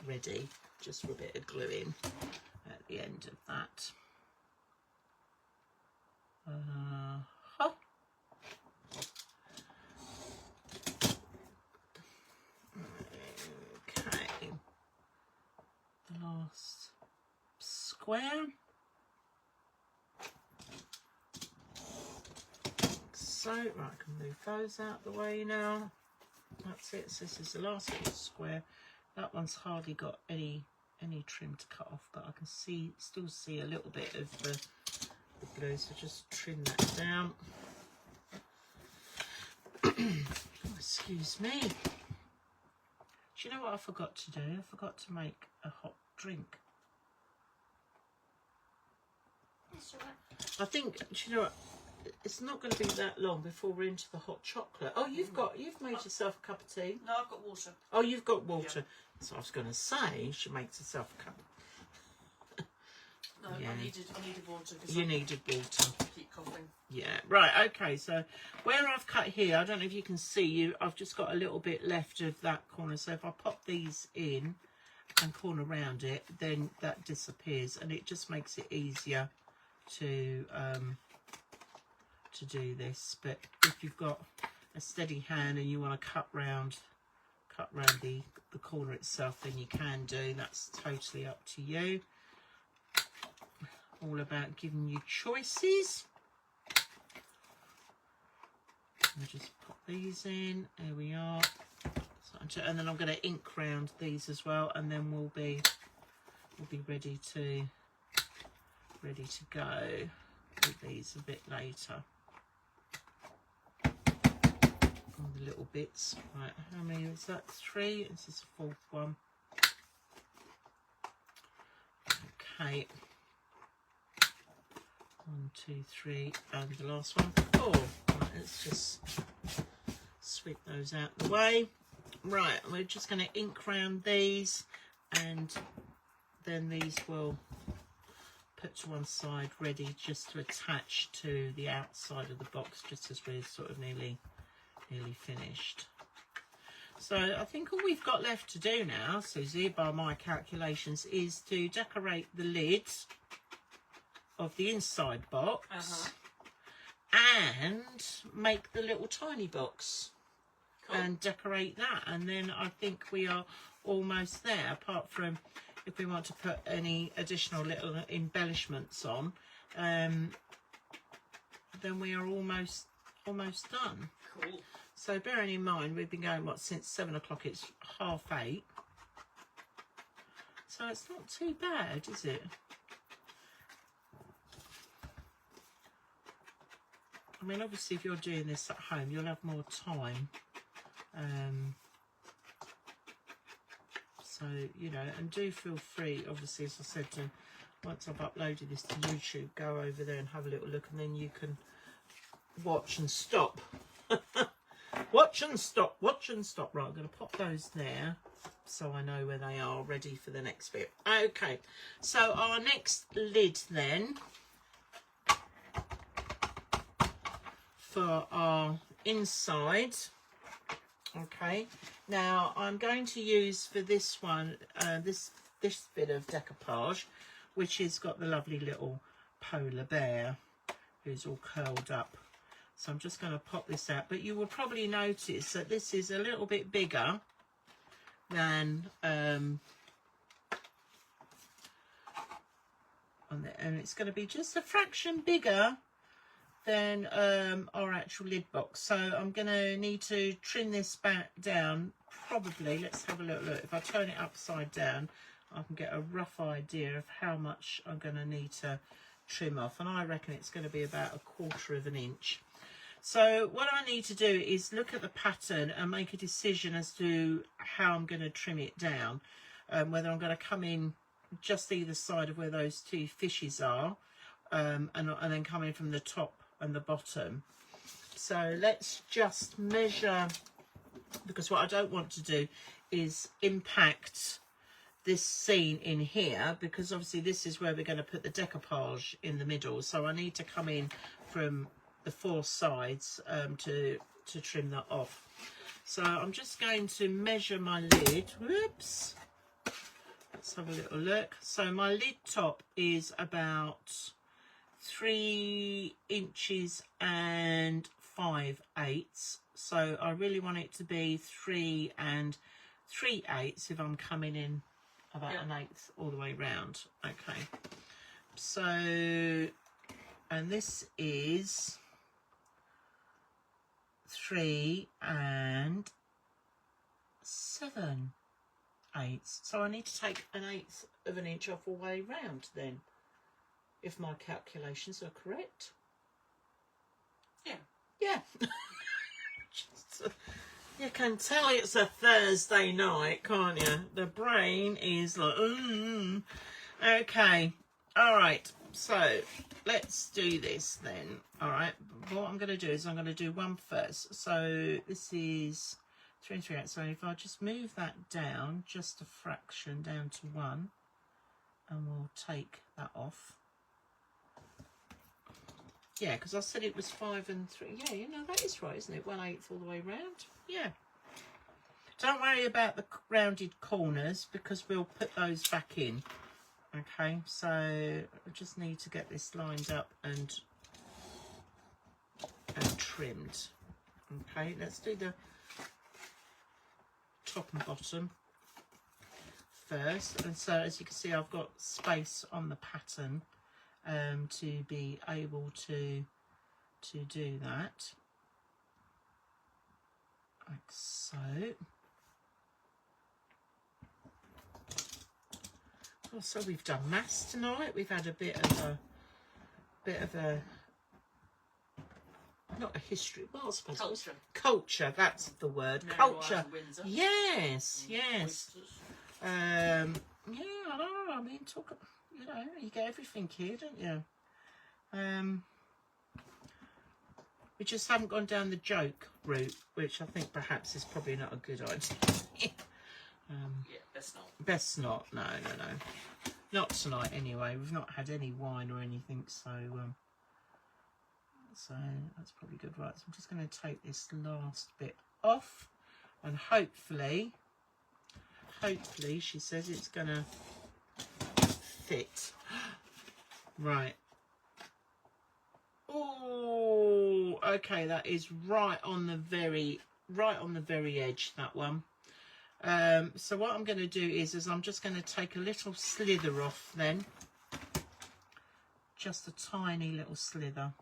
ready, just for a bit of gluing at the end of that. Okay, the last square. So, right, I can move those out the way now. That's it. So this is the last little square. That one's hardly got any trim to cut off, but I can still see a little bit of the glue. So just trim that down. Oh, excuse me. Do you know what I forgot to do? I forgot to make a hot drink. That's all right. I think, do you know what? It's not going to be that long before we're into the hot chocolate. Oh, you've made yourself a cup of tea. No, I've got water. Oh, you've got water. Yeah. So I was going to say she makes herself a cup. No, Yeah. I needed water. You needed water. I keep coughing. Yeah, right, okay, so where I've cut here, I don't know if you can see, I've just got a little bit left of that corner. So if I pop these in and corner around it, then that disappears, and it just makes it easier to do this. But if you've got a steady hand and you want to cut round the corner itself, then you can do. That's totally up to you. All about giving you choices. I'll just pop these in. There we are. So, and then I'm going to ink round these as well, and then we'll be ready to go with these a bit later. All the little bits. Right, how many is that? 3. This is the 4th one. Okay. 1, 2, 3, and the last one, 4. Right, let's just sweep those out the way. Right, we're just going to ink round these, and then these will put to one side, ready just to attach to the outside of the box, just as we're sort of nearly finished. So I think all we've got left to do now, Susie, by my calculations, is to decorate the lid of the inside box and make the little tiny box. Cool. And decorate that, and then I think we are almost there, apart from if we want to put any additional little embellishments on, then we are almost done. Cool. So bearing in mind we've been going since 7 o'clock, it's 8:30, so it's not too bad, is it? I mean, obviously if you're doing this at home you'll have more time, so you know, and do feel free, obviously, as I said, to once I've uploaded this to YouTube, go over there and have a little look, and then you can watch and stop. Watch and stop. Right, I'm going to pop those there so I know where they are, ready for the next bit. Okay, so our next lid then for our inside. Okay, now I'm going to use for this one this bit of decoupage, which has got the lovely little polar bear who's all curled up. So I'm just going to pop this out, but you will probably notice that this is a little bit bigger than and it's going to be just a fraction bigger than our actual lid box. So I'm going to need to trim this back down. Probably, let's have a little look. If I turn it upside down, I can get a rough idea of how much I'm going to need to trim off. And I reckon it's going to be about 1/4 of an inch. So what I need to do is look at the pattern and make a decision as to how I'm going to trim it down. Whether I'm going to come in just either side of where those two fishes are, and then come in from the top and the bottom. So let's just measure, because what I don't want to do is impact this seam in here, because obviously this is where we're going to put the decoupage in the middle. So I need to come in from the 4 sides to trim that off. So I'm just going to measure my lid. Whoops. Let's have a little look. So my lid top is about 3 inches and 5/8. So I really want it to be 3 3/8 if I'm coming in about 1/8 all the way round. Okay. So, and this is 3 7/8. So I need to take 1/8 of an inch off all the way round then, if my calculations are correct. Yeah. You can tell it's a Thursday night, can't you? The brain is like, Okay, all right. So let's do this then. All right. What I'm going to do is I'm going to do one first. So this is 3 3/8. So if I just move that down just a fraction down to 1, and we'll take that off. Yeah, because I said it was 5 3. Yeah, you know, that is right, isn't it? 1/8 all the way round. Yeah. Don't worry about the rounded corners, because we'll put those back in. Okay, so I just need to get this lined up and trimmed. Okay, let's do the top and bottom first. And so as you can see, I've got space on the pattern to be able to do that, like so. Oh, so we've done maths tonight. We've had a bit of a not a history, well, I suppose culture. That's the word. Culture. Yes. Yeah, I know. I mean, talk. You know, you get everything here, don't you? We just haven't gone down the joke route, which I think perhaps is probably not a good idea. Yeah, best not. Best not. No. Not tonight anyway. We've not had any wine or anything, so that's probably good. Right, so I'm just going to take this last bit off, and hopefully she says it's going to fit. Right. Oh, okay, that is right on the very edge, that one. So what I'm going to do is I'm just going to take a little slither off then, just a tiny little slither,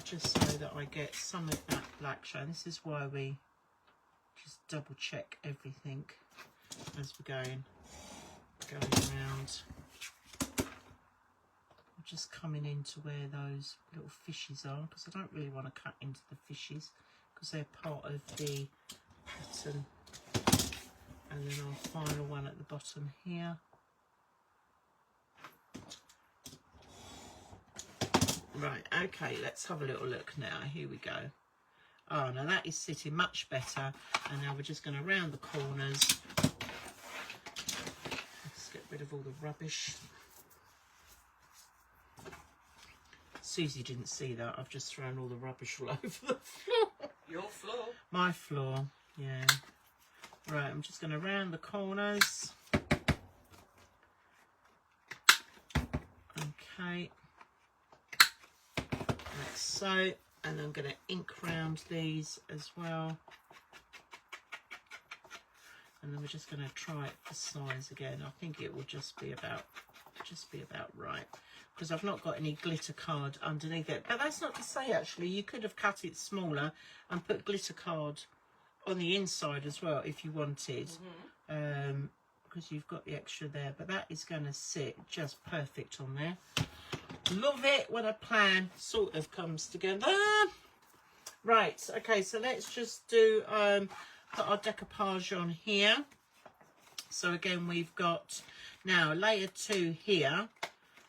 just so that I get some of that black showing. This is why we just double check everything as we're going around. I'm just coming into where those little fishes are, because I don't really want to cut into the fishes, because they're part of the pattern. And then our final one at the bottom here. Right, okay, let's have a little look now. Here we go. Oh, now that is sitting much better. And now we're just going to round the corners. Let's get rid of all the rubbish. Susie didn't see that. I've just thrown all the rubbish all over the floor. Your floor. My floor, yeah. Right, I'm just going to round the corners. Okay. Like so. And I'm going to ink round these as well. And then we're just going to try it for size again. I think it will just be about right, because I've not got any glitter card underneath it. But that's not to say, actually, you could have cut it smaller and put glitter card on the inside as well if you wanted, because you've got the extra there. But that is going to sit just perfect on there. Love it when a plan sort of comes together. Right, okay, so let's just do put our decoupage on here. So again, we've got now layer 2 here.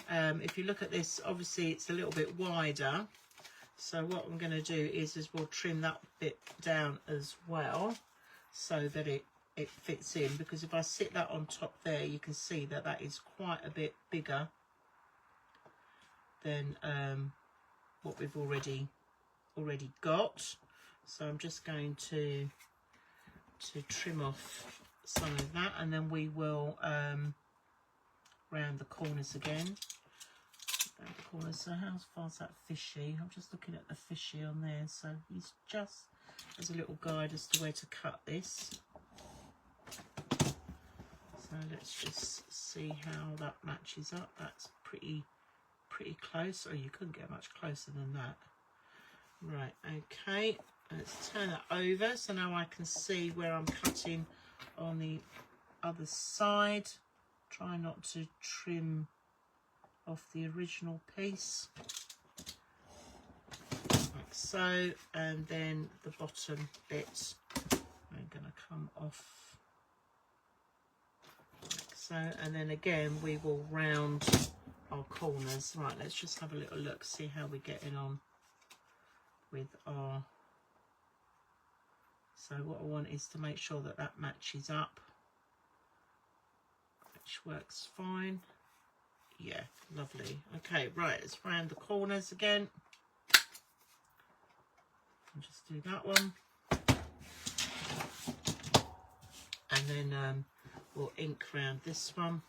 If you look at this, obviously it's a little bit wider. So what I'm going to do is we'll trim that bit down as well, so that it fits in. Because if I sit that on top there, you can see that that is quite a bit bigger than what we've already got. So I'm just going to trim off some of that, and then we will round the corners again. Round the corners. So how far's that fishy? I'm just looking at the fishy on there. So he's just as a little guide as to where to cut this. So let's just see how that matches up. That's pretty close. Oh, you couldn't get much closer than that. Right, okay, let's turn it over so now I can see where I'm cutting on the other side. Try not to trim off the original piece, like so, and then the bottom bit I'm going to come off like so, and then again we will round our corners. Right, let's just have a little look, see how we're getting on with our, so what I want is to make sure that that matches up, which works fine. Yeah, lovely. Okay, right, let's round the corners again and just do that one, and then we'll ink round this one.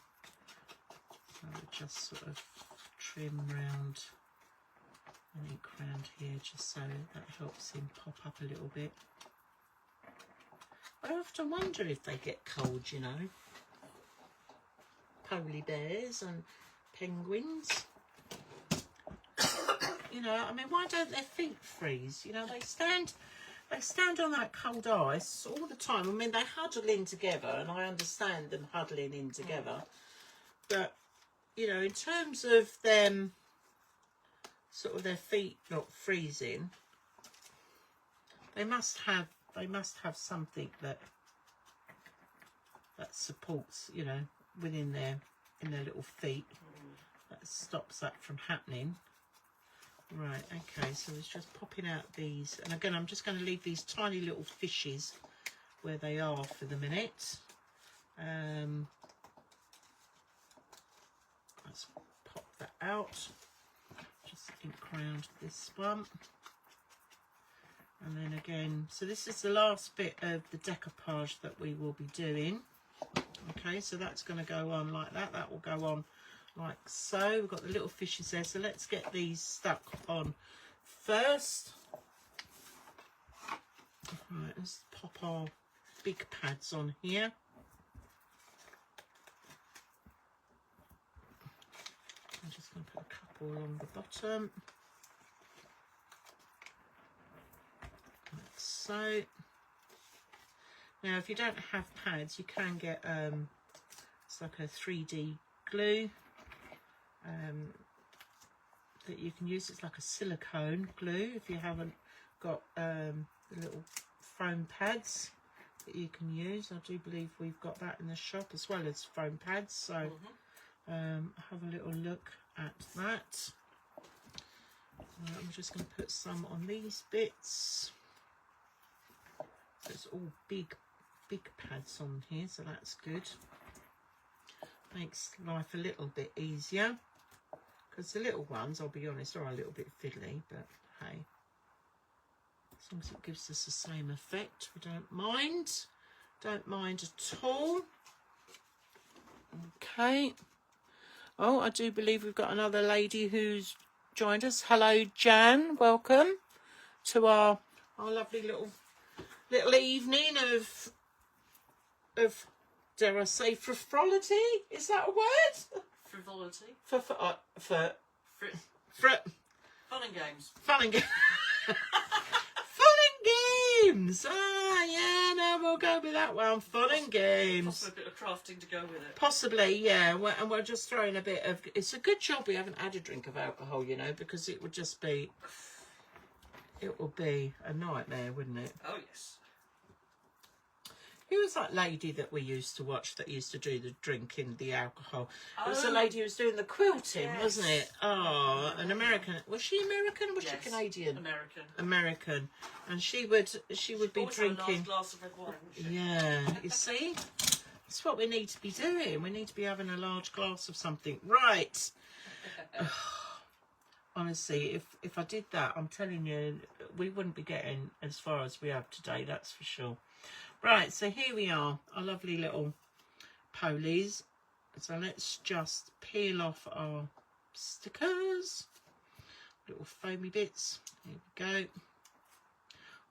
So we'll just sort of trim round and ink round here, just so that helps him pop up a little bit. I often wonder if they get cold, you know, polar bears and penguins. You know, I mean, why don't their feet freeze? You know, they stand on that cold ice all the time. I mean, they huddle in together, and I understand them huddling in together, but you know, in terms of them sort of their feet not freezing, they must have something that supports, you know, within their little feet, that stops that from happening. Right, okay, so it's just popping out these, and again I'm just going to leave these tiny little fishes where they are for the minute. Let's pop that out. Just ink round this one, and then again, so this is the last bit of the decoupage that we will be doing. Okay, so that's going to go on like that. That will go on like so. We've got the little fishes there, so let's get these stuck on first. Right, let's pop our big pads on here. I'm just going to put a couple along the bottom, like so. Now, if you don't have pads, you can get it's like a 3D glue that you can use. It's like a silicone glue if you haven't got the little foam pads that you can use. I do believe we've got that in the shop as well as foam pads, so have a little look at that. I'm just going to put some on these bits. So it's all big pads on here, so that's good. Makes life a little bit easier Because the little ones, I'll be honest, are a little bit fiddly, but hey. As long as it gives us the same effect, we don't mind. Don't mind at all. Okay. Oh, I do believe we've got another lady who's joined us. Hello, Jan. Welcome to our lovely little evening of dare I say frivolity? Is that a word? Frivolity. For Fun and games. Fun and games. Fun and games. Ah, yeah, no, we'll go with that one. Fun and games. Possibly a bit of crafting to go with it. Possibly, yeah. And we're just throwing a bit of... It's a good job we haven't had a drink of alcohol, you know, because it would just be... It would be a nightmare, wouldn't it? Oh, yes. Who was that lady that we used to watch that used to do the drinking, the alcohol? It was the Oh. lady who was doing the quilting, Yes. wasn't it? Oh, an American. Was she American or was Yes. she Canadian? American. American. And she would be Always had a drinking. large glass of red wine, wouldn't she? Yeah, you see? That's what we need to be doing. We need to be having a large glass of something. Right. Honestly, if I did that, I'm telling you, we wouldn't be getting as far as we have today, that's for sure. Right, so here we are, our lovely little polies. So let's just peel off our stickers, little foamy bits. Here we go.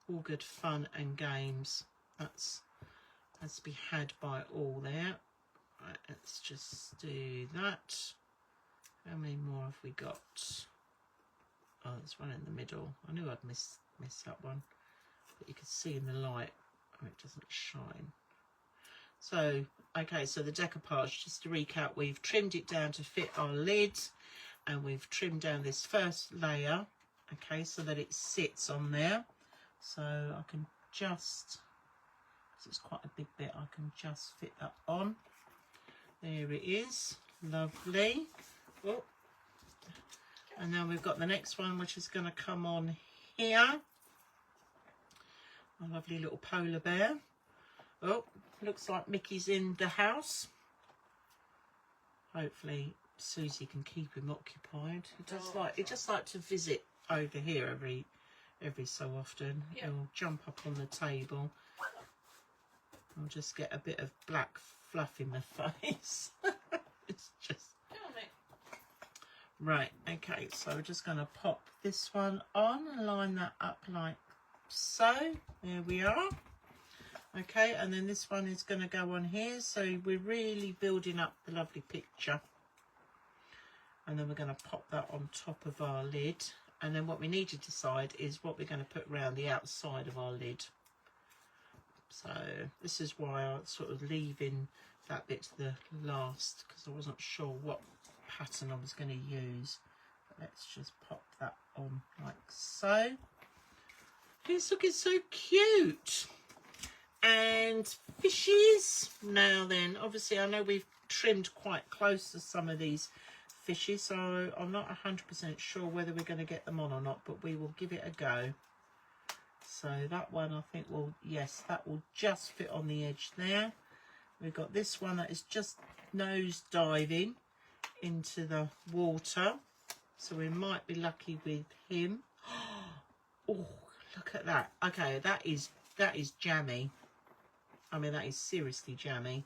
All good fun and games. That's to be had by all there. Right, let's just do that. How many more have we got? Oh, there's one in the middle. I knew I'd miss that one, but you can see in the light. Oh, it doesn't shine. So, okay, so the decoupage, just to recap, we've trimmed it down to fit our lid, and we've trimmed down this first layer, okay, so that it sits on there. So I can just, because it's quite a big bit, I can just fit that on. There it is, lovely. Oh. And then we've got the next one, which is going to come on here. A lovely little polar bear. Oh, looks like Mickey's in the house. Hopefully Susie can keep him occupied. He just like to visit over here every so often. Yeah. He'll jump up on the table. I'll just get a bit of black fluff in the face. It's just... Right, okay, so we're just going to pop this one on and line that up like so. There we are. Okay, and then this one is going to go on here, so we're really building up the lovely picture. And then we're going to pop that on top of our lid. And then what we need to decide is what we're going to put around the outside of our lid. So this is why I'm sort of leaving that bit to the last, because I wasn't sure what pattern I was going to use. But let's just pop that on like so. It's looking so cute. And fishes. Now then, obviously I know we've trimmed quite close to some of these fishes, so I'm not 100% sure whether we're going to get them on or not, but we will give it a go. So that one I think will, yes, that will just fit on the edge there. We've got this one that is just nose diving into the water, so we might be lucky with him. Oh, look at that. Okay, that is jammy. I mean, that is seriously jammy.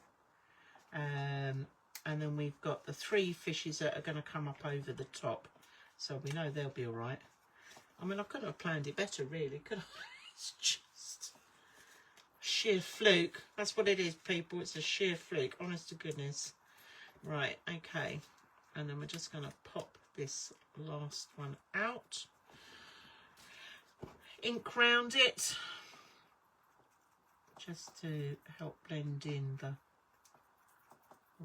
And then we've got the 3 fishes that are going to come up over the top, so we know they'll be all right. I mean, I couldn't have planned it better, really, could I? It's just sheer fluke. That's what it is, people. It's a sheer fluke, honest to goodness. Right, okay. And then we're just going to pop this last one out. Ink round it, just to help blend in the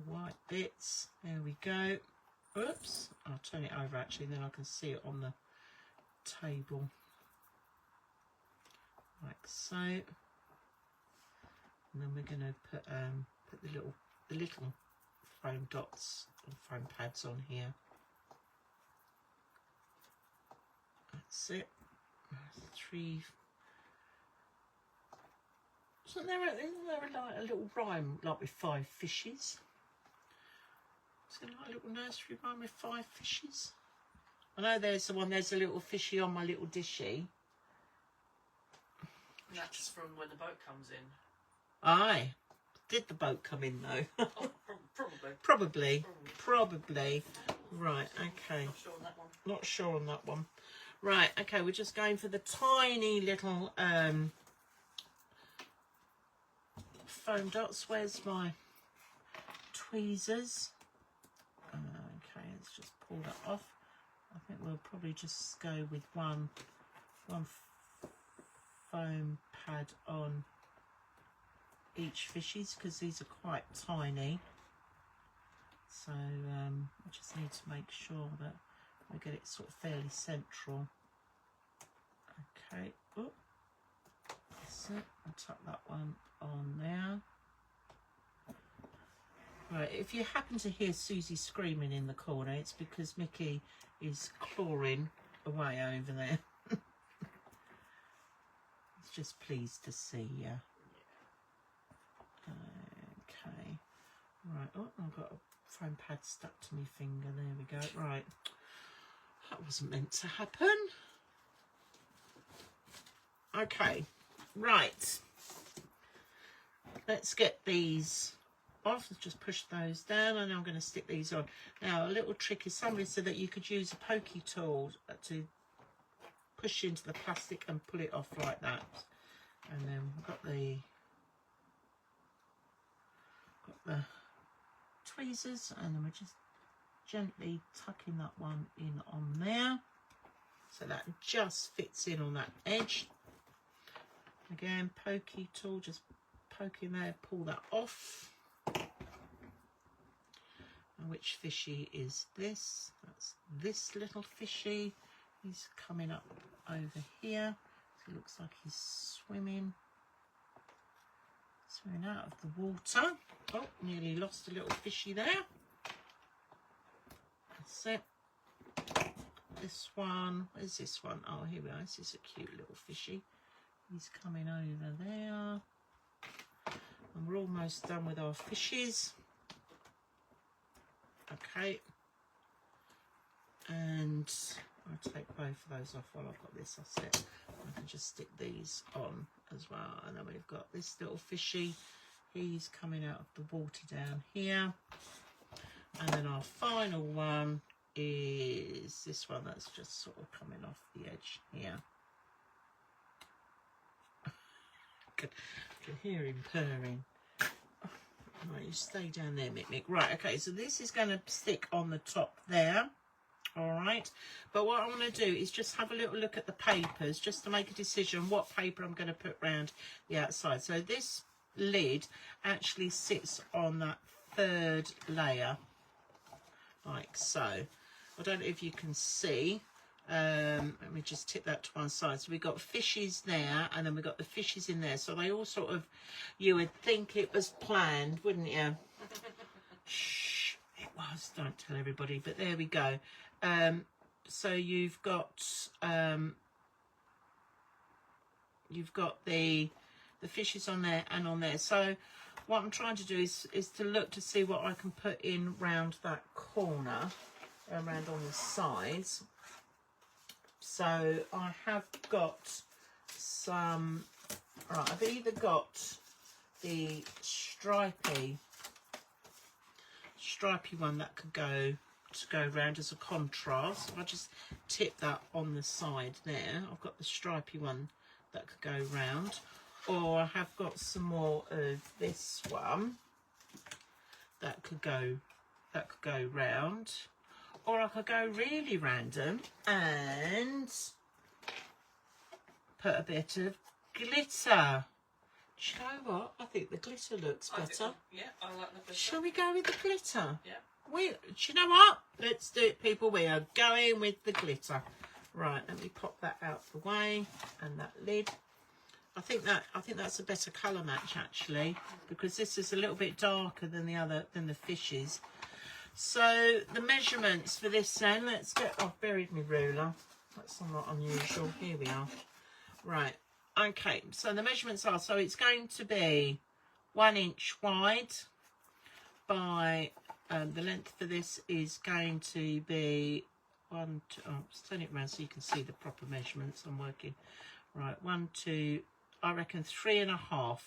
white bits. There we go. Oops, I'll turn it over actually, then I can see it on the table like so. And then we're going to put the little foam dots and foam pads on here. That's it. 3. Isn't there like a little rhyme like with 5 fishes? Is there like a little nursery rhyme with 5 fishes? I know there's the one, there's a little fishy on my little dishy. That's from when the boat comes in. Aye. Did the boat come in though? Oh, probably. Probably. Right, okay. Not sure on that one. Not sure on that one. Right, okay, we're just going for the tiny little foam dots. Where's my tweezers? Okay, let's just pull that off. I think we'll probably just go with one foam pad on each fishies because these are quite tiny. So I just need to make sure that we get it sort of fairly central. Okay, oh, that's it. I'll tuck that one on there. Right, if you happen to hear Susie screaming in the corner, it's because Mickey is clawing away over there. He's just pleased to see you. Okay, right, oh, I've got a foam pad stuck to my finger, there we go. Right, that wasn't meant to happen. Okay, right, let's get these off. Let's just push those down and I'm going to stick these on. Now a little trick is somebody said that you could use a pokey tool to push into the plastic and pull it off like that. And then we've got the tweezers, and then we're just gently tucking that one in on there so that just fits in on that edge. Again, pokey tool, just poke in there, pull that off. And which fishy is this? That's this little fishy. He's coming up over here. So it looks like he's swimming out of the water. Oh, nearly lost a little fishy there. That's it. This one, where's this one? Oh, here we are. This is a cute little fishy. He's coming over there. And we're almost done with our fishes. Okay. And I'll take both of those off while I've got this. That's it. I can just stick these on as well. And then we've got this little fishy. He's coming out of the water down here. And then our final one is this one that's just sort of coming off the edge here. I can hear him purring. Right, you stay down there, Mick. Right, okay, so this is going to stick on the top there. All right, but what I want to do is just have a little look at the papers just to make a decision what paper I'm going to put around the outside. So this lid actually sits on that third layer, like so. I don't know if you can see. Let me just tip that to one side. So we've got fishies there, and then we've got the fishies in there. So they all sort of, you would think it was planned, wouldn't you? Shh, it was. Don't tell everybody. But there we go. So you've got the fishes on there and on there. So what I'm trying to do is to look to see what I can put in round that corner, around on the sides. So I have got some, right, I've either got the stripy one that could go around as a contrast. If I just tip that on the side there, I've got the stripy one that could go round, or I have got some more of this one that could go round, or I could go really random and put a bit of glitter. Do you know what? I think the glitter looks better. Yeah, I like the glitter. Shall we go with the glitter? Yeah. Do you know what? Let's do it, people. We are going with the glitter. Right, let me pop that out the way, and that lid. I think that's a better colour match actually, because this is a little bit darker than the fishes. So the measurements for this then, let's get, I've buried my ruler. That's not unusual. Here we are. Right. Okay, so the measurements are, so it's going to be 1 inch wide by, the length for this is going to be 1, 2, oh, let's turn it around so you can see the proper measurements I'm working. Right, 1, 2, I reckon 3.5.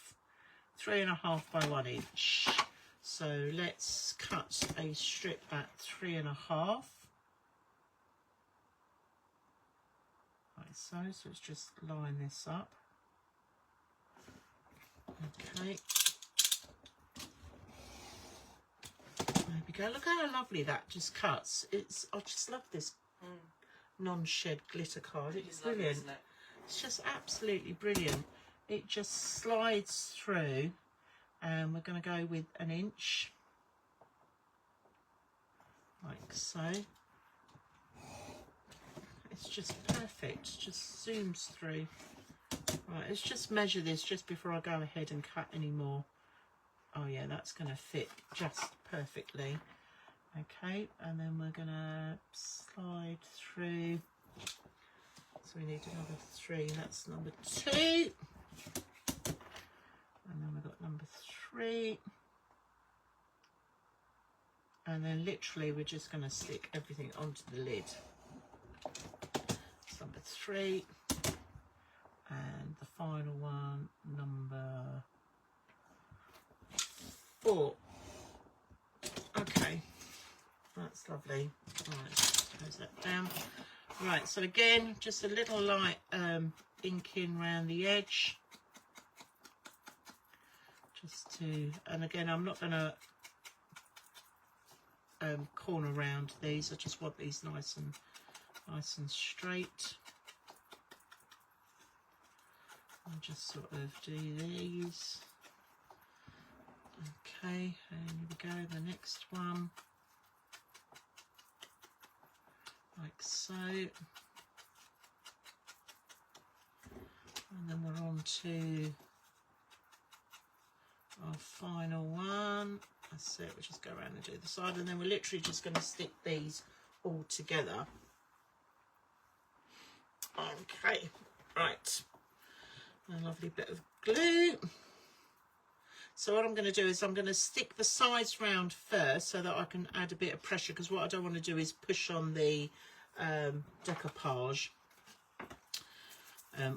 3.5 by 1 inch. So let's cut a strip at 3.5. Like so. So let's just line this up. Okay. There we go. Look how lovely that just cuts. It's, I just love this non-shed glitter card. It's brilliant. Lovely, isn't it? It's just absolutely brilliant. It just slides through, and we're going to go with 1 inch, like so. It's just perfect. Just zooms through. Right, let's just measure this just before I go ahead and cut any more. Oh yeah, that's going to fit just perfectly. Okay, and then we're going to slide through. So we need another 3. That's number 2. And then we've got number 3. And then literally we're just going to stick everything onto the lid. That's number 3. And the final one, number 4. Okay, that's lovely. Right, close that down. Right, so again, just a little light inking around the edge. Just to, and again, I'm not going to corner round these. I just want these nice and straight. I'll just sort of do these. Okay, and here we go, the next one. Like so. And then we're on to our final one. That's it, we'll just go around and do the side, and then we're literally just going to stick these all together. Okay, right. A lovely bit of glue. So what I'm going to do is I'm going to stick the sides round first so that I can add a bit of pressure, because what I don't want to do is push on the decoupage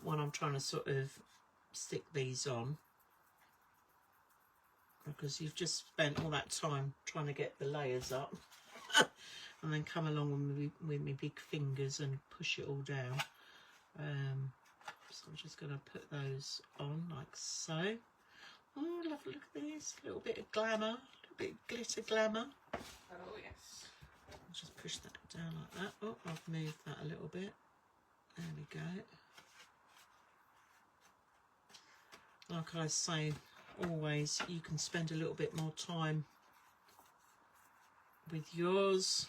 when I'm trying to sort of stick these on, because you've just spent all that time trying to get the layers up and then come along with my big fingers and push it all down. So I'm just going to put those on like so. Oh, love, look at this, a little bit of glamour, a little bit of glitter glamour. Oh yes. I'll just push that down like that. Oh, I've moved that a little bit. There we go. Like I say, always, you can spend a little bit more time with yours.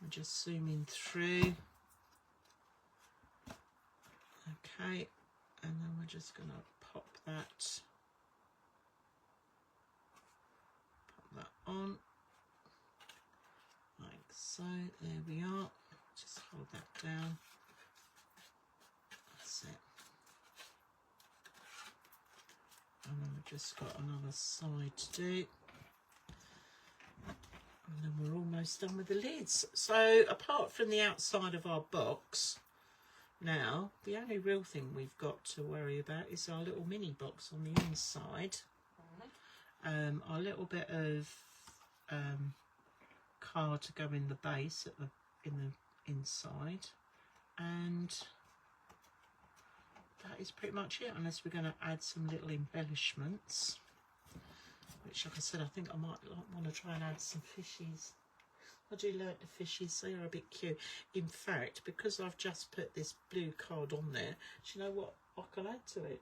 I'm just zooming through. Okay, and then we're just going to pop that on like so. There we are. Just hold that down. That's it. And then we've just got another side to do. And then we're almost done with the lids. So apart from the outside of our box, now the only real thing we've got to worry about is our little mini box on the inside. Our little bit of card to go in the base at the inside, and that is pretty much it, unless we're going to add some little embellishments, which, like I said, I think I might want to try and add some fishies. I do like the fishies, they are a bit cute. In fact, because I've just put this blue card on there, do you know what I can add to it?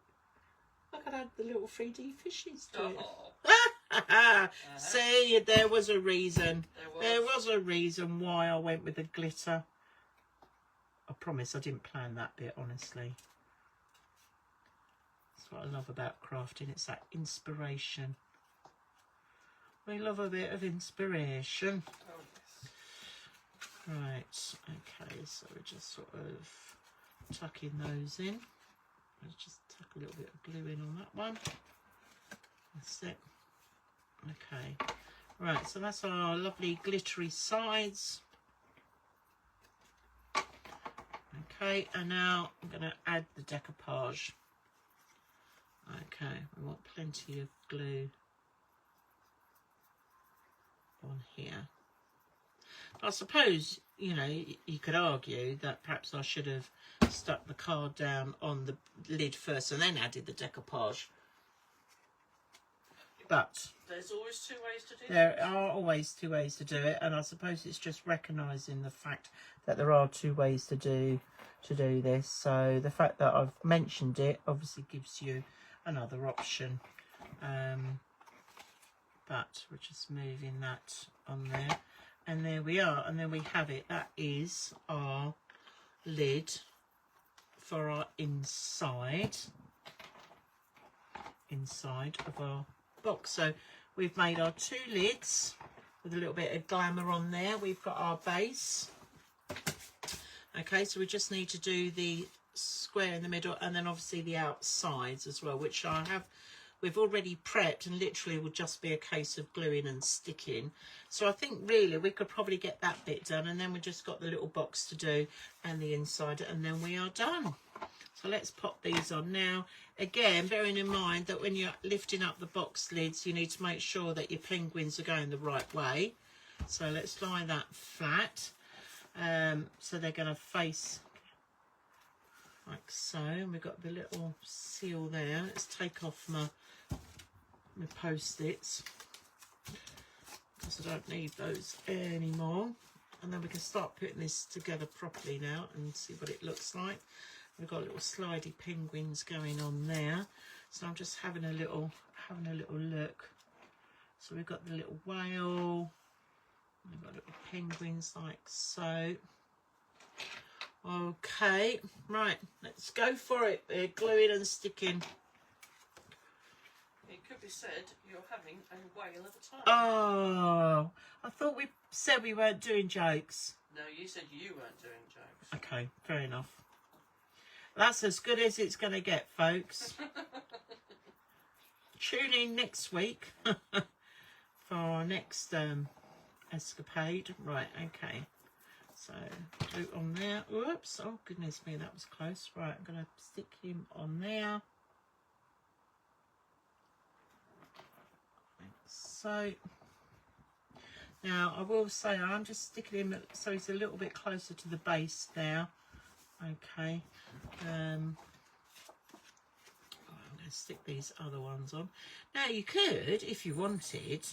I can add the little 3D fishies to it. See, there was a reason. There was a reason why I went with the glitter. I promise I didn't plan that bit, honestly. That's what I love about crafting. It's that inspiration. We love a bit of inspiration. Oh, yes. Right, okay, so we're just sort of tucking those in. Let's just tuck a little bit of glue in on that one. That's it. Okay, right, so that's our lovely glittery sides. Okay, and now I'm going to add the decoupage. Okay, we want plenty of glue on here. I suppose, you know, you could argue that perhaps I should have stuck the card down on the lid first and then added the decoupage. But there's always two ways to do it. There are always two ways to do it, and I suppose it's just recognising the fact that there are two ways to do this. So the fact that I've mentioned it obviously gives you another option. But we're just moving that on there, and there we are, and then we have it. That is our lid for our inside of our box. So we've made our two lids with a little bit of glamour on there. We've got our base. Okay, so we just need to do the square in the middle, and then obviously the outsides as well, which we've already prepped, and literally will just be a case of gluing and sticking. So I think really we could probably get that bit done, and then we just got the little box to do and the inside, and then we are done. So let's pop these on now. Again, bearing in mind that when you're lifting up the box lids, you need to make sure that your penguins are going the right way. So let's lie that flat. So they're going to face like so. And we've got the little seal there. Let's take off my post-its, because I don't need those anymore. And then we can start putting this together properly now and see what it looks like. We've got little slidey penguins going on there, so I'm just having a little look. So we've got the little whale, we've got little penguins like so. Okay, right, let's go for it. We're gluing and sticking. It could be said you're having a whale of a time. Oh, I thought we said we weren't doing jokes. No, you said you weren't doing jokes. Okay, fair enough. That's as good as it's going to get, folks. Tune in next week for our next escapade. Right, okay. So, glue on there. Oops, oh goodness me, that was close. Right, I'm going to stick him on there. Like so. Now, I will say I'm just sticking him so he's a little bit closer to the base now. Okay. I'm going to stick these other ones on. Now you could, if you wanted,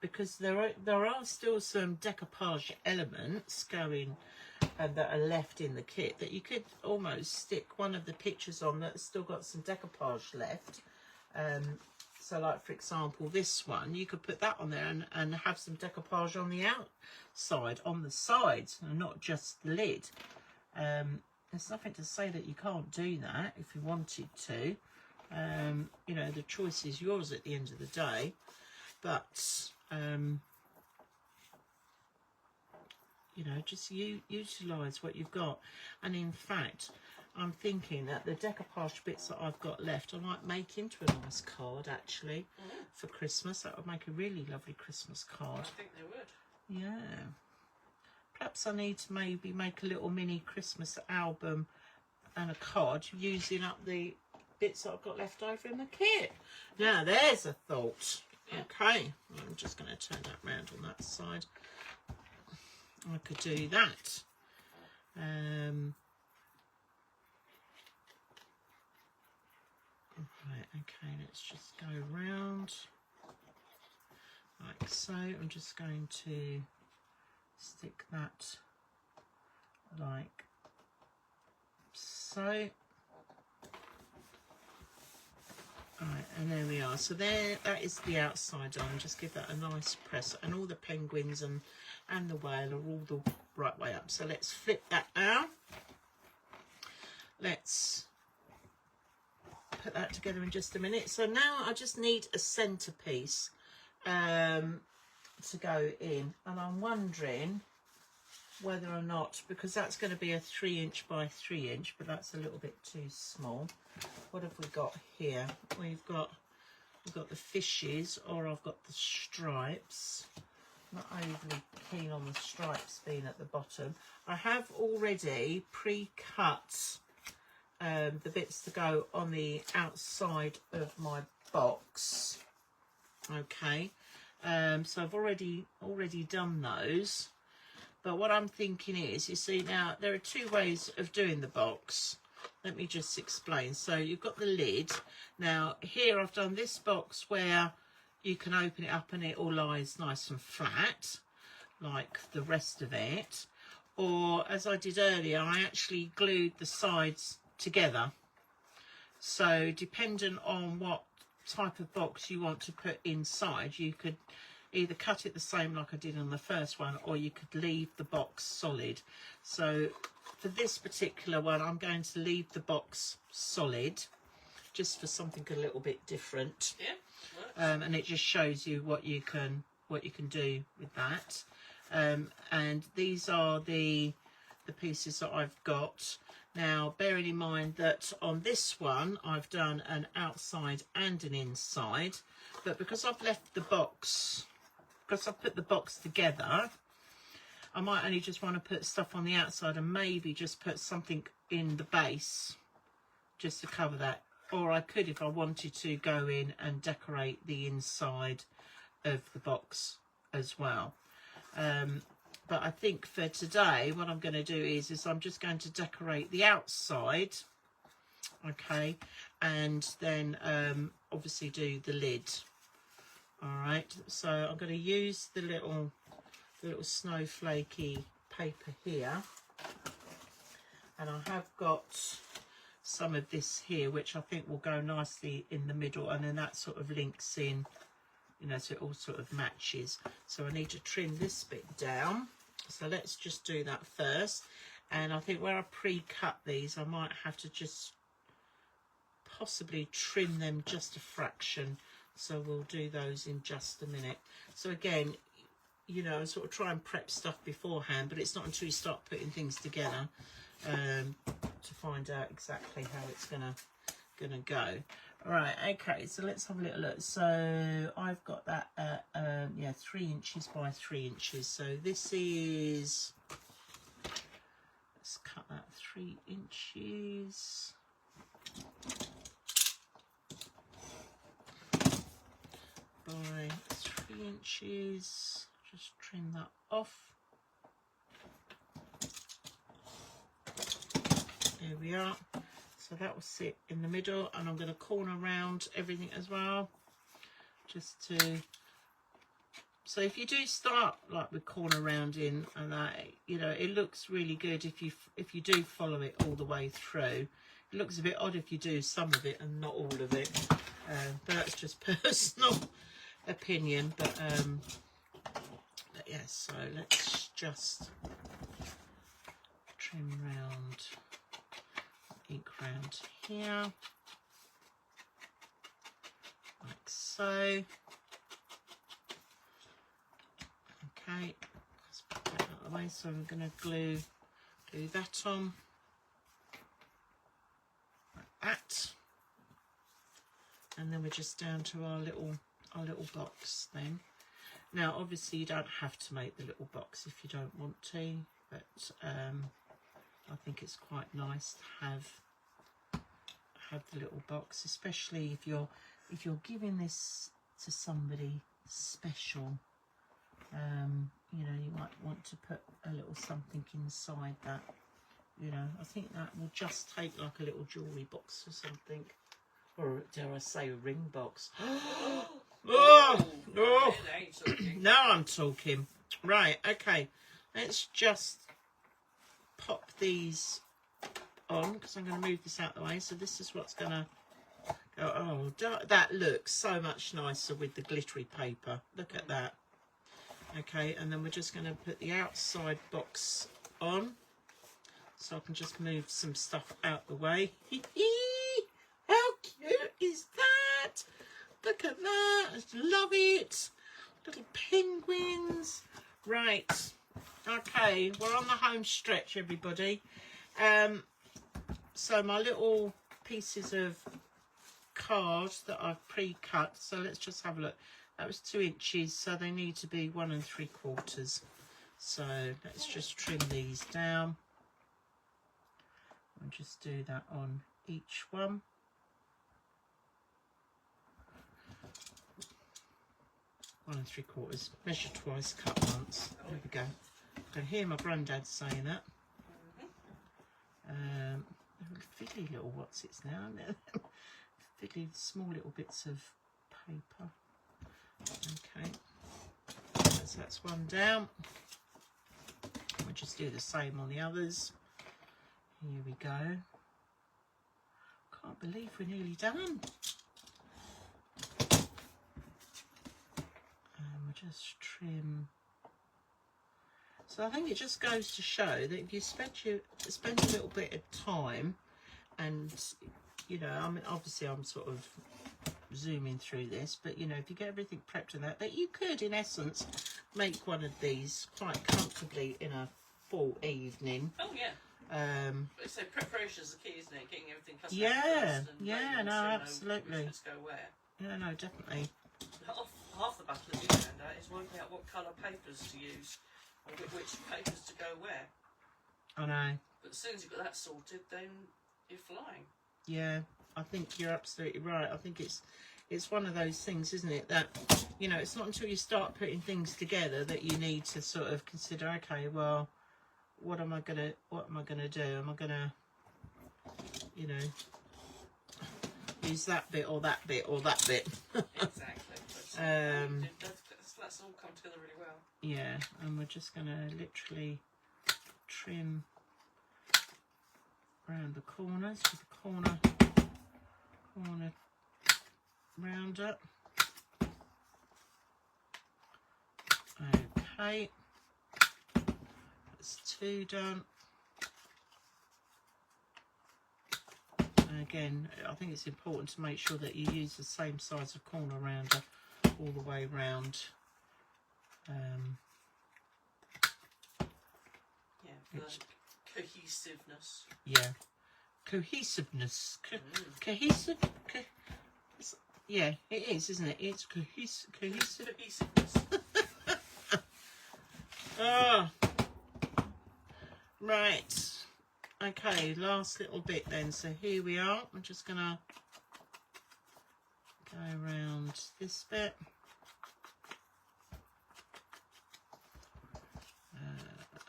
because there are still some decoupage elements going that are left in the kit, that you could almost stick one of the pictures on that's still got some decoupage left. So like for example this one, you could put that on there and have some decoupage on the outside, on the sides, and not just the lid. There's nothing to say that you can't do that if you wanted to. You know, the choice is yours at the end of the day, but you know, just utilise what you've got. And in fact, I'm thinking that the decoupage bits that I've got left, I might make into a nice card actually for Christmas. That would make a really lovely Christmas card. I think they would. Yeah. Perhaps I need to maybe make a little mini Christmas album and a card using up the bits that I've got left over in the kit. Now there's a thought. Okay, I'm just going to turn that round on that side. I could do that. Right, okay, let's just go round like so. I'm just going to stick that like so. Right, and there we are. So there, that is the outside on. Just give that a nice press, and all the penguins and the whale are all the right way up. So let's flip that out. Let's put that together in just a minute. So now I just need a centerpiece to go in, and I'm wondering whether or not, because that's going to be a 3" by 3", but that's a little bit too small. What have we got here? We've got the fishes, or I've got the stripes. not overly keen on the stripes being at the bottom. I have already pre-cut the bits to go on the outside of my box. Okay, so I've already done those. But what I'm thinking is, you see, now there are two ways of doing the box. Let me just explain. So you've got the lid. Now here I've done this box where you can open it up and it all lies nice and flat, like the rest of it. Or as I did earlier, I actually glued the sides together. So depending on what type of box you want to put inside, you could either cut it the same like I did on the first one, or you could leave the box solid. So for this particular one, I'm going to leave the box solid, just for something a little bit different. Yeah. And it just shows you what you can do with that. And these are the pieces that I've got. Now, bearing in mind that on this one I've done an outside and an inside, but because I've left the box, because I've put the box together, I might only just want to put stuff on the outside and maybe just put something in the base just to cover that. Or I could, if I wanted to, go in and decorate the inside of the box as well. But I think for today, what I'm going to do is I'm just going to decorate the outside, okay, and then obviously do the lid. All right, so I'm going to use the little snowflakey paper here, and I have got some of this here which I think will go nicely in the middle, and then that sort of links in, you know, so it all sort of matches. So I need to trim this bit down, so let's just do that first. And I think where I pre-cut these, I might have to just possibly trim them just a fraction, so we'll do those in just a minute. So again, you know, sort of try and prep stuff beforehand, but it's not until you start putting things together to find out exactly how it's gonna go. All right, okay, so let's have a little look. So I've got that at yeah, 3 inches by 3 inches. So this is, let's cut that 3 inches. By 3 inches, just trim that off. There we are. So that will sit in the middle, and I'm going to corner around everything as well, just to, so if you do start like with corner rounding and that, you know, it looks really good if you do follow it all the way through. It looks a bit odd if you do some of it and not all of it, but that's just personal opinion. But yes, so let's just trim round, ink round here, like so. Okay, let's put that out of the way. So I'm going to glue that on like that, and then we're just down to our little box then. Now obviously you don't have to make the little box if you don't want to, but I think it's quite nice to have the little box, especially if you're giving this to somebody special. You know, you might want to put a little something inside that. You know, I think that will just take like a little jewellery box or something, or dare I say a ring box. Oh, no. Now I'm talking. Right, okay. Let's just pop these on, because I'm going to move this out of the way. So this is what's going to go. Oh, that looks so much nicer with the glittery paper. Look at that. Okay, and then we're just going to put the outside box on. So I can just move some stuff out the way. How cute is that? Look at that. I just love it. Little penguins. Right. Okay, we're on the home stretch, everybody. So my little pieces of card that I've pre-cut. So let's just have a look. That was 2 inches, so they need to be 1 3/4. So let's just trim these down. And just do that on each one. One 1 3/4. Measure twice, cut once. There we go. I can hear my granddad saying that. Fiddly little what's it's now, isn't it? Fiddly small little bits of paper. Okay, so that's one down. We'll just do the same on the others. Here we go. Can't believe we're nearly done. And we'll just trim. So I think it just goes to show that if you spend a little bit of time, and you know, I mean, obviously I'm sort of zooming through this, but you know, if you get everything prepped and that you could in essence make one of these quite comfortably in a full evening. Oh yeah. So preparation is the key, isn't it? Getting everything cut Yeah, first and yeah, no, absolutely. Which go where. Yeah, no, definitely. Half the battle, as you found out, is working out what colour papers to use and which papers to go where. I know. But as soon as you've got that sorted, then you're flying. Yeah, I think you're absolutely right. I think it's one of those things, isn't it, that, you know, it's not until you start putting things together that you need to sort of consider, okay, well, what am I gonna do? Am I gonna, you know, use that bit or that bit or that bit? Exactly. That's all come together really well. Yeah, and we're just gonna literally trim around the corners with the corner rounder. Okay, that's 2 done. And again, I think it's important to make sure that you use the same size of corner rounder all the way round. Yeah, for cohesiveness. Yeah, cohesiveness. Yeah, it is, isn't it? It's cohesive. Cohesiveness. Oh, right. Okay, last little bit then. So here we are. I'm just gonna go around this bit.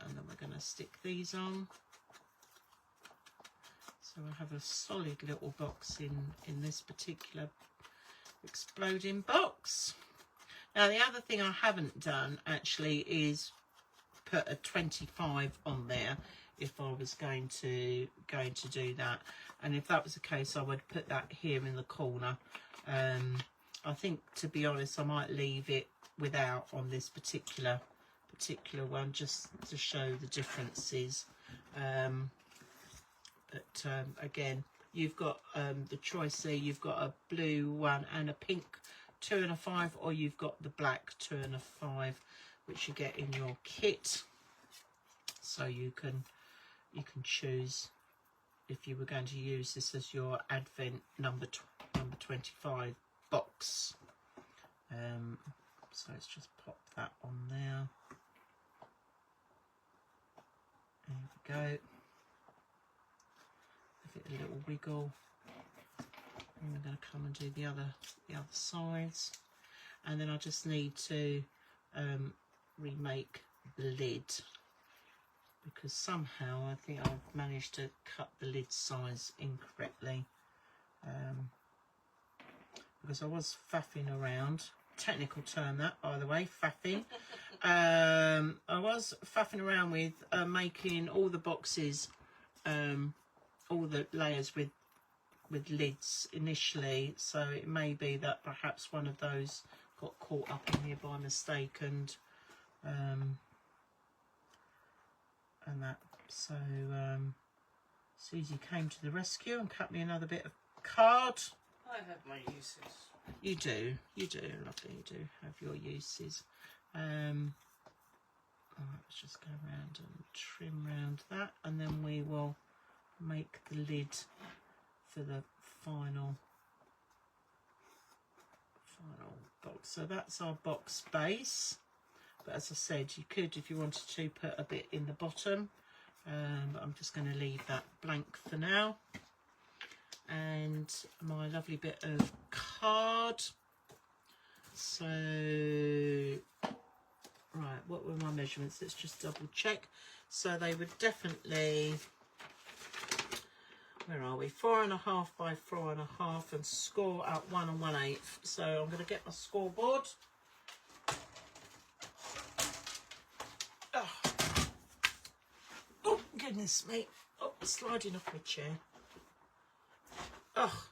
And then we're going to stick these on. So I have a solid little box in this particular exploding box. Now the other thing I haven't done actually is put a 25 on there if I was going to do that, and if that was the case I would put that here in the corner. I think, to be honest, I might leave it without on this particular one, just to show the differences. But again, you've got the choice there. You've got a blue one and a pink 2 and a 5, or you've got the black 2 and a 5, which you get in your kit. So you can choose if you were going to use this as your Advent number 25 box. So let's just pop that on there. There we go. Give it a little wiggle. And we're going to come and do the other sides. And then I just need to remake the lid, because somehow I think I've managed to cut the lid size incorrectly. Because I was faffing around. Technical term that, by the way, faffing. I was faffing around with making all the boxes, all the layers with lids initially, so it may be that perhaps one of those got caught up in here by mistake and that. So Susie came to the rescue and cut me another bit of card. I have my uses. You do, lovely, you do have your uses. Let's just go around and trim around that, and then we will make the lid for the final final box. So that's our box base. But as I said, you could, if you wanted to, put a bit in the bottom. But I'm just going to leave that blank for now. And my lovely bit of card. So, right, what were my measurements? Let's just double check. So they would definitely, where are we? 4.5 by 4.5 and score at 1 1/8. So I'm going to get my scoreboard. Oh, goodness me. Oh, sliding off my chair. Oh.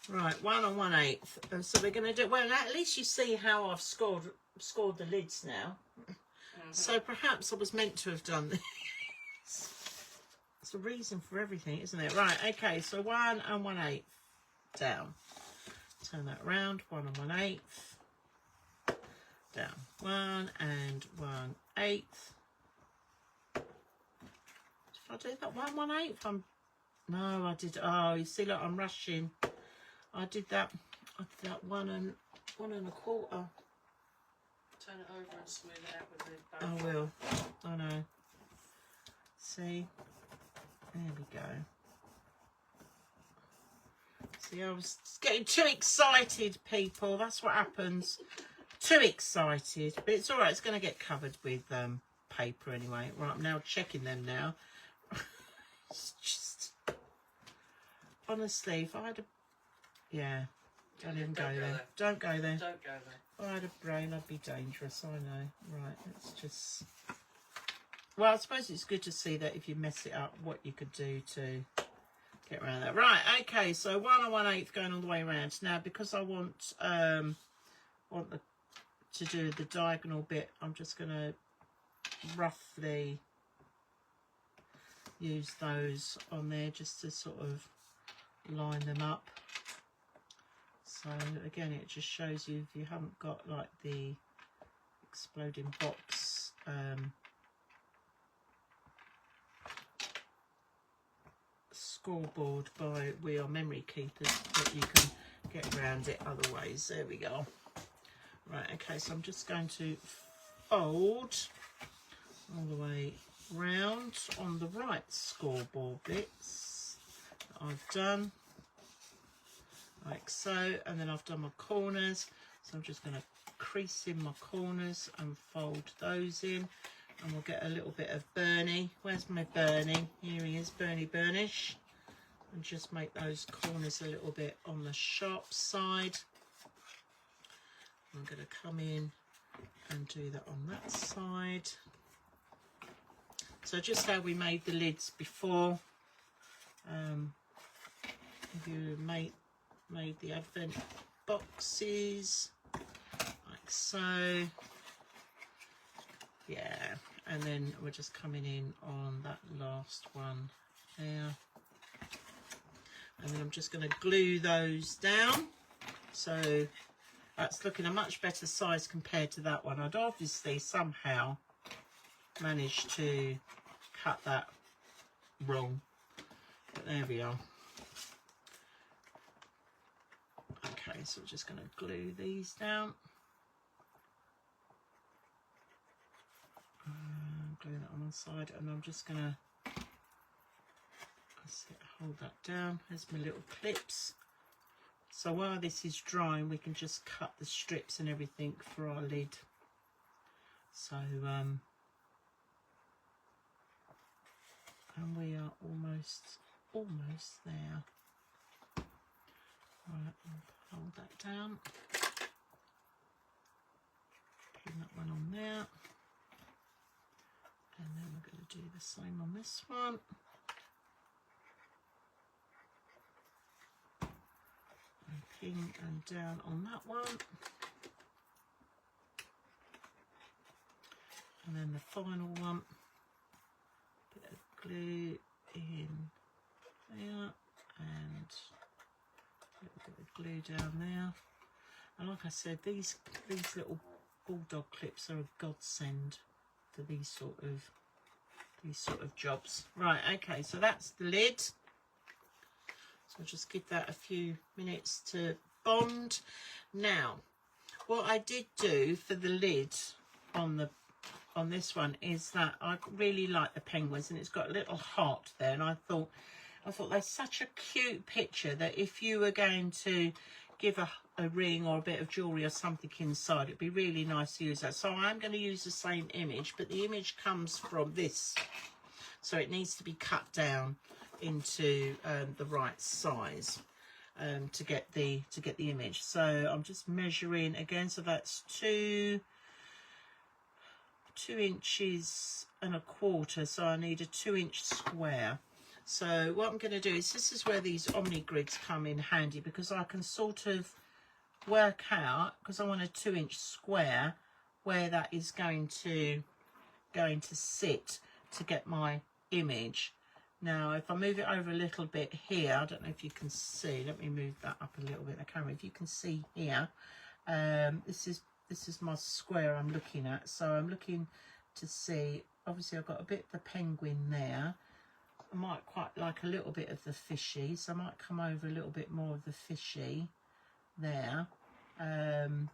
Right, 1 1/8. So we're going to do, well, at least you see how I've scored the lids now. So perhaps I was meant to have done this. It's a reason for everything, isn't it? Right, okay, so 1 1/8 down. Turn that around, 1 1/8 down. 1 1/8. Did I do that 1 1/8? No, I did. Oh, you see, look, I'm rushing. I did that 1 1/4. Turn it over and smooth it out with the I will. I know. See? There we go. See, I was getting too excited, people. That's what happens. Too excited. But it's all right. It's going to get covered with paper anyway. Right, I'm now checking them now. It's just... Honestly, if I had a... Yeah. Don't even go there. Don't go there. Don't go there. If I had a brain, I'd be dangerous, I know. Right, let's just... Well, I suppose it's good to see that if you mess it up, what you could do to get around that. Right, okay, so 1 1/8 going all the way around. Now, because I want to do the diagonal bit, I'm just going to roughly use those on there just to sort of line them up. So again, it just shows you if you haven't got like the exploding box scoreboard by We Are Memory Keepers, that you can get around it other ways. There we go. Right, okay, so I'm just going to fold all the way round on the right scoreboard bits that I've done. Like so, and then I've done my corners, so I'm just going to crease in my corners and fold those in, and we'll get a little bit of Bernie. Where's my Bernie? Here he is, Bernie Burnish, and just make those corners a little bit on the sharp side. I'm going to come in and do that on that side. So just how we made the lids before. If you made the advent boxes like so, yeah, and then we're just coming in on that last one there, and then I'm just going to glue those down. So that's looking a much better size compared to that one. I'd obviously somehow managed to cut that wrong, but there we are. Okay, so we're just going to glue these down. Glue that on one side, and I'm just going to hold that down. There's my little clips. So while this is drying, we can just cut the strips and everything for our lid. So, and we are almost there. Right, I'll hold that down. Pin that one on there. And then we're going to do the same on this one. And pin and down on that one. And then the final one. Bit of glue in there, and a little bit of glue down there. And like I said, these little bulldog clips are a godsend for these sort of jobs. Right, okay, so that's the lid. So I'll just give that a few minutes to Bond. Now, what I did do for the lid on this one is that I really like the penguins, and it's got a little heart there, and I thought they're such a cute picture that if you were going to give a ring or a bit of jewellery or something inside, it'd be really nice to use that. So I'm going to use the same image, but the image comes from this, so it needs to be cut down into the right size to get the image. So I'm just measuring again, so that's 2 inches and a quarter, so I need a 2-inch square. So what I'm going to do is, this is where these Omni grids come in handy, because I can sort of work out, because I want a 2-inch square, where that is going to sit to get my image. Now if I move it over a little bit here, I don't know if you can see, let me move that up a little bit, the camera, if you can see here, this is my square I'm looking at. So I'm looking to see, obviously I've got a bit of the penguin there. I might quite like a little bit of the fishy, so I might come over a little bit more of the fishy there. And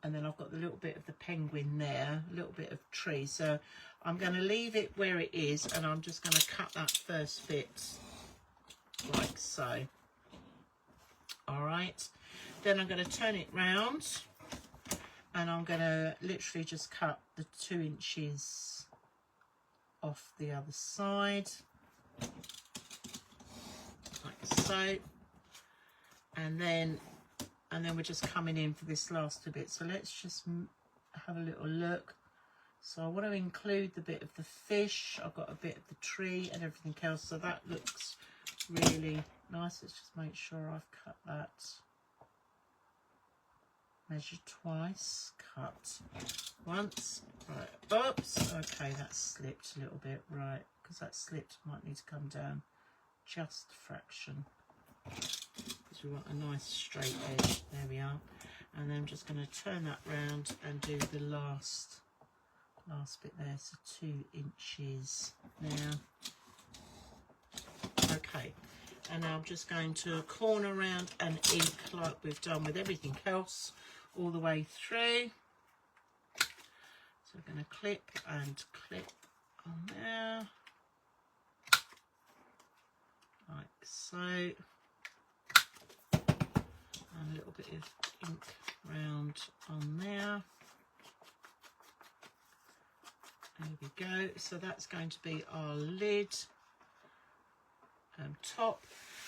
then I've got the little bit of the penguin there, a little bit of tree. So I'm going to leave it where it is, and I'm just going to cut that first bit like so. All right. Then I'm going to turn it round, and I'm going to literally just cut the 2 inches off the other side, like so. And then we're just coming in for this last bit. So let's just have a little look. So I want to include the bit of the fish. I've got a bit of the tree and everything else. So that looks really nice. Let's just make sure I've cut that. Measure twice, cut once. Right, oops. Okay, that slipped a little bit. Right, because that slipped, might need to come down just a fraction. Because we want a nice straight edge. There we are. And then I'm just going to turn that round and do the last bit there. So 2 inches now. Okay. And now I'm just going to corner round and ink like we've done with everything else all the way through. So we're going to clip and clip on there. Like so. And a little bit of ink round on there. There we go. So that's going to be our lid top.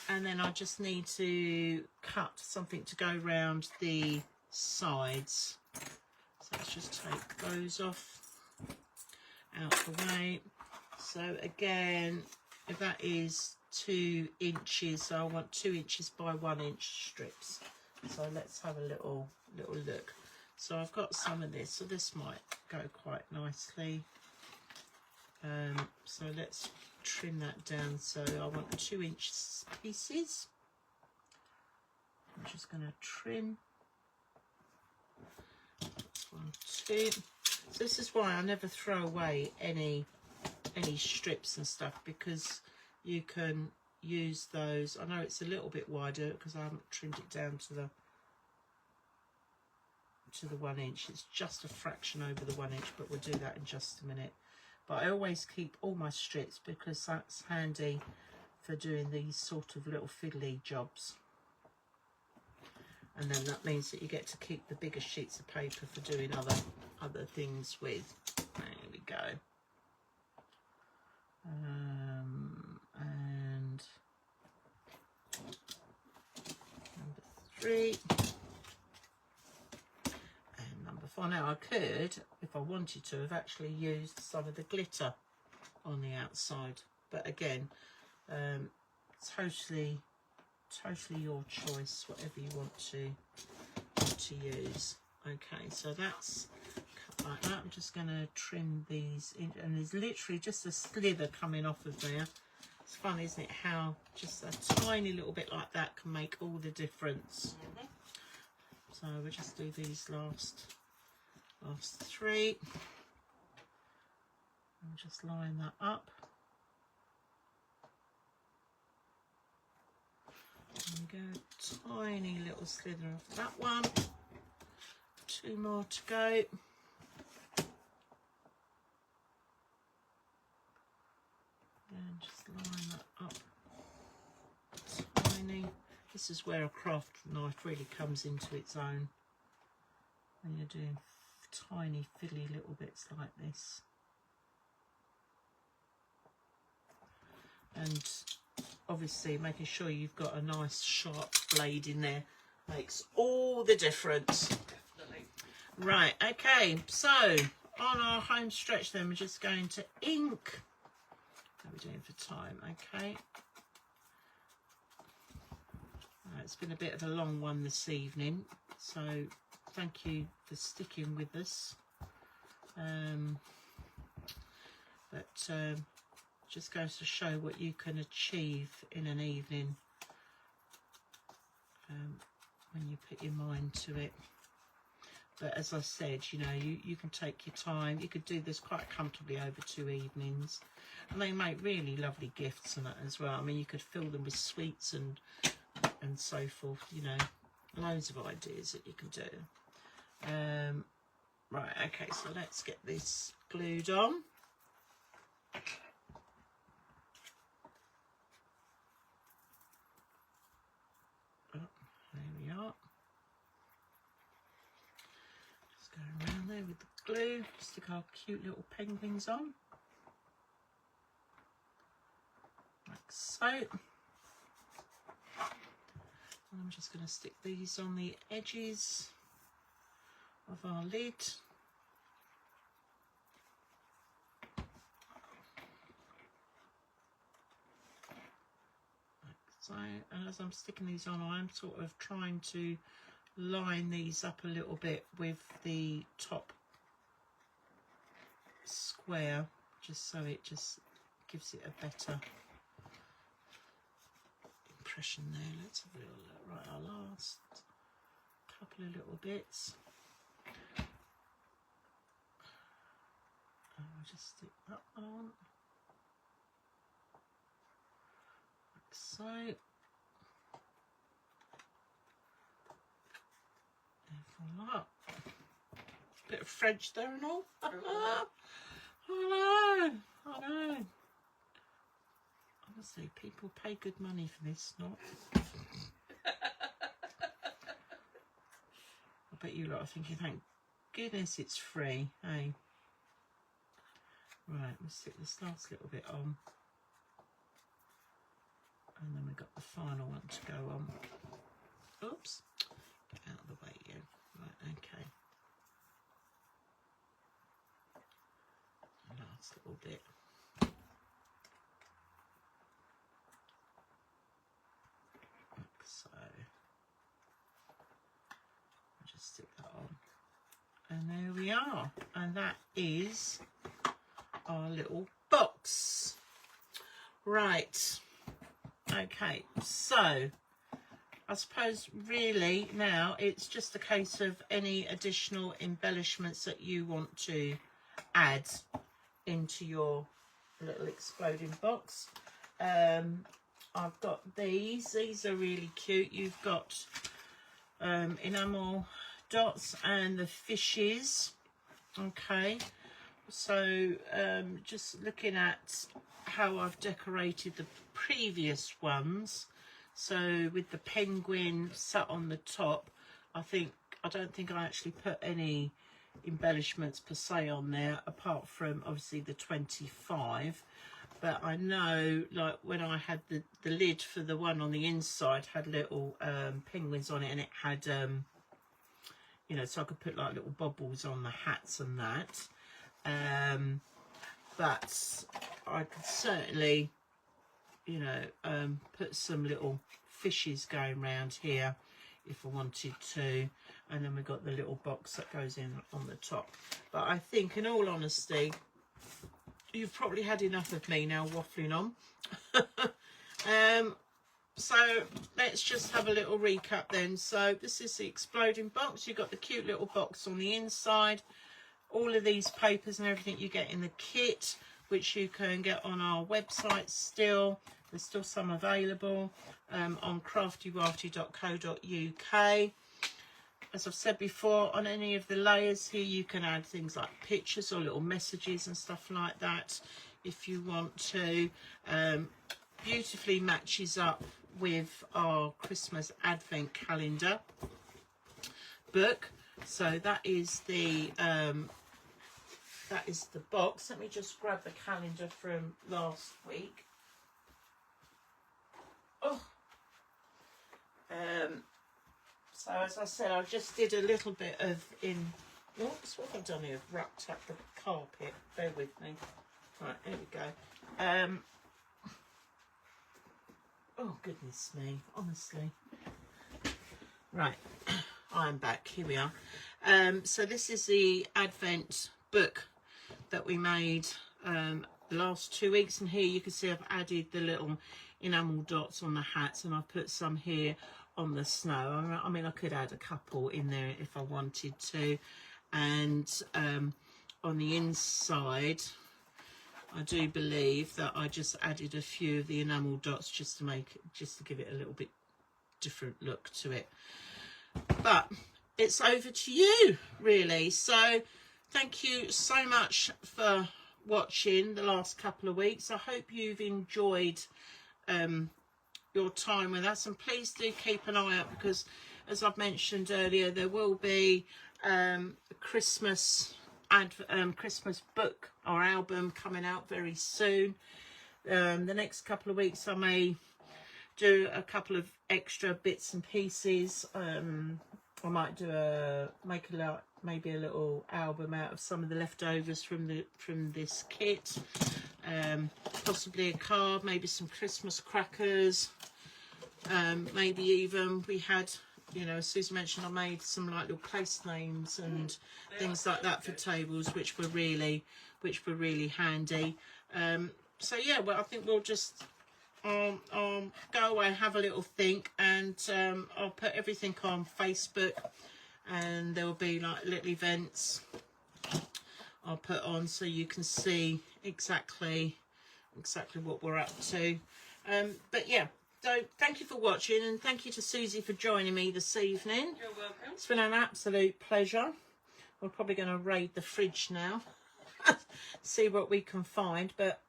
And then I just need to cut something to go round the sides. So let's just take those off, out the way. So again, if that is 2 inches, so I want 2 inches by 1 inch strips. So let's have a little look. So I've got some of this, so this might go quite nicely. So let's trim that down. So I want 2 inch pieces. I'm just going to trim. That's 1, 2. So this is why I never throw away any strips and stuff, because you can use those. I know it's a little bit wider because I haven't trimmed it down to the 1 inch. It's just a fraction over the 1 inch, but we'll do that in just a minute. But I always keep all my strips because that's handy for doing these sort of little fiddly jobs. And then that means that you get to keep the bigger sheets of paper for doing other things with. There we go. And number 3. And number 4. Now I could, if I wanted to, have actually used some of the glitter on the outside. But again, totally your choice, whatever you want to use. Okay, so that's cut like that. I'm just going to trim these in, and there's literally just a slither coming off of there. It's fun, isn't it, how just a tiny little bit like that can make all the difference. So we'll just do these last 3 and just line that up. There we go, tiny little slither of that one. 2 more to go. And just line that up tiny. This is where a craft knife really comes into its own, when you're doing tiny fiddly little bits like this. And obviously making sure you've got a nice sharp blade in there makes all the difference. Definitely. Right, okay, so on our home stretch then we're just going to ink. How are we doing for time? Okay. It's been a bit of a long one this evening, so thank you for sticking with us. Just goes to show what you can achieve in an evening when you put your mind to it. But as I said, you know, you can take your time. You could do this quite comfortably over 2 evenings, and they make really lovely gifts and that as well. I mean, you could fill them with sweets and so forth, you know, loads of ideas that you can do. Right, okay, so let's get this glued on. Oh, there we are. Just go around there with the glue, stick our cute little penguins on, like so. And I'm just going to stick these on the edges of our lid. Like so. And as I'm sticking these on, I'm sort of trying to line these up a little bit with the top square, just so it just gives it a better impression there. Let's have a little look. Right, our last couple of little bits. And I'll just stick that on, like so. And voila. Bit of French there and all. I know. Honestly, people pay good money for this, not. I bet you lot are thinking, thank goodness it's free, hey? Right, we'll stick this last little bit on. And then we've got the final one to go on. Oops. Get out of the way, yeah. Right, okay. Last little bit. Like so. I'll just stick that on. And there we are. And that is our little box. Right. Okay, so I suppose really now it's just a case of any additional embellishments that you want to add into your little exploding box. I've got these are really cute. You've got enamel dots and the fishes. Okay, so just looking at how I've decorated the previous ones, so with the penguin sat on the top, I don't think I actually put any embellishments per se on there, apart from obviously the 25. But I know, like when I had the lid for the one on the inside had little penguins on it, and it had you know, so I could put like little bubbles on the hats and that. But I could certainly, you know, put some little fishes going around here if I wanted to. And then we've got the little box that goes in on the top. But I think, in all honesty, you've probably had enough of me now waffling on. So let's just have a little recap then. So this is the exploding box. You've got the cute little box on the inside. All of these papers and everything you get in the kit, which you can get on our website still. There's still some available on craftywafty.co.uk. As I've said before, on any of the layers here you can add things like pictures or little messages and stuff like that if you want to. Beautifully matches up with our Christmas Advent calendar book. So that is the box. Let me just grab the calendar from last week. Oh, so as I said, I just did a little bit of oops, what have I done here? I've wrapped up the carpet. Bear with me. Right, here we go. Oh goodness me, honestly. Right, I'm back. Here we are. So this is the Advent book that we made the last 2 weeks, and here you can see I've added the little enamel dots on the hats, and I've put some here on the snow. I mean, I could add a couple in there if I wanted to. And on the inside, I do believe that I just added a few of the enamel dots just to give it a little bit different look to it. But it's over to you, really. So thank you so much for watching the last couple of weeks. I hope you've enjoyed your time with us, and please do keep an eye out, because as I've mentioned earlier, there will be a Christmas book or album coming out very soon. The next couple of weeks I may do a couple of extra bits and pieces. I might do maybe a little album out of some of the leftovers from this kit. Possibly a card, maybe some Christmas crackers, maybe even we had, you know, as Susie mentioned, I made some like little place names and things like that for tables, which were really handy. So yeah, well, I think we'll just I'll go away and have a little think, and I'll put everything on Facebook, and there will be like little events I'll put on so you can see exactly what we're up to. But yeah, so thank you for watching, and thank you to Susie for joining me this evening. You're welcome. It's been an absolute pleasure. We're probably going to raid the fridge now, see what we can find. But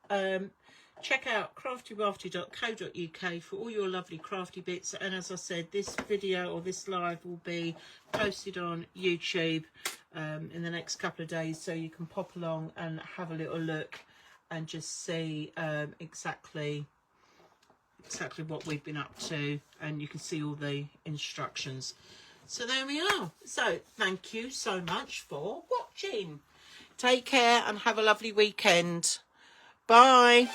check out craftywafty.co.uk for all your lovely crafty bits. And as I said, this video or this live will be posted on YouTube in the next couple of days, so you can pop along and have a little look and just see exactly what we've been up to, and you can see all the instructions. So there we are. So thank you so much for watching. Take care and have a lovely weekend. Bye.